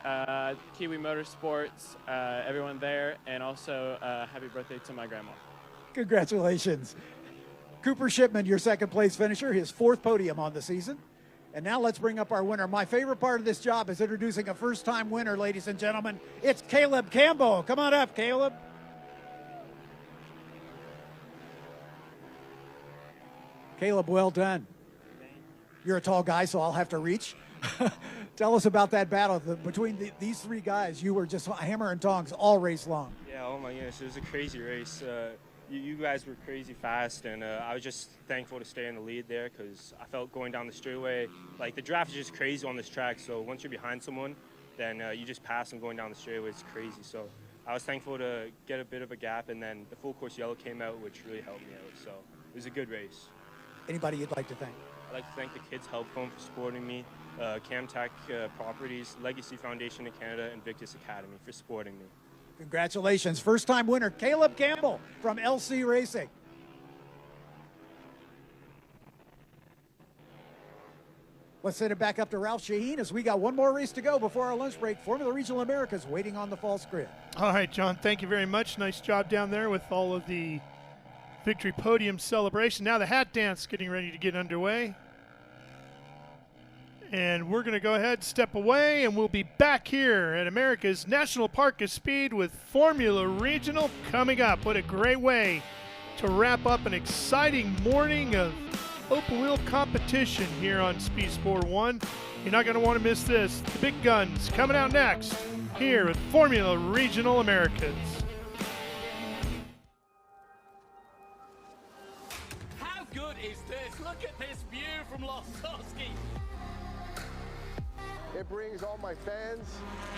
Kiwi Motorsports, everyone there, and also happy birthday to my grandma. Congratulations. Cooper Shipman, your second place finisher, his fourth podium on the season. And now let's bring up our winner. My favorite part of this job is introducing a first-time winner, ladies and gentlemen. It's Caleb Campbell. Come on up, Caleb. Caleb, well done. You're a tall guy, so I'll have to reach. Tell us about that battle. Between these three guys, you were just hammer and tongs all race long. Yeah, oh my goodness, it was a crazy race. You guys were crazy fast, and I was just thankful to stay in the lead there because I felt going down the straightaway, like the draft is just crazy on this track, so once you're behind someone, then you just pass them going down the straightaway. It's crazy. So I was thankful to get a bit of a gap, and then the full course yellow came out, which really helped me out. So it was a good race. Anybody you'd like to thank? I'd like to thank the Kids Help Home for supporting me, Camtech Properties, Legacy Foundation of Canada, and Victus Academy for supporting me. Congratulations. First-time winner, Caleb Campbell from LC Racing. Let's send it back up to Ralph Shaheen as we got one more race to go before our lunch break. Formula Regional Americas waiting on the false grid. All right, John, thank you very much. Nice job down there with all of the victory podium celebration. Now the hat dance getting ready to get underway. And we're going to go ahead, step away, and we'll be back here at America's National Park of Speed with Formula Regional coming up. What a great way to wrap up an exciting morning of open wheel competition here on Speed Sport 1. You're not going to want to miss this. The big guns coming out next here at Formula Regional Americas. How good is this? Look at this view from Losowski. It brings all my fans,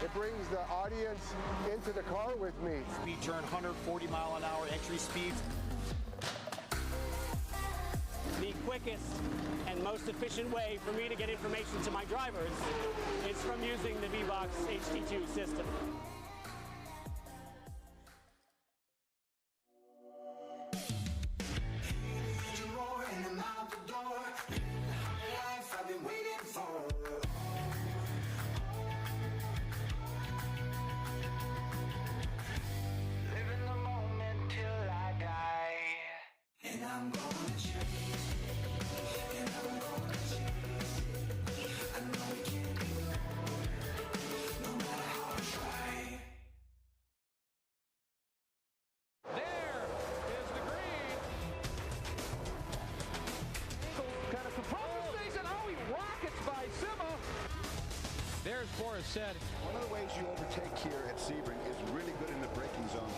it brings the audience into the car with me. Speed turn, 140 mile an hour entry speeds. The quickest and most efficient way for me to get information to my drivers is from using the V-Box HD2 system. Said. One of the ways you overtake here at Sebring is really good in the braking zone.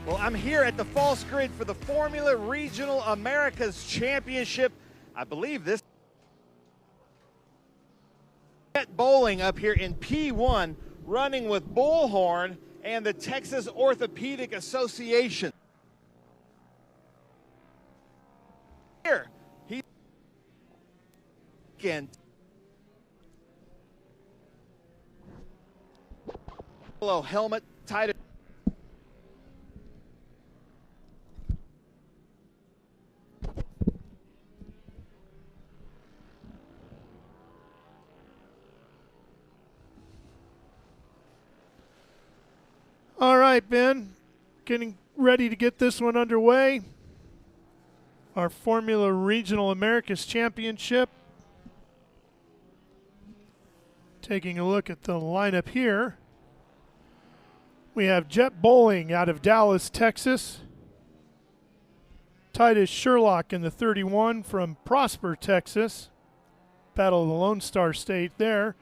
Well, I'm here at the false grid for the Formula Regional Americas Championship. I believe this bowling up here in P1, running with Bullhorn and the Texas Orthopedic Association. Here, he can helmet tied. All right, Ben, getting ready to get this one underway. Our Formula Regional Americas Championship. Taking a look at the lineup here. We have Jet Bowling out of Dallas, Texas. Titus Sherlock in the 31 from Prosper, Texas. Battle of the Lone Star State there.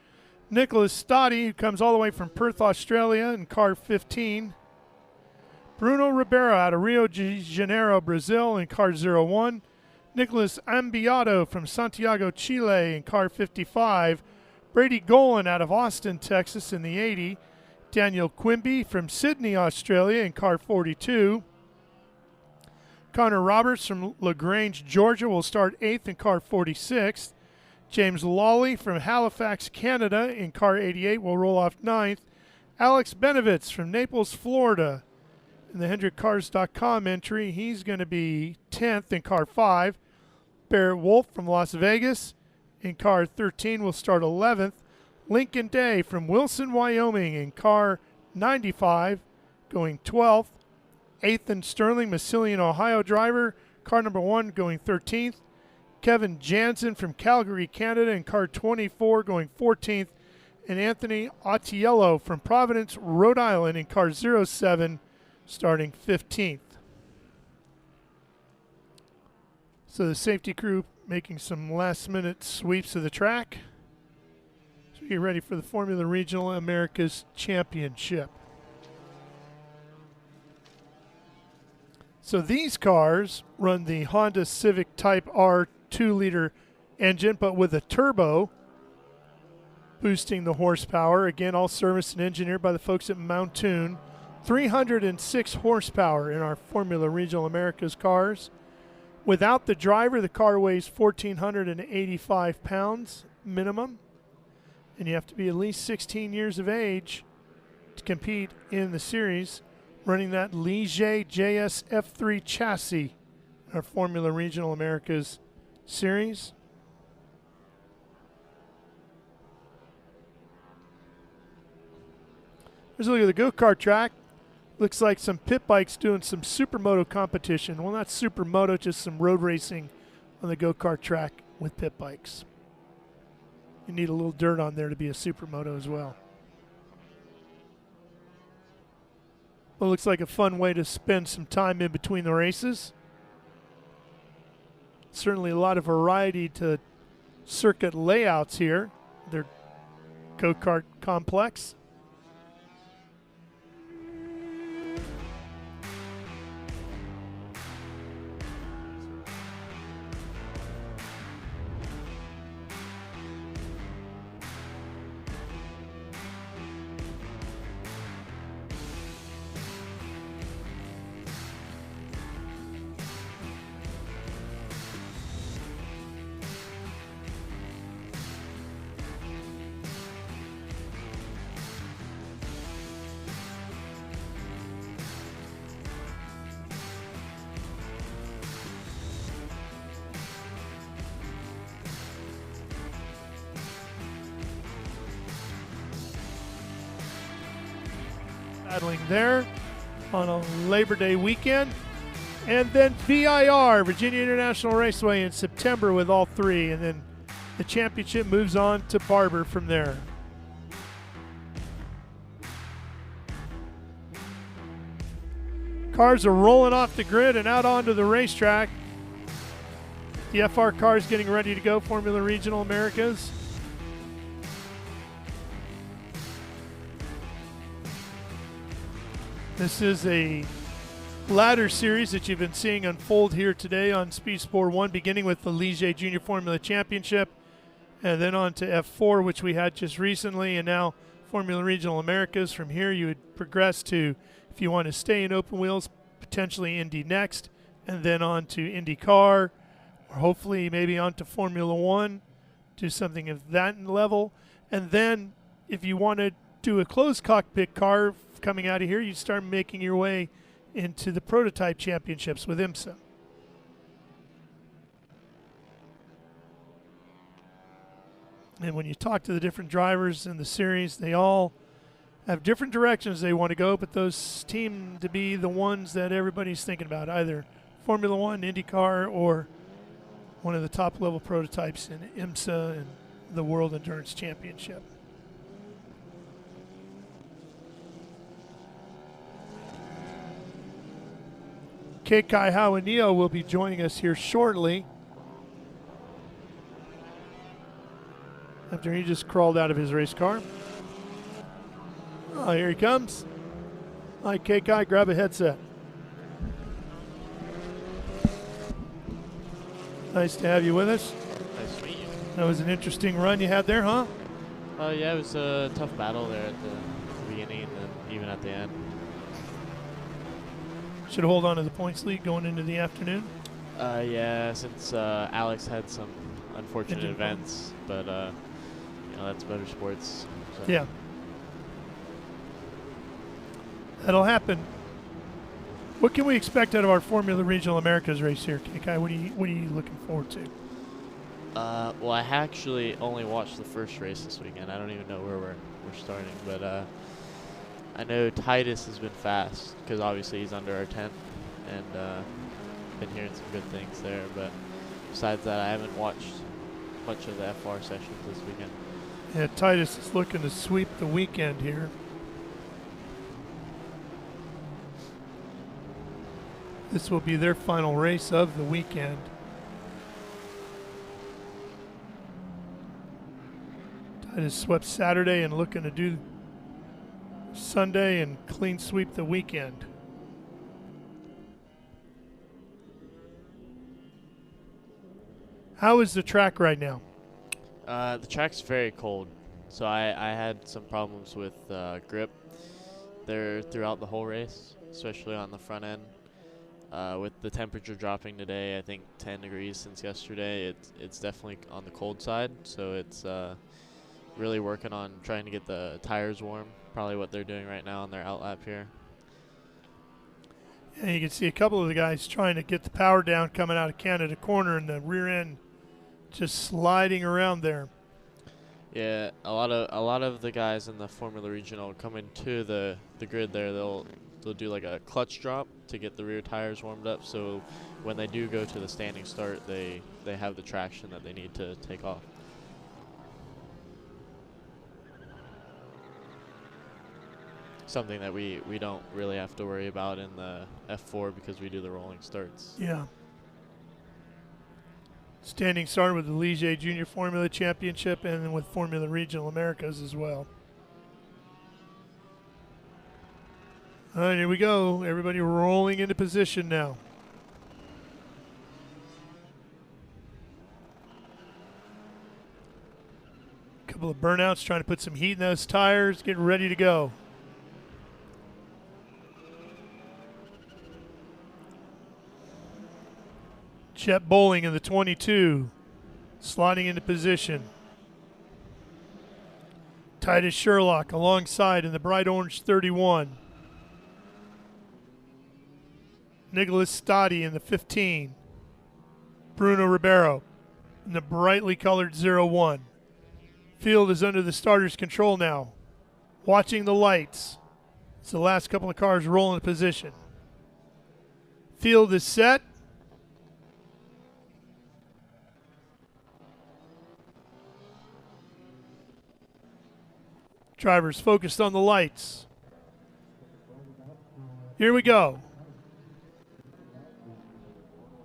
Nicholas Stoddy, who comes all the way from Perth, Australia, in car 15. Bruno Ribeiro out of Rio de Janeiro, Brazil, in car 01. Nicholas Ambiato from Santiago, Chile, in car 55. Brady Golan out of Austin, Texas, in the 80. Daniel Quimby from Sydney, Australia, in car 42. Connor Roberts from LaGrange, Georgia, will start 8th in car 46. James Lawley from Halifax, Canada, in car 88, will roll off 9th. Alex Benovitz from Naples, Florida, in the HendrickCars.com entry, he's going to be 10th in car 5. Barrett Wolf from Las Vegas, in car 13, will start 11th. Lincoln Day from Wilson, Wyoming, in car 95, going 12th. Ethan Sterling, Massillon, Ohio driver, car number 1, going 13th. Kevin Jansen from Calgary, Canada, in car 24, going 14th. And Anthony Attiello from Providence, Rhode Island, in car 07, starting 15th. So the safety crew making some last-minute sweeps of the track. So get ready for the Formula Regional Americas Championship. So these cars run the Honda Civic Type R 2-liter engine, but with a turbo, boosting the horsepower. Again, all serviced and engineered by the folks at Mountoon. 306 horsepower in our Formula Regional Americas cars. Without the driver, the car weighs 1,485 pounds minimum, and you have to be at least 16 years of age to compete in the series, running that Ligier JS F3 chassis in our Formula Regional Americas series. Here's a look at the go-kart track. Looks like some pit bikes doing some supermoto competition. Well, not supermoto, just some road racing on the go-kart track with pit bikes. You need a little dirt on there to be a supermoto as well. Well, looks like a fun way to spend some time in between the races. Certainly a lot of variety to circuit layouts here. Their go-kart complex. Battling there on a Labor Day weekend. And then VIR, Virginia International Raceway, in September with all three. And then the championship moves on to Barber from there. Cars are rolling off the grid and out onto the racetrack. The FR cars getting ready to go, Formula Regional Americas. This is a ladder series that you've been seeing unfold here today on SpeedTour 1, beginning with the Ligier Junior Formula Championship, and then on to F4, which we had just recently, and now Formula Regional Americas. From here, you would progress to, if you want to stay in open wheels, potentially Indy next, and then on to IndyCar, or hopefully maybe on to Formula One, do something of that level. And then if you want to do a closed cockpit car coming out of here, you start making your way into the prototype championships with IMSA. And when you talk to the different drivers in the series, they all have different directions they want to go, but those seem to be the ones that everybody's thinking about, either Formula One, IndyCar, or one of the top-level prototypes in IMSA and the World Endurance Championship. Kekai Hawanio will be joining us here shortly, after he just crawled out of his race car. Oh, here he comes. Hi, Kekai, grab a headset. Nice to have you with us. Nice to meet you. That was an interesting run you had there, huh? Yeah, it was a tough battle there at the beginning and even at the end. Should hold on to the points lead going into the afternoon. Yeah, since Alex had some unfortunate events, but you know, that's motorsports. So. Yeah, that'll happen. What can we expect out of our Formula Regional Americas race here, Kekai? What are you looking forward to? Well, I actually only watched the first race this weekend. I don't even know where we're starting, but I know Titus has been fast because obviously he's under our tent, and been hearing some good things there. But besides that, I haven't watched much of the F4 sessions this weekend. Yeah, Titus is looking to sweep the weekend here. This will be their final race of the weekend. Titus swept Saturday and looking to do Sunday and clean sweep the weekend. How is the track right now? The track's very cold, so I had some problems with grip there throughout the whole race, especially on the front end. With the temperature dropping today, I think 10 degrees since yesterday, it's definitely on the cold side, so it's really working on trying to get the tires warm, probably what they're doing right now on their outlap here. Yeah, you can see a couple of the guys trying to get the power down coming out of Canada corner, and the rear end just sliding around there. Yeah, a lot of the guys in the Formula Regional coming to the grid there, they'll do like a clutch drop to get the rear tires warmed up, so when they do go to the standing start, they have the traction that they need to take off. Something that we don't really have to worry about in the F4 because we do the rolling starts. Yeah. Standing start with the Ligier Junior Formula Championship and then with Formula Regional Americas as well. All right, here we go. Everybody rolling into position now. Couple of burnouts, trying to put some heat in those tires, getting ready to go. Chet Bowling in the 22, sliding into position. Titus Sherlock alongside in the bright orange 31. Nicholas Stoddy in the 15. Bruno Ribeiro in the brightly colored 01. Field is under the starter's control now. Watching the lights. It's the last couple of cars roll into position. Field is set. Drivers focused on the lights. Here we go.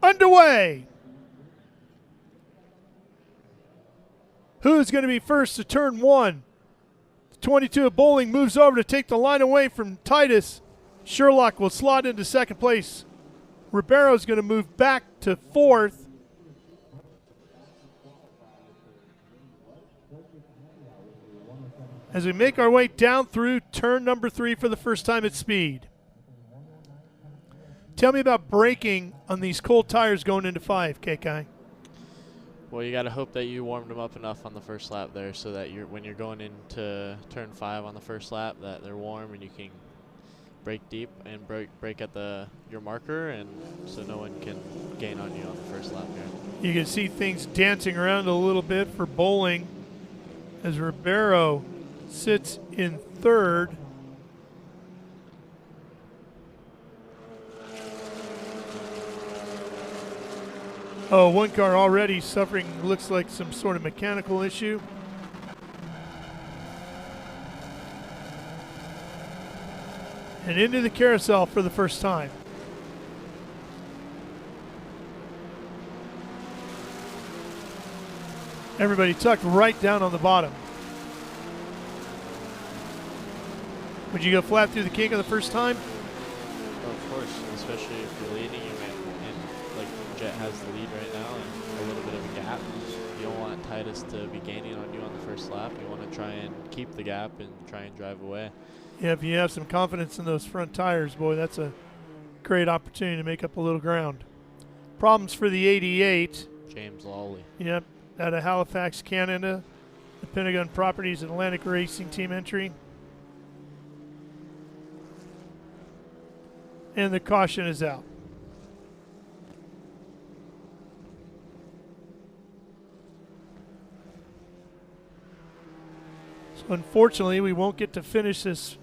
Underway. Who's going to be first to turn one? The 22 of Bowling moves over to take the line away from Titus. Sherlock will slot into second place. Ribeiro's going to move back to fourth. As we make our way down through turn number 3 for the first time at Speed. Tell me about braking on these cold tires going into 5, KK. Well, you got to hope that you warmed them up enough on the first lap there so that when you're going into turn 5 on the first lap, that they're warm and you can brake deep and brake at your marker, and so no one can gain on you on the first lap here. You can see things dancing around a little bit for Bowling as Ribeiro sits in third. Oh, one car already suffering, looks like some sort of mechanical issue. And into the carousel for the first time. Everybody tucked right down on the bottom. Would you go flat through the kink on the first time? Well, of course, especially if you're leading and like Jet has the lead right now and a little bit of a gap. You don't want Titus to be gaining on you on the first lap. You want to try and keep the gap and try and drive away. Yeah, if you have some confidence in those front tires, boy, that's a great opportunity to make up a little ground. Problems for the 88. James Lawley. Yep, out of Halifax, Canada. The Pentagon Properties Atlantic Racing Team entry. And the caution is out. So unfortunately, we won't get to finish this.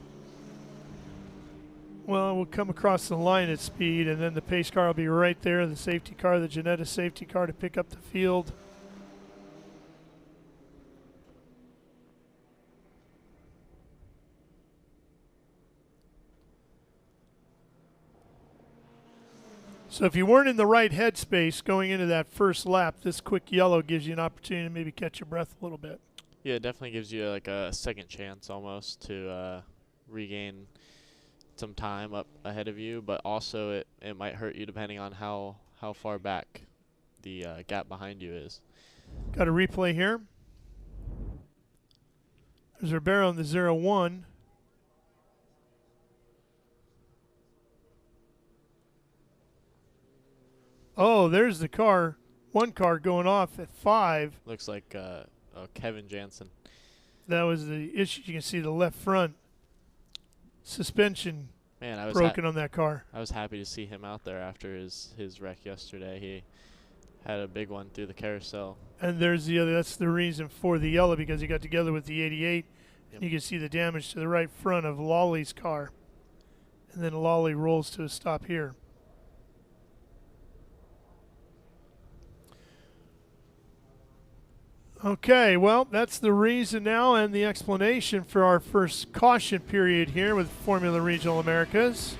Well, we'll come across the line at Speed, and then the pace car will be right there, the safety car, the Janetta safety car to pick up the field. So if you weren't in the right headspace going into that first lap, this quick yellow gives you an opportunity to maybe catch your breath a little bit. Yeah, it definitely gives you like a second chance almost to regain some time up ahead of you, but also it might hurt you depending on how far back the gap behind you is. Got a replay here. There's Ribeiro in the 0-1. Oh, there's the car. One car going off at 5. Looks like Kevin Jansen. That was the issue. You can see the left front suspension broken on that car. I was happy to see him out there after his wreck yesterday. He had a big one through the carousel. And there's the other. That's the reason for the yellow, because he got together with the 88. Yep. You can see the damage to the right front of Lawley's car. And then Lawley rolls to a stop here. Okay, well, that's the reason now and the explanation for our first caution period here with Formula Regional Americas.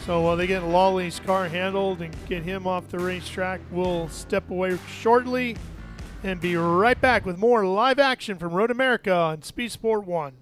So while they get Lawley's car handled and get him off the racetrack, we'll step away shortly and be right back with more live action from Road America on Speed Sport 1.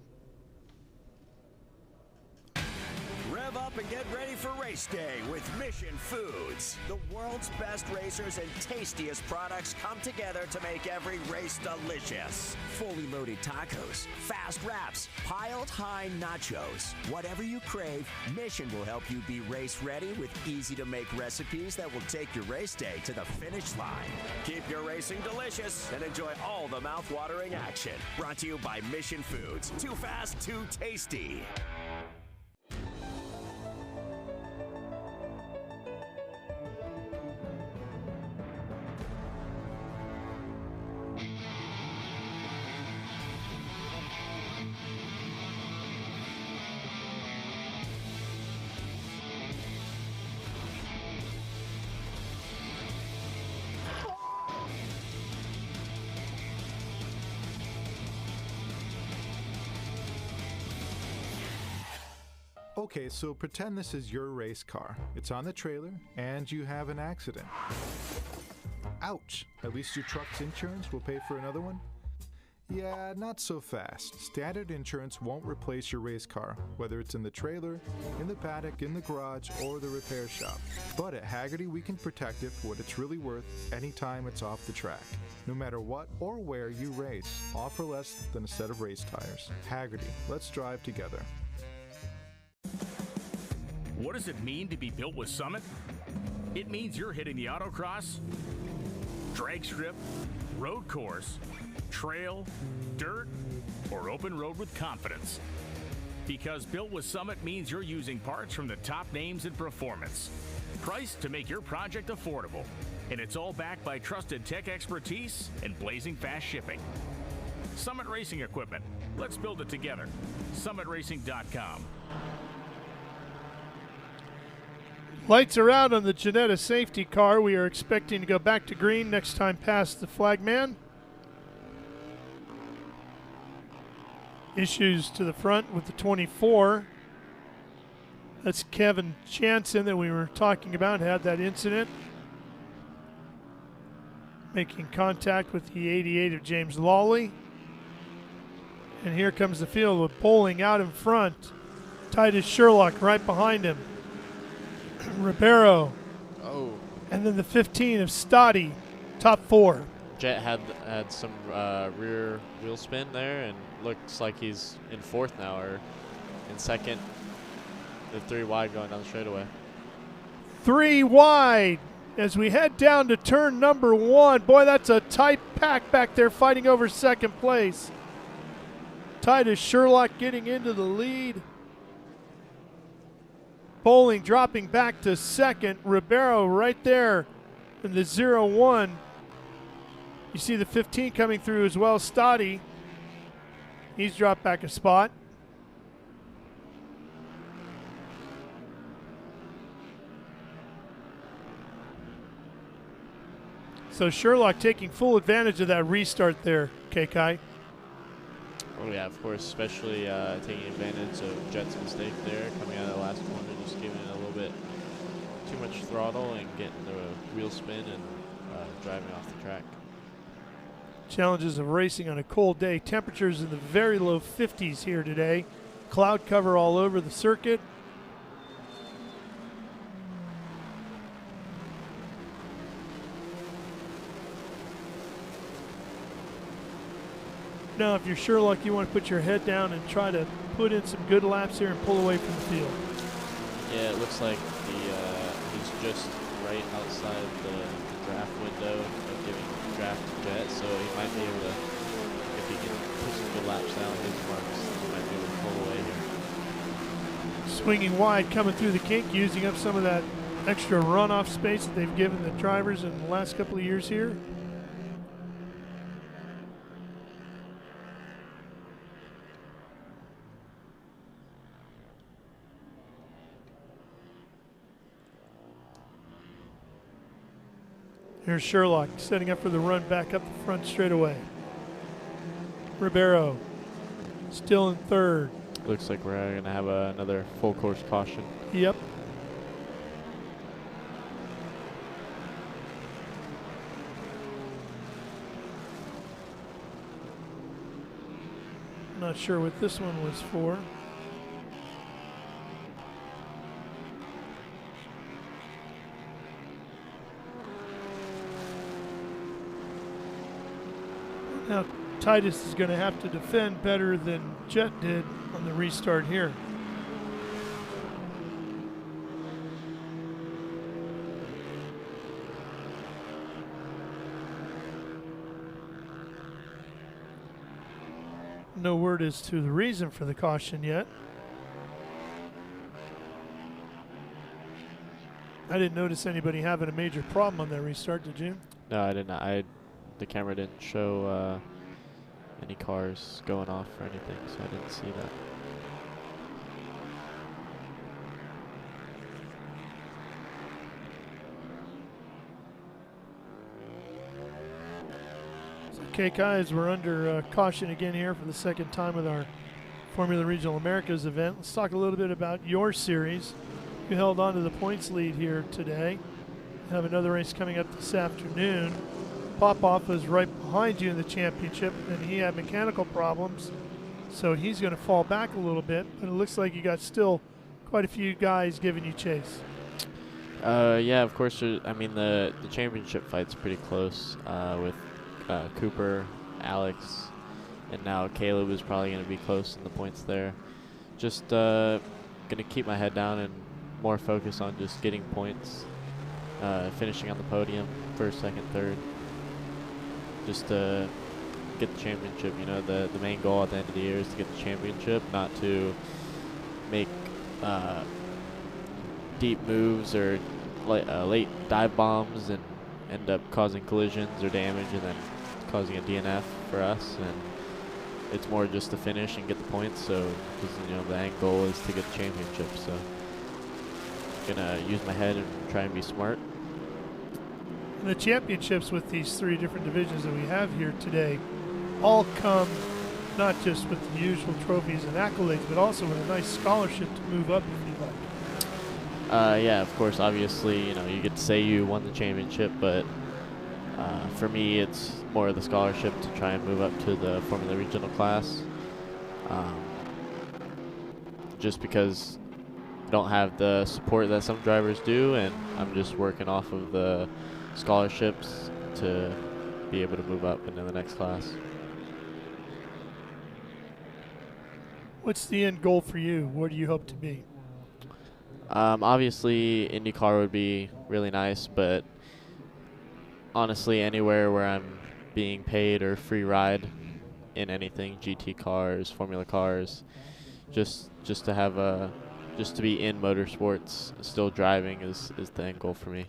Rev up and get ready for race day with Mission Foods. The world's best racers and tastiest products come together to make every race delicious. Fully loaded tacos, fast wraps, piled high nachos. Whatever you crave, Mission will help you be race ready with easy to make recipes that will take your race day to the finish line. Keep your racing delicious and enjoy all the mouth-watering action. Brought to you by Mission Foods. Too fast, too tasty. Okay, so pretend this is your race car. It's on the trailer, and you have an accident. Ouch! At least your truck's insurance will pay for another one. Yeah, not so fast. Standard insurance won't replace your race car, whether it's in the trailer, in the paddock, in the garage, or the repair shop. But at Hagerty, we can protect it for what it's really worth anytime it's off the track. No matter what or where you race, offer less than a set of race tires. Hagerty, let's drive together. What does it mean to be built with Summit? It means you're hitting the autocross, drag strip, road course, trail, dirt, or open road with confidence. Because built with Summit means you're using parts from the top names in performance, priced to make your project affordable. And it's all backed by trusted tech expertise and blazing fast shipping. Summit Racing Equipment. Let's build it together. SummitRacing.com. Lights are out on the Ginetta safety car. We are expecting to go back to green next time past the flagman. Issues to the front with the 24. That's Kevin Jansen that we were talking about, had that incident. Making contact with the 88 of James Lawley. And here comes the field with Bowling out in front. Titus Sherlock right behind him. Ribeiro. Oh. And then the 15 of Stoddy, top four. Jet had some rear wheel spin there, and looks like he's in fourth now, or in second. The 3 wide going down the straightaway. 3 wide as we head down to turn number 1. Boy, that's a tight pack back there fighting over second place. Titus Sherlock getting into the lead. Bowling dropping back to second. Ribeiro right there in the 0-1. You see the 15 coming through as well. Stoddy, he's dropped back a spot. So Sherlock taking full advantage of that restart there, KK. Oh yeah, of course, especially taking advantage of Jet's mistake there, coming out of the last corner, just giving it a little bit too much throttle and getting the wheel spin and driving off the track. Challenges of racing on a cold day. Temperatures in the very low 50s here today. Cloud cover all over the circuit. Now, if you're Sherlock, you want to put your head down and try to put in some good laps here and pull away from the field. Yeah, it looks like he's just right outside the draft window of giving draft to Jet, so he might be able to, if he can put some good laps down his marks, he might be able to pull away here. Swinging wide, coming through the kink, using up some of that extra runoff space that they've given the drivers in the last couple of years here. Here's Sherlock setting up for the run back up the front straightaway. Ribeiro still in third. Looks like we're going to have another full course caution. Yep. Not sure what this one was for. Now, Titus is going to have to defend better than Jet did on the restart here. No word as to the reason for the caution yet. I didn't notice anybody having a major problem on that restart, did you? No, I did not. The camera didn't show any cars going off or anything, so I didn't see that. So KKs, we're under caution again here for the second time with our Formula Regional Americas event. Let's talk a little bit about your series. You held on to the points lead here today. Have another race coming up this afternoon. Popoff is right behind you in the championship, and he had mechanical problems, so he's going to fall back a little bit. But it looks like you got still quite a few guys giving you chase. Yeah, of course. I mean, the championship fight's pretty close with Cooper, Alex, and now Caleb is probably going to be close in the points there. Just going to keep my head down and more focus on just getting points, finishing on the podium, first, second, third. Just to get the championship. You know, the main goal at the end of the year is to get the championship, not to make deep moves or late dive bombs and end up causing collisions or damage and then causing a DNF for us. And it's more just to finish and get the points. So, because you know the end goal is to get the championship. So, gonna use my head and try and be smart. And the championships with these 3 different divisions that we have here today all come not just with the usual trophies and accolades, but also with a nice scholarship to move up if you like. Yeah, of course, obviously, you know, you get to say you won the championship, but for me, it's more of the scholarship to try and move up to the Formula Regional class. Just because I don't have the support that some drivers do, and I'm just working off of the scholarships to be able to move up into the next class. What's the end goal for you? Where do you hope to be? Obviously, IndyCar would be really nice, but honestly, anywhere where I'm being paid or free ride in anything, GT cars, Formula cars, just to have just to be in motorsports, still driving is the end goal for me.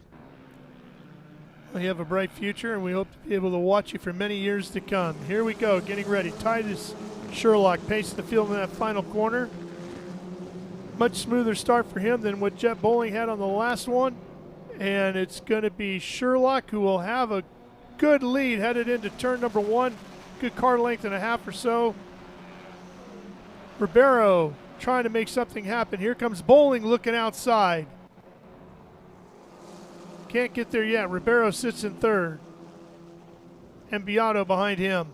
Well, you have a bright future, and we hope to be able to watch you for many years to come. Here we go, getting ready. Titus Sherlock pacing the field in that final corner. Much smoother start for him than what Jet Bowling had on the last one. And it's going to be Sherlock who will have a good lead headed into turn number 1. Good car length and a half or so. Ribeiro trying to make something happen. Here comes Bowling looking outside. Can't get there yet. Ribeiro sits in third. And Beato behind him.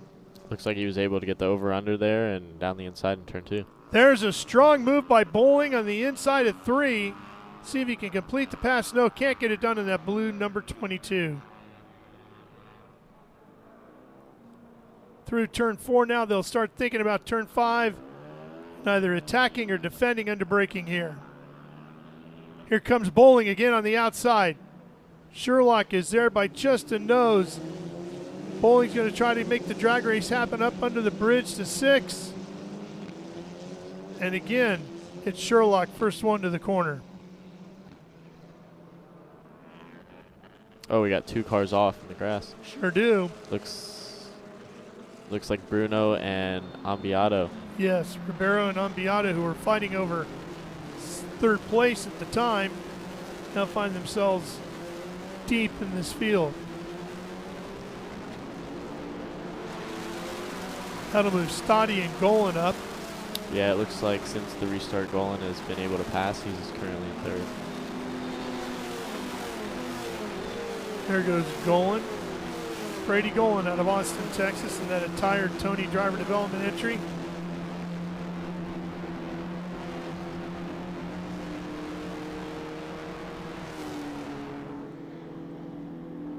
Looks like he was able to get the over-under there and down the inside in turn 2. There's a strong move by Bowling on the inside of 3. See if he can complete the pass. No, can't get it done in that blue number 22. Through turn 4 now, they'll start thinking about turn 5. Neither attacking or defending under braking here. Here comes Bowling again on the outside. Sherlock is there by just a nose. Bowling's going to try to make the drag race happen up under the bridge to 6. And again, it's Sherlock, first one to the corner. Oh, we got 2 cars off in the grass. Sure do. Looks like Bruno and Ambiato. Yes, Ribeiro and Ambiato, who were fighting over 3rd place at the time, now find themselves deep in this field. That'll move Stoddy and Golan up. Yeah, it looks like since the restart, Golan has been able to pass. He's currently in 3rd. There goes Golan. Brady Golan out of Austin, Texas, in that entire Tony driver development entry.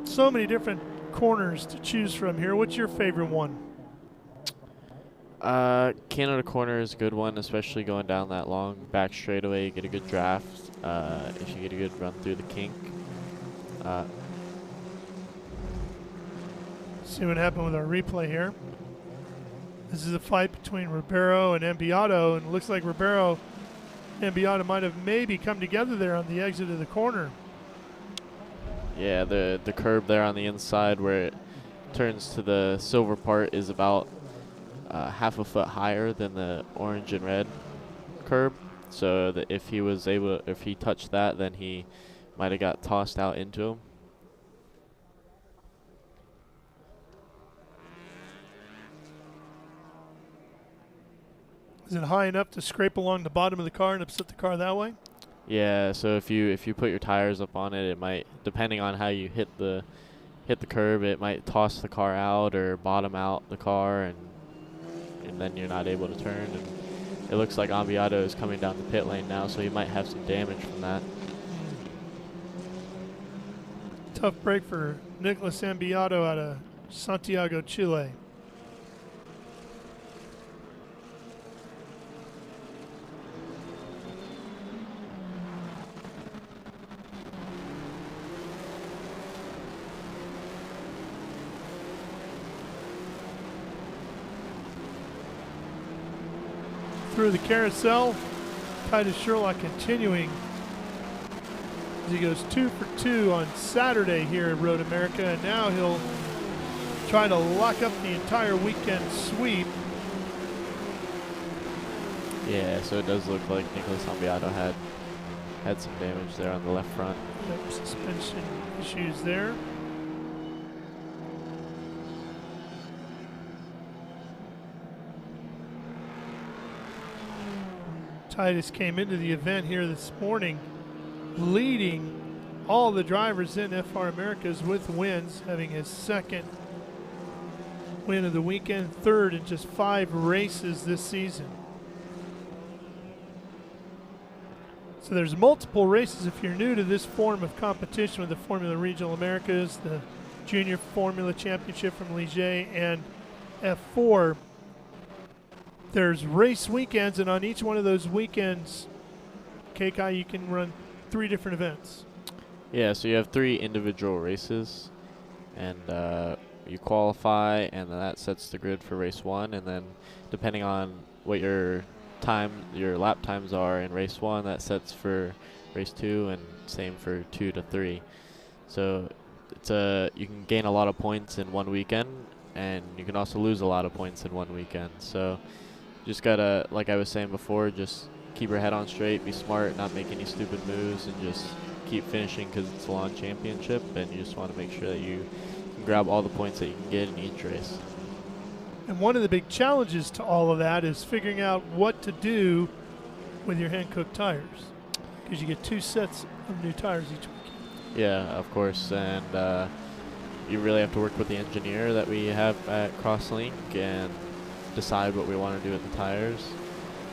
So many different corners to choose from here. What's your favorite one? Canada corner is a good one, especially going down that long back straightaway. You get a good draft if you get a good run through the kink. See what happened with our replay here. This is a fight between Ribeiro and Ambiato, and it looks like Ribeiro and Ambiato might have maybe come together there on the exit of the corner. Yeah, the curb there on the inside where it turns to the silver part is about half a foot higher than the orange and red curb. So that if he touched that, then he might have got tossed out into him. Is it high enough to scrape along the bottom of the car and upset the car that way? Yeah, so if you put your tires up on it, it might, depending on how you hit hit the curb, it might toss the car out or bottom out the car, and then you're not able to turn. And it looks like Ambiato is coming down the pit lane now, so he might have some damage from that. Tough break for Nicolas Ambiato out of Santiago, Chile. Through the carousel, Titus Sherlock continuing as he goes 2 for 2 on Saturday here at Road America, and now he'll try to lock up the entire weekend sweep. Yeah, so it does look like Nicolas Ambiato had some damage there on the left front. Yep, suspension issues there. Titus came into the event here this morning leading all the drivers in F4 Americas with wins, having his second win of the weekend, third in just 5 races this season. So there's multiple races if you're new to this form of competition with the Formula Regional Americas, the Junior Formula Championship from Ligier, and F4. There's race weekends, and on each one of those weekends, KK, you can run 3 different events. Yeah, so you have 3 individual races, and you qualify, and then that sets the grid for race 1, and then depending on what your lap times are in race 1, that sets for race 2, and same for 2 to 3. So it's you can gain a lot of points in one weekend, and you can also lose a lot of points in one weekend. So just gotta, like I was saying before, just keep your head on straight, be smart, not make any stupid moves, and just keep finishing because it's a long championship, and you just want to make sure that you can grab all the points that you can get in each race. And one of the big challenges to all of that is figuring out what to do with your hand-cooked tires, because you get 2 sets of new tires each week. Yeah, of course, and you really have to work with the engineer that we have at Crosslink and decide what we want to do with the tires,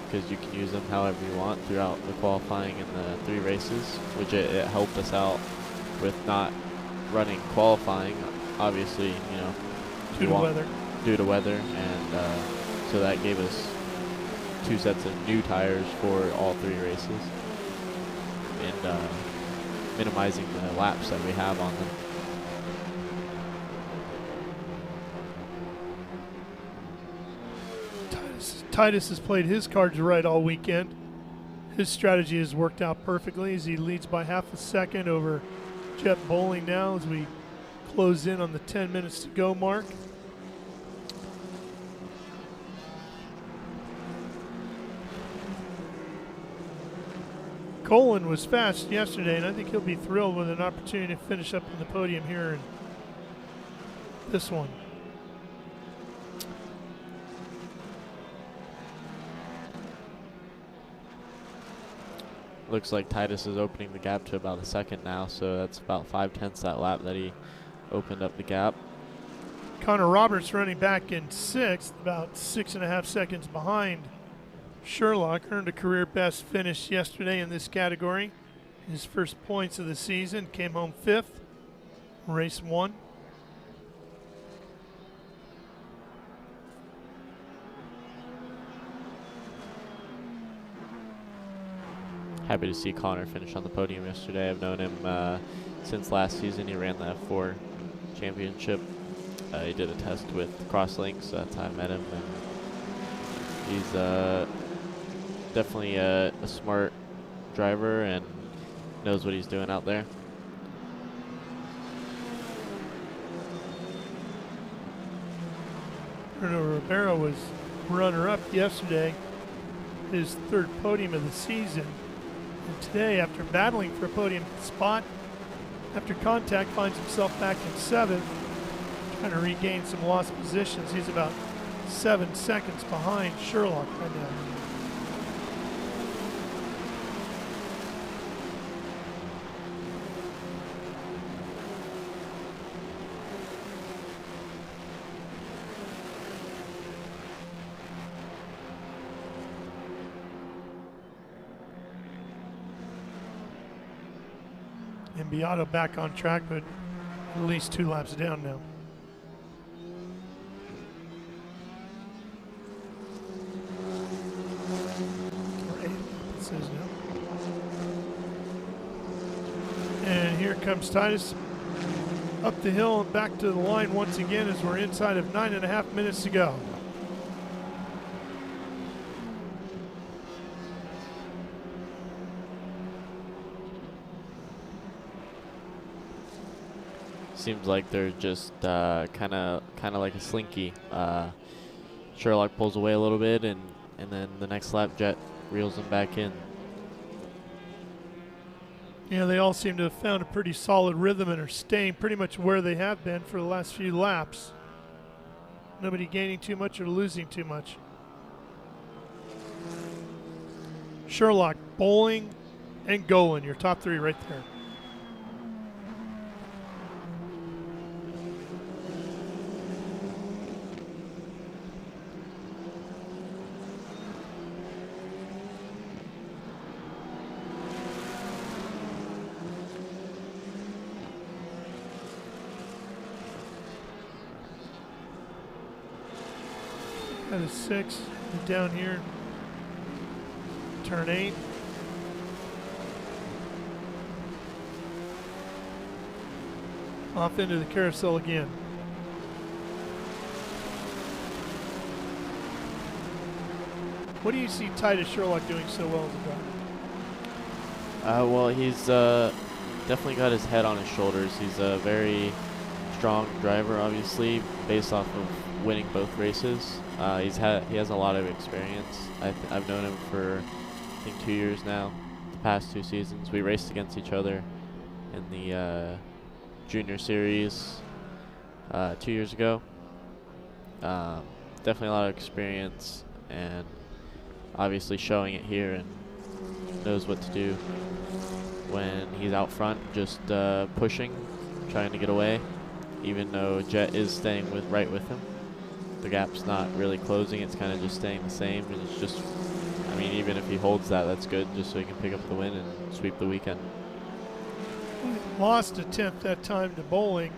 because you can use them however you want throughout the qualifying in the 3 races, which it helped us out with not running qualifying, obviously, you know, due to weather, and so that gave us 2 sets of new tires for all 3 races, and minimizing the laps that we have on them. Titus has played his cards right all weekend. His strategy has worked out perfectly as he leads by half a second over Jet Bowling now as we close in on the 10 minutes to go mark. Colin was fast yesterday, and I think he'll be thrilled with an opportunity to finish up on the podium here in this one. Looks like Titus is opening the gap to about a second now, so that's about 5/10 that lap that he opened up the gap. Connor Roberts running back in 6th, about 6.5 seconds behind Sherlock. Earned a career best finish yesterday in this category. His first points of the season, came home 5th, race 1. Happy to see Connor finish on the podium yesterday. I've known him since last season. He ran the F4 Championship. He did a test with Crosslink, so that's how I met him. And he's definitely a smart driver and knows what he's doing out there. Bruno Ribeiro was runner-up yesterday, his 3rd podium of the season. And today, after battling for a podium spot, after contact, finds himself back in 7th, trying to regain some lost positions. He's about 7 seconds behind Sherlock right now. And Beato back on track, but at least 2 laps down now. Or 8, it says now. And here comes Titus up the hill and back to the line once again as we're inside of 9.5 minutes to go. Seems like they're just kind of like a slinky. Sherlock pulls away a little bit, and then the next lap, Jet reels him back in. Yeah, they all seem to have found a pretty solid rhythm and are staying pretty much where they have been for the last few laps. Nobody gaining too much or losing too much. Sherlock, Bowling, and Golan, your top 3 right there. That is 6. And down here, turn 8. Off into the carousel again. What do you see Titus Sherlock doing so well as a driver? Well, he's definitely got his head on his shoulders. He's a very strong driver, obviously, based off of winning both races. He has a lot of experience. I've known him for I think 2 years now. The past 2 seasons, we raced against each other in the junior series 2 years ago. Definitely a lot of experience, and obviously showing it here, and knows what to do when he's out front, just pushing, trying to get away. Even though Jet is staying right with him, the gap's not really closing. It's kind of just staying the same, and it's just, I mean, even if he holds that, that's good, just so he can pick up the win and sweep the weekend. Lost a 10th that time to Bowling.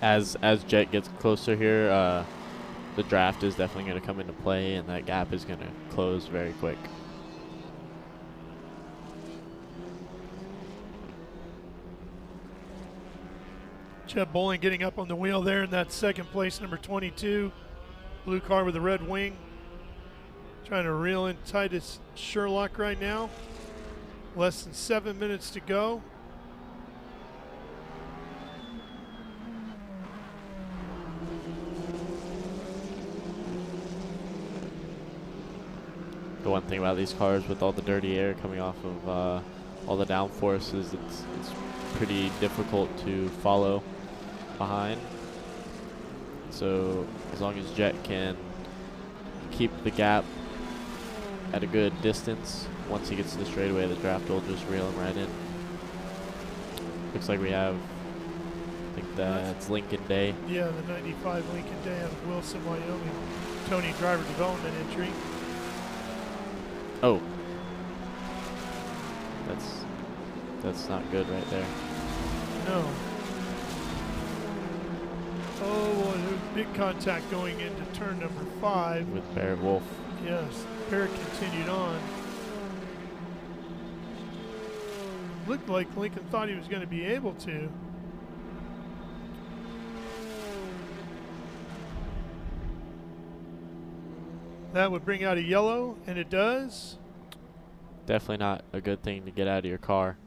As Jet gets closer here, the draft is definitely going to come into play, and that gap is going to close very quick. Jet Bowling getting up on the wheel there in that second place, number 22. Blue car with the red wing. Trying to reel in Titus Sherlock right now. Less than 7 minutes to go. The one thing about these cars, with all the dirty air coming off of all the downforce, is it's pretty difficult to follow behind. So as long as Jet can keep the gap at a good distance, once he gets to the straightaway, the draft will just reel him right in. Looks like we have, I think that's Lincoln Day. Yeah, the 95 Lincoln Day out of Wilson, Wyoming. Tony driver development entry. Oh, that's not good right there. No. Oh, boy, there's big contact going into turn number 5. With Barrett Wolf. Yes, Barrett continued on. Looked like Lincoln thought he was going to be able to. That would bring out a yellow, and it does. Definitely not a good thing to get out of your car.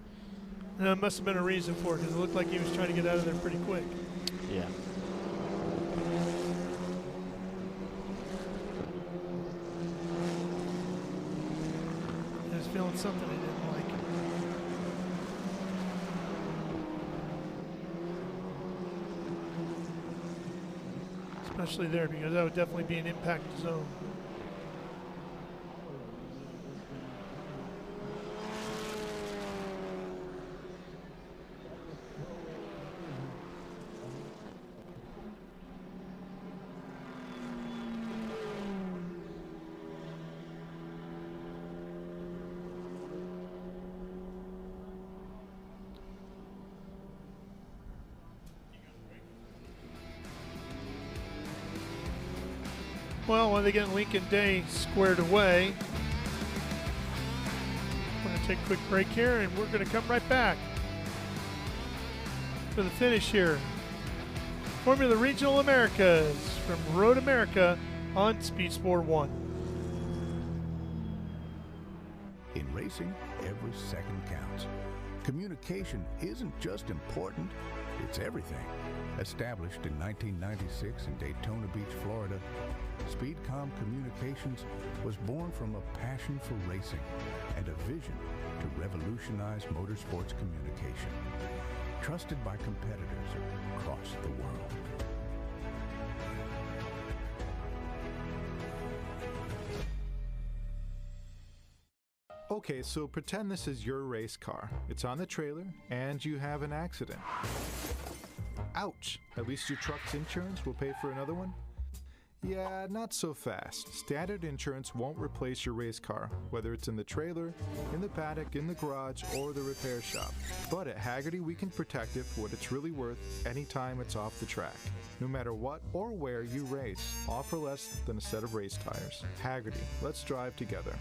And there must have been a reason for it, because it looked like he was trying to get out of there pretty quick. Yeah. He was feeling something he didn't like. Especially there, because that would definitely be an impact zone. Well, while they get Lincoln Day squared away, we're going to take a quick break here, and we're going to come right back for the finish here. Formula Regional Americas from Road America on SpeedTour 1. In racing, every second counts. Communication isn't just important, it's everything. Established in 1996 in Daytona Beach, Florida, SpeedCom Communications was born from a passion for racing and a vision to revolutionize motorsports communication. Trusted by competitors across the world. Okay, so pretend this is your race car. It's on the trailer, and you have an accident. Ouch! At least your truck's insurance will pay for another one? Yeah, not so fast. Standard insurance won't replace your race car, whether it's in the trailer, in the paddock, in the garage, or the repair shop. But at Hagerty, we can protect it for what it's really worth anytime it's off the track. No matter what or where you race, offer less than a set of race tires. Hagerty, let's drive together.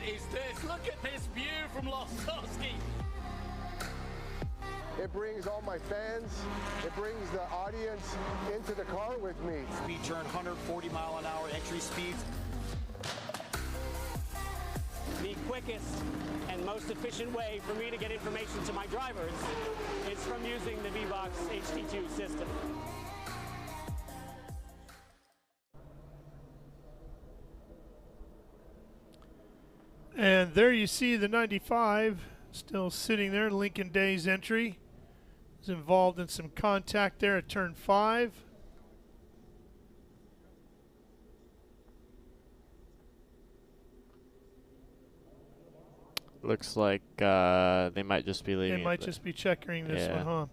Is this? Look at this view from Lostowski. It brings all my fans, it brings the audience into the car with me. Speed turn 140-mile-an-hour entry speeds. The quickest and most efficient way for me to get information to my drivers is from using the V-Box HD2 system. And there you see the 95 still sitting there. Lincoln Day's entry is involved in some contact there at turn 5. Looks like they might just be leaving. They might just be checkering this one, huh?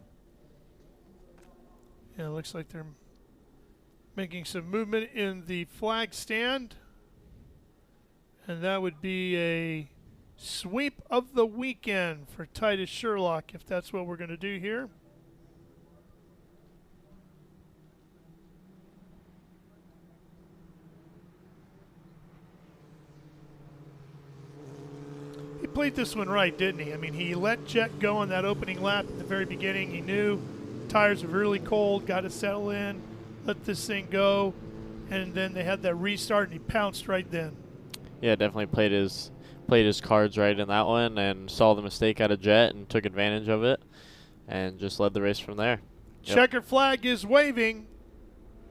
Yeah, it looks like they're making some movement in the flag stand. And that would be a sweep of the weekend for Titus Sherlock, if that's what we're going to do here. He played this one right, didn't he? I mean, he let Jet go on that opening lap at the very beginning. He knew tires were really cold, got to settle in, let this thing go, and then they had that restart, and he pounced right then. Yeah, definitely played his cards right in that one and saw the mistake out of Jet and took advantage of it and just led the race from there. Checkered flag is waving.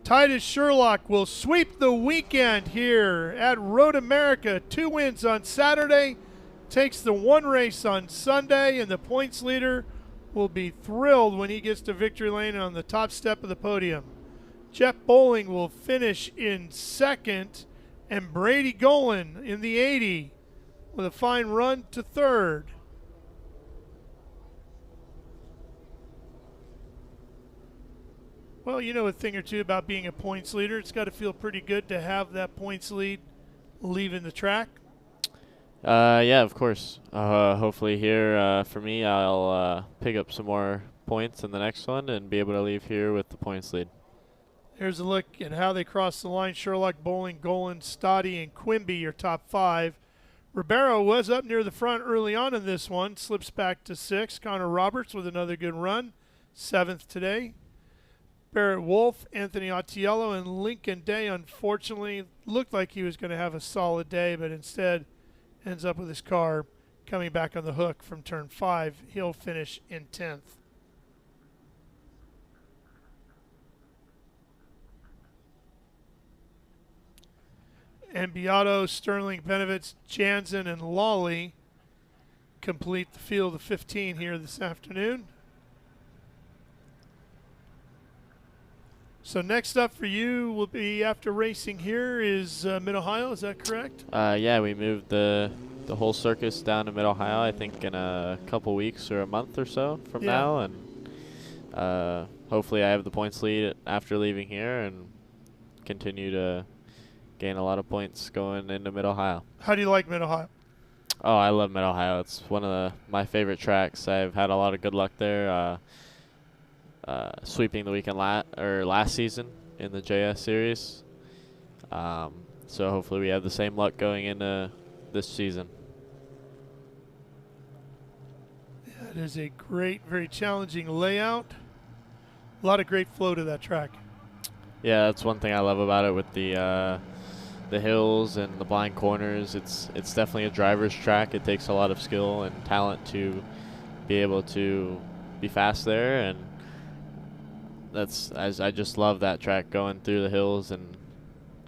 Titus Sherlock will sweep the weekend here at Road America. 2 wins on Saturday, takes the 1 race on Sunday, and the points leader will be thrilled when he gets to victory lane on the top step of the podium. Jeff Bowling will finish in 2nd. And Brady Golan in the 80 with a fine run to 3rd. Well, you know a thing or two about being a points leader. It's got to feel pretty good to have that points lead leaving the track. Yeah, of course. Hopefully here for me, I'll pick up some more points in the next one and be able to leave here with the points lead. Here's a look at how they cross the line. Sherlock, Bowling, Golan, Stoddy, and Quimby are top 5. Ribeiro was up near the front early on in this one. Slips back to 6th. Connor Roberts with another good run. 7th today. Barrett Wolf, Anthony Ottiello, and Lincoln Day, unfortunately, looked like he was going to have a solid day, but instead ends up with his car coming back on the hook from turn 5. He'll finish in 10th. And Beato, Sterling, Benovitz, Jansen, and Lawley complete the field of 15 here this afternoon. So next up for you will be, after racing here, is Mid-Ohio. Is that correct? Yeah, we moved the whole circus down to Mid-Ohio, I think in a couple weeks or a month or so from now. And hopefully I have the points lead after leaving here and continue to gain a lot of points going into Mid-Ohio. How do you like Mid-Ohio? Oh, I love Mid-Ohio. It's one of my favorite tracks. I've had a lot of good luck there. Sweeping the weekend last season in the JS series. So hopefully we have the same luck going into this season. Yeah, it is a great, very challenging layout. A lot of great flow to that track. Yeah, that's one thing I love about it with the hills and the blind corners. It's definitely a driver's track. It takes a lot of skill and talent to be able to be fast there, and I just love that track going through the hills, and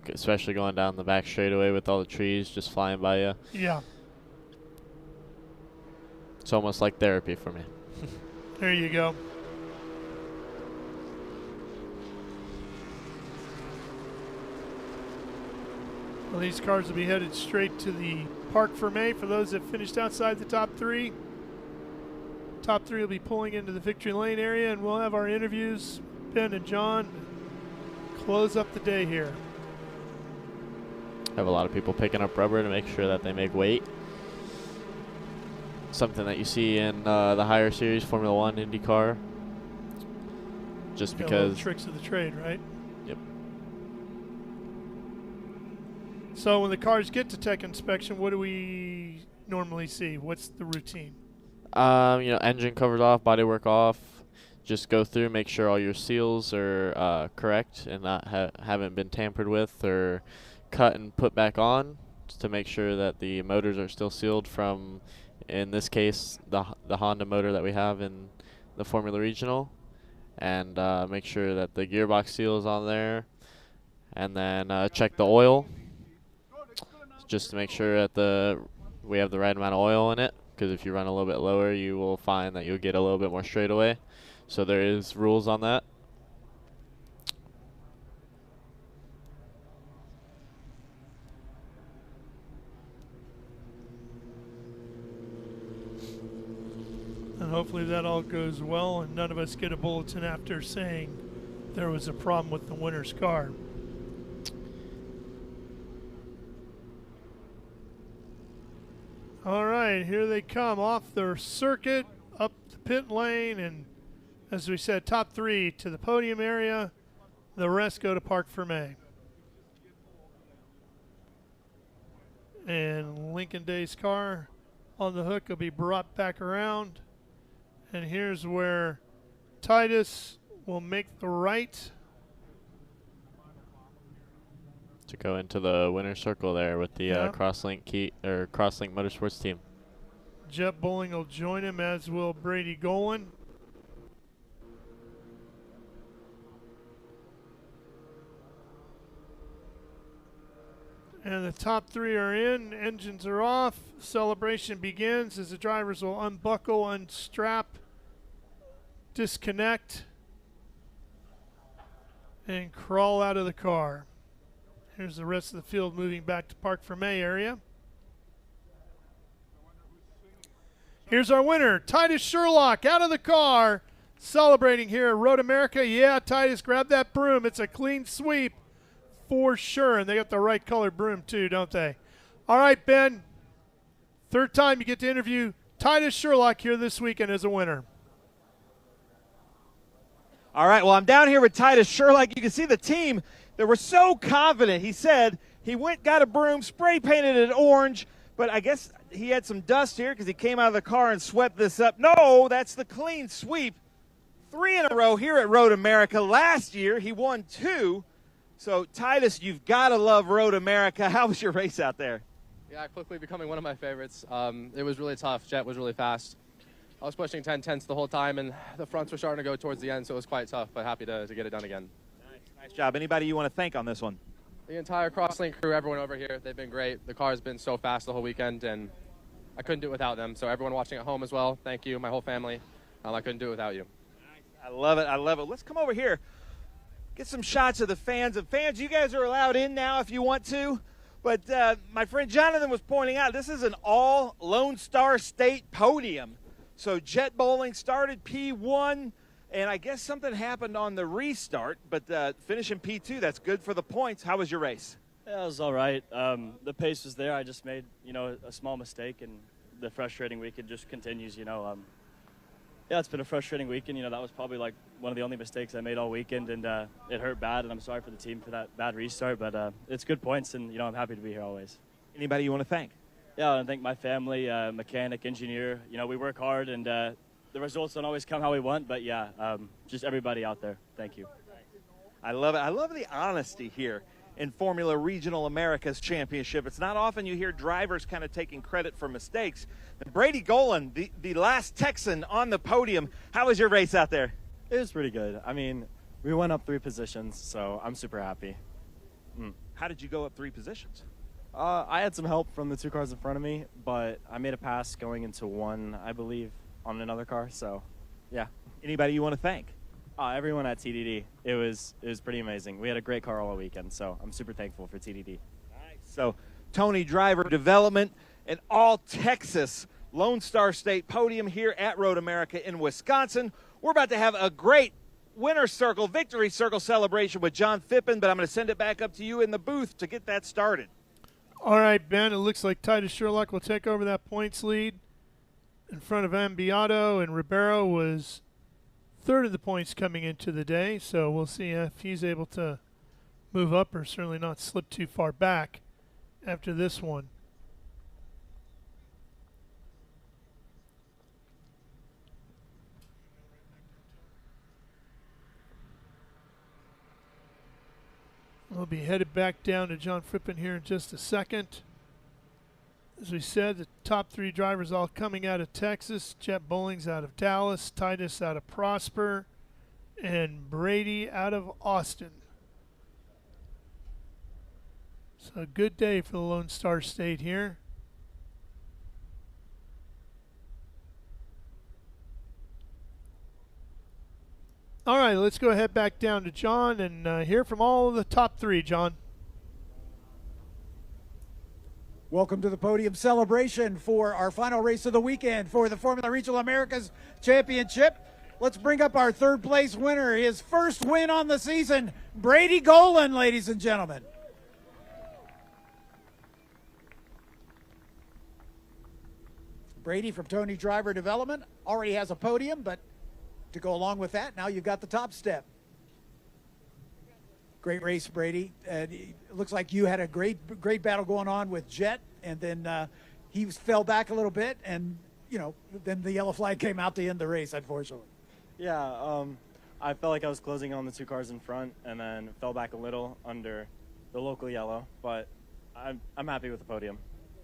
especially going down the back straightaway with all the trees just flying by you. Yeah. It's almost like therapy for me. There you go. Well, these cars will be headed straight to the Parc Fermé for those that finished outside the top three. Top three will be pulling into the victory lane area, and we'll have our interviews, Ben and John, close up the day here. Have a lot of people picking up rubber to make sure that they make weight. Something that you see in the higher series, Formula One, IndyCar. Just Yeah, because. tricks of the trade, right? Yep. So when the cars get to tech inspection, what do we normally see? What's the routine? Engine covered off, bodywork off. Just go through, make sure all your seals are correct and not haven't been tampered with or cut and put back on, just to make sure that the motors are still sealed from, in this case, the Honda motor that we have in the Formula Regional, and make sure that the gearbox seal is on there, and then check the oil, just to make sure that we have the right amount of oil in it, because if you run a little bit lower, you will find that you'll get a little bit more straightaway. So there is rules on that. And hopefully that all goes well and none of us get a bulletin after saying there was a problem with the winner's car. All right, here they come off their circuit, up the pit lane, and as we said, top three to the podium area. The rest go to Parc Fermé. And Lincoln Day's car on the hook will be brought back around. And here's where Titus will make the right. To go into the winner's circle there with the Crosslink Motorsports team. Jet Bowling will join him, as will Brady Golan. And the top three are in, engines are off. Celebration begins as the drivers will unbuckle, unstrap, disconnect, and crawl out of the car. Here's the rest of the field moving back to Parc Fermé area. Here's our winner, Titus Sherlock, out of the car, celebrating here at Road America. Yeah, Titus, grab that broom. It's a clean sweep for sure. And they got the right colored broom too, don't they? All right, Ben, third time you get to interview Titus Sherlock here this weekend as a winner. All right, well, I'm down here with Titus Sherlock. You can see the team. They were so confident. He said he got a broom, spray painted it orange, but I guess he had some dust here because he came out of the car and swept this up. No, that's the clean sweep. 3 in a row here at Road America. Last year, he won 2. So, Titus, you've got to love Road America. How was your race out there? Yeah, quickly becoming one of my favorites. It was really tough. Jet was really fast. I was pushing 10/10 the whole time, and the fronts were starting to go towards the end, so it was quite tough, but happy to get it done again. Nice job. Anybody you want to thank on this one? The entire Crosslink crew, everyone over here, they've been great. The car's been so fast the whole weekend, and I couldn't do it without them. So everyone watching at home as well, thank you, my whole family. I couldn't do it without you. I love it. I love it. Let's come over here. get some shots of the fans. And fans, you guys are allowed in now if you want to. But my friend Jonathan was pointing out, this is an all Lone Star State podium. So Jet Bowling started P1, and I guess something happened on the restart, but finishing P2, that's good for the points. How was your race? Yeah, it was all right. The pace was there. I just made, a small mistake, and the frustrating weekend just continues, Yeah, it's been a frustrating weekend. That was probably like one of the only mistakes I made all weekend, and it hurt bad, and I'm sorry for the team for that bad restart, but it's good points, and, I'm happy to be here always. Anybody you want to thank? Yeah, I want to thank my family, mechanic, engineer. We work hard, and the results don't always come how we want, but, yeah, just everybody out there. Thank you. I love it. I love the honesty here in Formula Regional Americas Championship. It's not often you hear drivers kind of taking credit for mistakes. And Brady Golan, the last Texan on the podium, how was your race out there? It was pretty good. I mean, we went up 3 positions, so I'm super happy. How did you go up 3 positions? I had some help from the 2 cars in front of me, but I made a pass going into 1, I believe, on another car, so yeah. Anybody you want to thank? Everyone at TDD. It was pretty amazing. We had a great car all weekend, so I'm super thankful for TDD. Nice. So Tony Driver Development, an all-Texas Lone Star State podium here at Road America in Wisconsin. We're about to have a great winner's circle, victory circle celebration with John Phippen, but I'm going to send it back up to you in the booth to get that started. All right, Ben, it looks like Titus Sherlock will take over that points lead in front of Ambiato, and Ribeiro was third of the points coming into the day, so we'll see if he's able to move up or certainly not slip too far back after this one. We'll be headed back down to John Phippen here in just a second. As we said, the top 3 drivers all coming out of Texas. Jet Bowling's out of Dallas, Titus out of Prosper, and Brady out of Austin. So a good day for the Lone Star State here. All right, let's go ahead back down to John and hear from all of the top 3, John. Welcome to the podium celebration for our final race of the weekend for the Formula Regional Americas Championship. Let's bring up our 3rd place winner, his first win on the season, Brady Golan, ladies and gentlemen. Brady from Tony Driver Development already has a podium, but to go along with that, now you've got the top step. Great race, Brady. It looks like you had a great battle going on with Jet, and then he fell back a little bit, and then the yellow flag came out to end the race, unfortunately. Yeah, I felt like I was closing on the 2 cars in front, and then fell back a little under the local yellow, but I'm happy with the podium.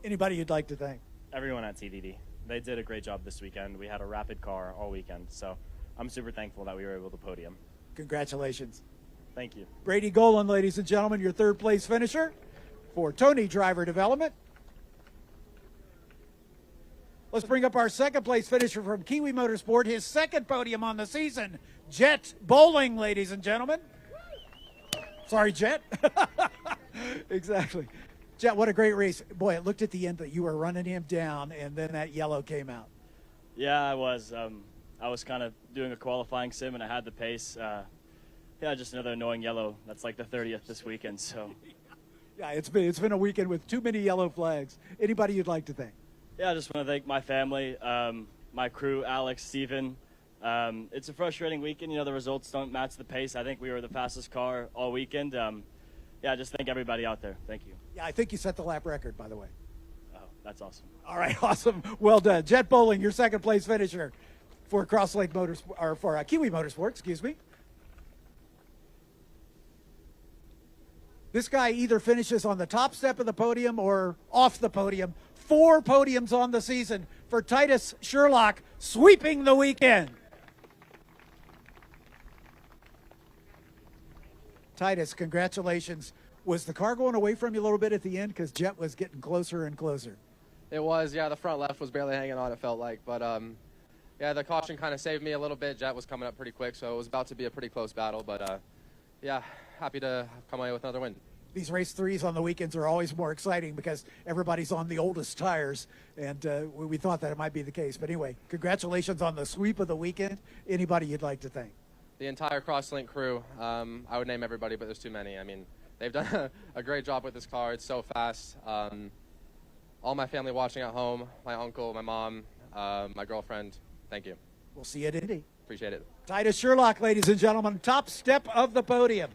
Anybody you'd like to thank? Everyone at TDD. They did a great job this weekend. We had a rapid car all weekend, so I'm super thankful that we were able to podium. Congratulations. Thank you. Brady Golan, ladies and gentlemen, your 3rd place finisher for Tony Driver Development. Let's bring up our 2nd place finisher from Kiwi Motorsport, his 2nd podium on the season, Jet Bowling, ladies and gentlemen. Sorry, Jet. Exactly. Jet, what a great race. Boy, it looked at the end that you were running him down, and then that yellow came out. Yeah, I was. I was kind of doing a qualifying sim, and I had the pace. Yeah, just another annoying yellow. That's like the 30th this weekend, so. Yeah, it's been a weekend with too many yellow flags. Anybody you'd like to thank? Yeah, I just want to thank my family, my crew, Alex, Steven. It's a frustrating weekend. The results don't match the pace. I think we were the fastest car all weekend. Yeah, just thank everybody out there. Thank you. Yeah, I think you set the lap record, by the way. Oh, that's awesome. All right, awesome. Well done. Jet Bowling, your 2nd place finisher for Cross Lake Motorsport, or for Kiwi Motorsport, excuse me. This guy either finishes on the top step of the podium or off the podium. 4 podiums on the season for Titus Sherlock, sweeping the weekend. Titus, congratulations. Was the car going away from you a little bit at the end because Jet was getting closer and closer? It was, yeah. The front left was barely hanging on, it felt like. But, yeah, the caution kind of saved me a little bit. Jet was coming up pretty quick, so it was about to be a pretty close battle. But, yeah, happy to come away with another win. These race threes on the weekends are always more exciting because everybody's on the oldest tires, and we thought that it might be the case. But anyway, congratulations on the sweep of the weekend. Anybody you'd like to thank? The entire Crosslink crew. I would name everybody, but there's too many. I mean, they've done a great job with this car. It's so fast. All my family watching at home, my uncle, my mom, my girlfriend, thank you. We'll see you at Indy. Appreciate it. Titus Sherlock, ladies and gentlemen, top step of the podium.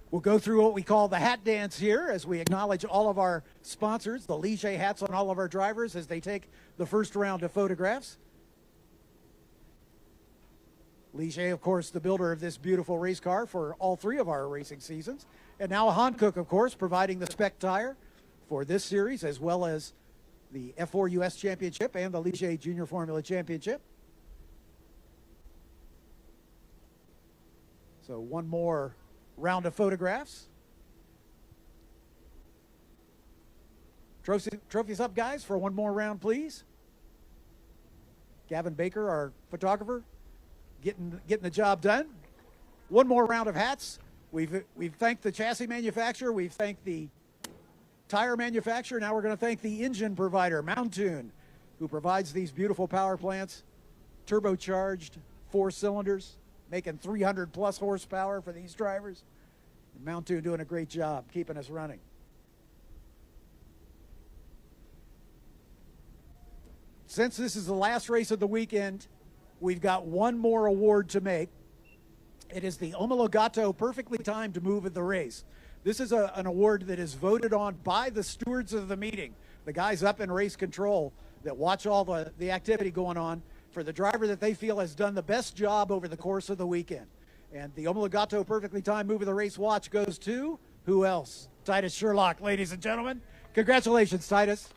We'll go through what we call the hat dance here as we acknowledge all of our sponsors, the Ligier hats on all of our drivers as they take the first round of photographs. Ligier, of course, the builder of this beautiful race car for all three of our racing seasons. And now Hankook, of course, providing the spec tire for this series as well as the F4 U.S. Championship and the Ligier Junior Formula Championship. So one more round of photographs. Trophies up, guys, for one more round, please. Gavin Baker, our photographer, getting the job done. One more round of hats. We've thanked the chassis manufacturer. We've thanked the tire manufacturer. Now we're going to thank the engine provider, Mountoon, who provides these beautiful power plants, turbocharged 4 cylinders, making 300 plus horsepower for these drivers. And Mountoon doing a great job keeping us running. Since this is the last race of the weekend, we've got one more award to make. It is the Omologato Perfectly Timed Move of the Race. This is an award that is voted on by the stewards of the meeting, the guys up in race control that watch all the activity going on, for the driver that they feel has done the best job over the course of the weekend. And the Omologato Perfectly Timed Move of the Race watch goes to, who else? Titus Sherlock, ladies and gentlemen. Congratulations, Titus.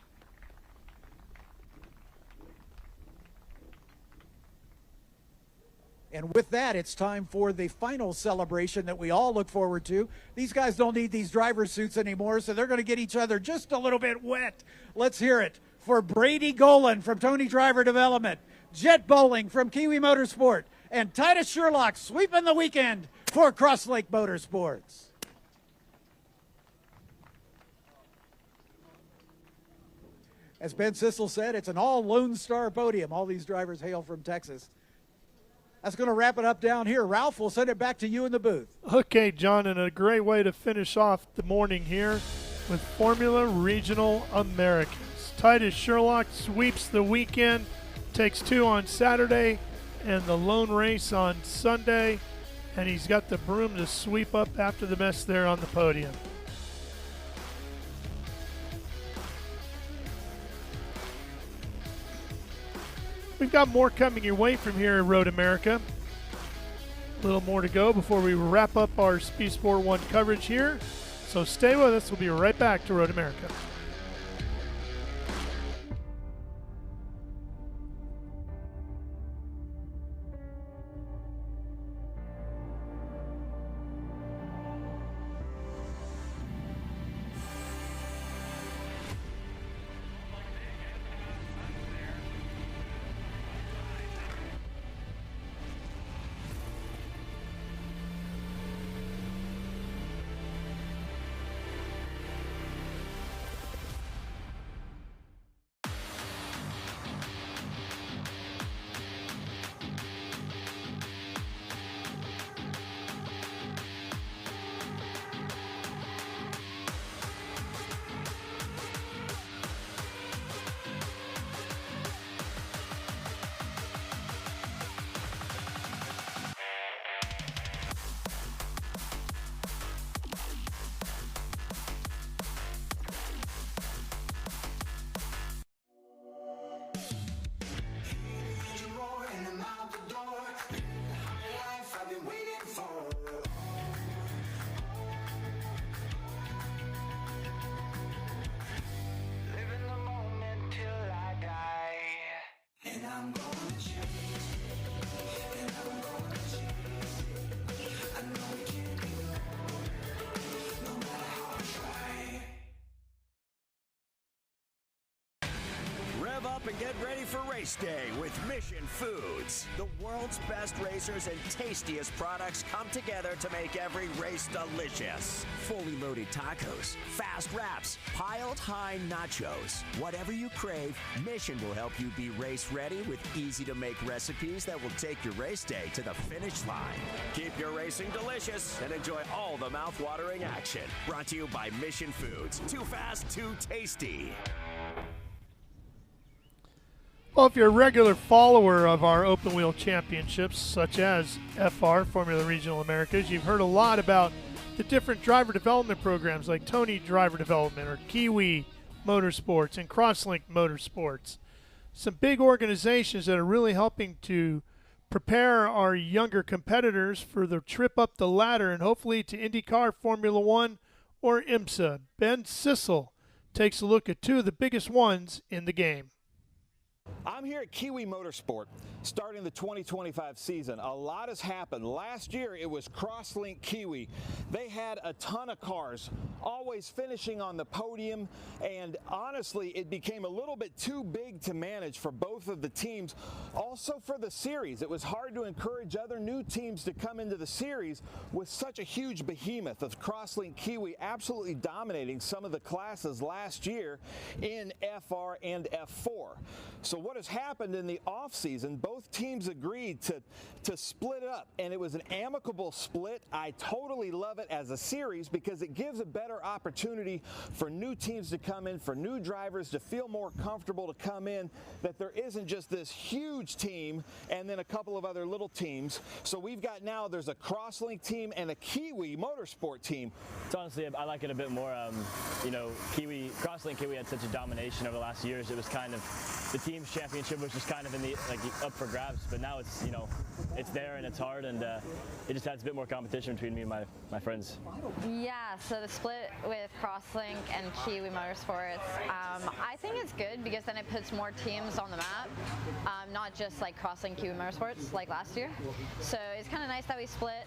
And with that, it's time for the final celebration that we all look forward to. These guys don't need these driver suits anymore, so they're going to get each other just a little bit wet. Let's hear it for Brady Golan from Tony Driver Development, Jet Bowling from Kiwi Motorsport, and Titus Sherlock sweeping the weekend for Crosslink Motorsports. As Ben Sissel said, it's an all Lone Star podium. All these drivers hail from Texas. That's going to wrap it up down here. Ralph, we'll send it back to you in the booth. Okay, John, and a great way to finish off the morning here with Formula Regional Americas. Titus Sherlock sweeps the weekend, takes 2 on Saturday and the lone race on Sunday, and he's got the broom to sweep up after the mess there on the podium. We've got more coming your way from here at Road America. A little more to go before we wrap up our Speed Sport 1 coverage here. So stay with us. We'll be right back to Road America. get ready for race day with Mission Foods. The world's best racers and tastiest products come together to make every race delicious. Fully loaded tacos, fast wraps, piled high nachos. Whatever you crave, Mission will help you be race ready with easy-to-make recipes that will take your race day to the finish line. Keep your racing delicious and enjoy all the mouth-watering action. Brought to you by Mission Foods. Too fast, too tasty. Well, if you're a regular follower of our open wheel championships, such as F4 Formula Regional Americas, you've heard a lot about the different driver development programs like Tony Driver Development or Kiwi Motorsports and Crosslink Motorsports. Some big organizations that are really helping to prepare our younger competitors for the trip up the ladder and hopefully to IndyCar, Formula One, or IMSA. Ben Sissel takes a look at two of the biggest ones in the game. I'm here at Kiwi Motorsport starting the 2025 season. A lot has happened. Last year it was Crosslink Kiwi. They had a ton of cars, always finishing on the podium, and honestly it became a little bit too big to manage for both of the teams. Also for the series, it was hard to encourage other new teams to come into the series with such a huge behemoth of Crosslink Kiwi absolutely dominating some of the classes last year in F4 and F4. So what has happened in the off-season, both teams agreed to split up, and it was an amicable split. I totally love it as a series because it gives a better opportunity for new teams to come in, for new drivers to feel more comfortable to come in, that there isn't just this huge team and then a couple of other little teams. So we've got now, there's a Crosslink team and a Kiwi Motorsport team. So honestly, I like it a bit more. You know, Crosslink Kiwi had such a domination over the last years. It was kind of the team's championship was just kind of in the up for grabs, but now it's it's there and it's hard, and it just adds a bit more competition between me and my friends. Yeah, so the split with Crosslink and Kiwi Motorsports, I think it's good because then it puts more teams on the map, not just like Crosslink Kiwi Motorsports like last year. So it's kind of nice that we split,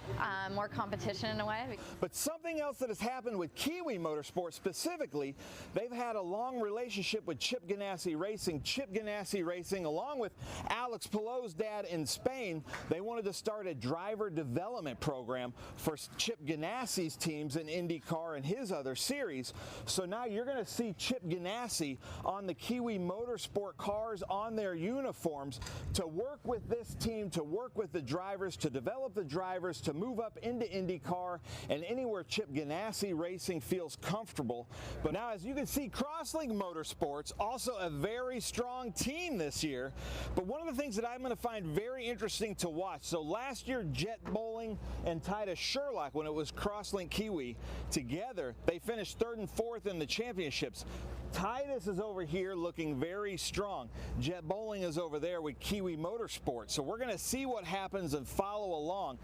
more competition in a way. But something else that has happened with Kiwi Motorsports specifically, they've had a long relationship with Chip Ganassi Racing. Chip Ganassi Racing, along with Alex Palou's dad in Spain, they wanted to start a driver development program for Chip Ganassi's teams in IndyCar and his other series. So now you're going to see Chip Ganassi on the Kiwi Motorsport cars on their uniforms to work with this team, to work with the drivers, to develop the drivers, to move up into IndyCar and anywhere Chip Ganassi Racing feels comfortable. But now, as you can see, Crosslink Motorsports, also a very strong team this year. But one of the things that I'm going to find very interesting to watch, so last year Jet Bowling and Titus Sherlock, when it was Crosslink Kiwi together, they finished 3rd and 4th in the championships. Titus is over here looking very strong. Jet Bowling is over there with Kiwi Motorsports. So we're going to see what happens and follow along.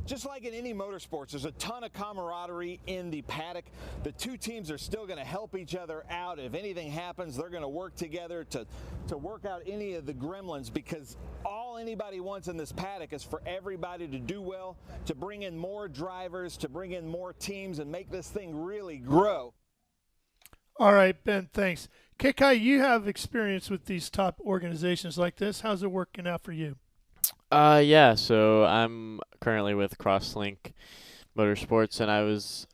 Just like in any motorsports, there's a ton of camaraderie in the paddock. The two teams are still going to help each other out. If anything happens, they're going to work together to work out any of the gremlins, because all anybody wants in this paddock is for everybody to do well, to bring in more drivers, to bring in more teams, and make this thing really grow. All right, Ben, thanks. KK, you have experience with these top organizations like this. How's it working out for you? Yeah, so I'm currently with Crosslink Motorsports, and I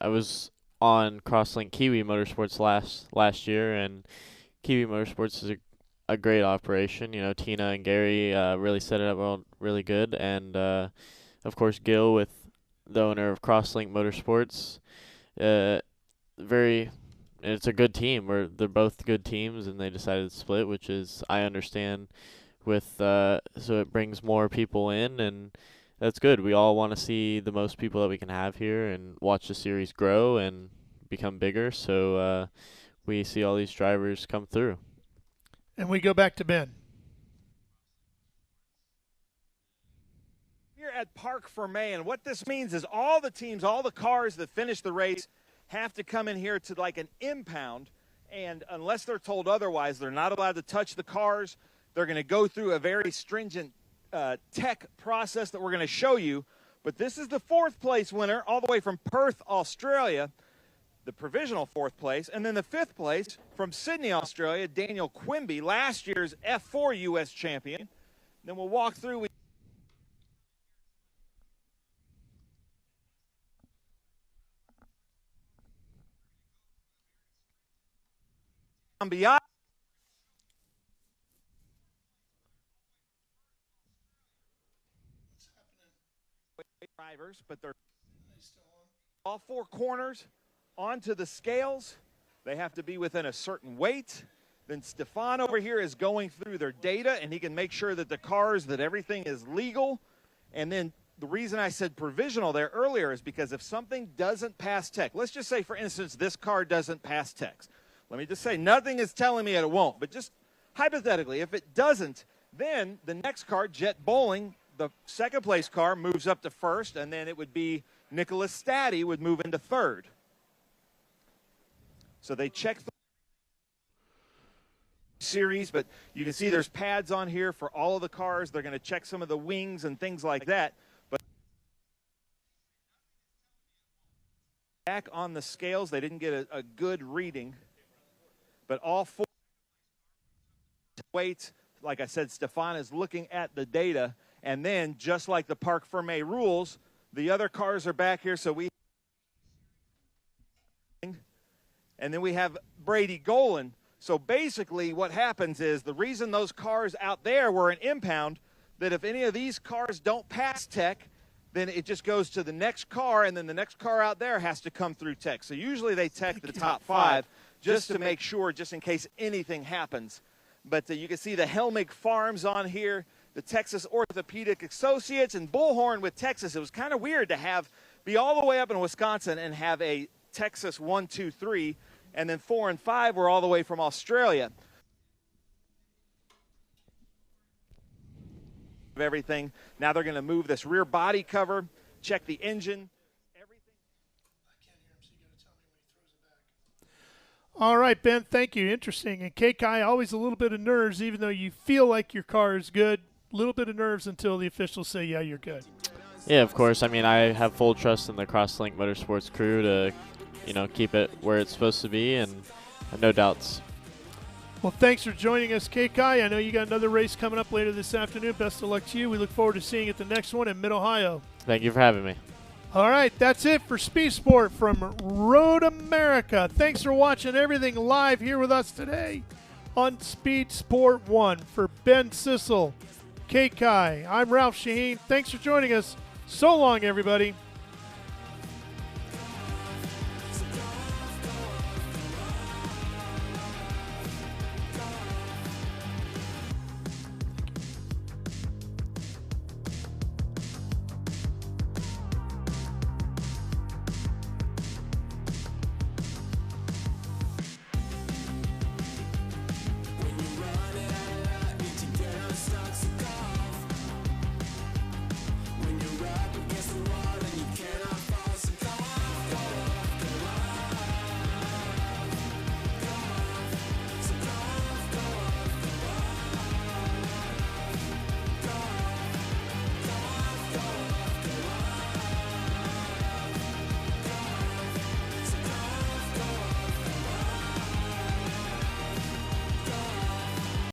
was on Crosslink Kiwi Motorsports last year, and Kiwi Motorsports is a great operation. You know, Tina and Gary really set it up really good, and of course Gil, with the owner of Crosslink Motorsports, it's a good team. They're both good teams, and they decided to split, which is, I understand, with so it brings more people in, and that's good. We all want to see the most people that we can have here and watch the series grow and become bigger, so we see all these drivers come through. And we go back to Ben. Here at Parc Fermé, and what this means is all the teams, all the cars that finish the race have to come in here to like an impound, and unless they're told otherwise, they're not allowed to touch the cars. They're going to go through a very stringent tech process that we're going to show you. But this is the 4th place winner, all the way from Perth, Australia. the provisional 4th place. And then the 5th place from Sydney, Australia, Daniel Quimby, last year's F4 U.S. champion. Then we'll walk through. Beyond drivers, but they're all 4 corners onto the scales. They have to be within a certain weight. Then Stefan over here is going through their data, and he can make sure that the cars, that everything is legal. And then the reason I said provisional there earlier is because if something doesn't pass tech, let's just say, for instance, this car doesn't pass techs. Let me just say, nothing is telling me it won't, but just hypothetically, if it doesn't, then the next car, Jet Bowling, the 2nd place car, moves up to 1st, and then it would be Nicholas Staddy would move into 3rd. So they check the series, but you can see there's pads on here for all of the cars. They're going to check some of the wings and things like that. But back on the scales, they didn't get a good reading. But all 4 weights, like I said, Stefan is looking at the data. And then, just like the Parc Fermé rules, the other cars are back here. So and then we have Brady Golan. So basically what happens is the reason those cars out there were an impound, that if any of these cars don't pass tech, then it just goes to the next car, and then the next car out there has to come through tech. So usually they tech the top 5 just to make sure, just in case anything happens. But you can see the Helmig Farms on here, the Texas Orthopedic Associates, and Bullhorn with Texas. It was kind of weird to be all the way up in Wisconsin and have a Texas 1, 2, 3, and then 4 and 5 were all the way from Australia. Everything. Now they're going to move this rear body cover, check the engine. All right, Ben, thank you. Interesting. And K-Kai, always a little bit of nerves, even though you feel like your car is good. A little bit of nerves until the officials say, yeah, you're good. Yeah, of course. I mean, I have full trust in the Crosslink Motorsports crew to, keep it where it's supposed to be, and no doubts. Well, thanks for joining us, K-Kai. I know you got another race coming up later this afternoon. Best of luck to you. We look forward to seeing you at the next one in Mid-Ohio. Thank you for having me. All right, that's it for Speed Sport from Road America. Thanks for watching everything live here with us today on Speed Sport 1. For Ben Sissel, K-Kai, I'm Ralph Shaheen. Thanks for joining us. So long, everybody.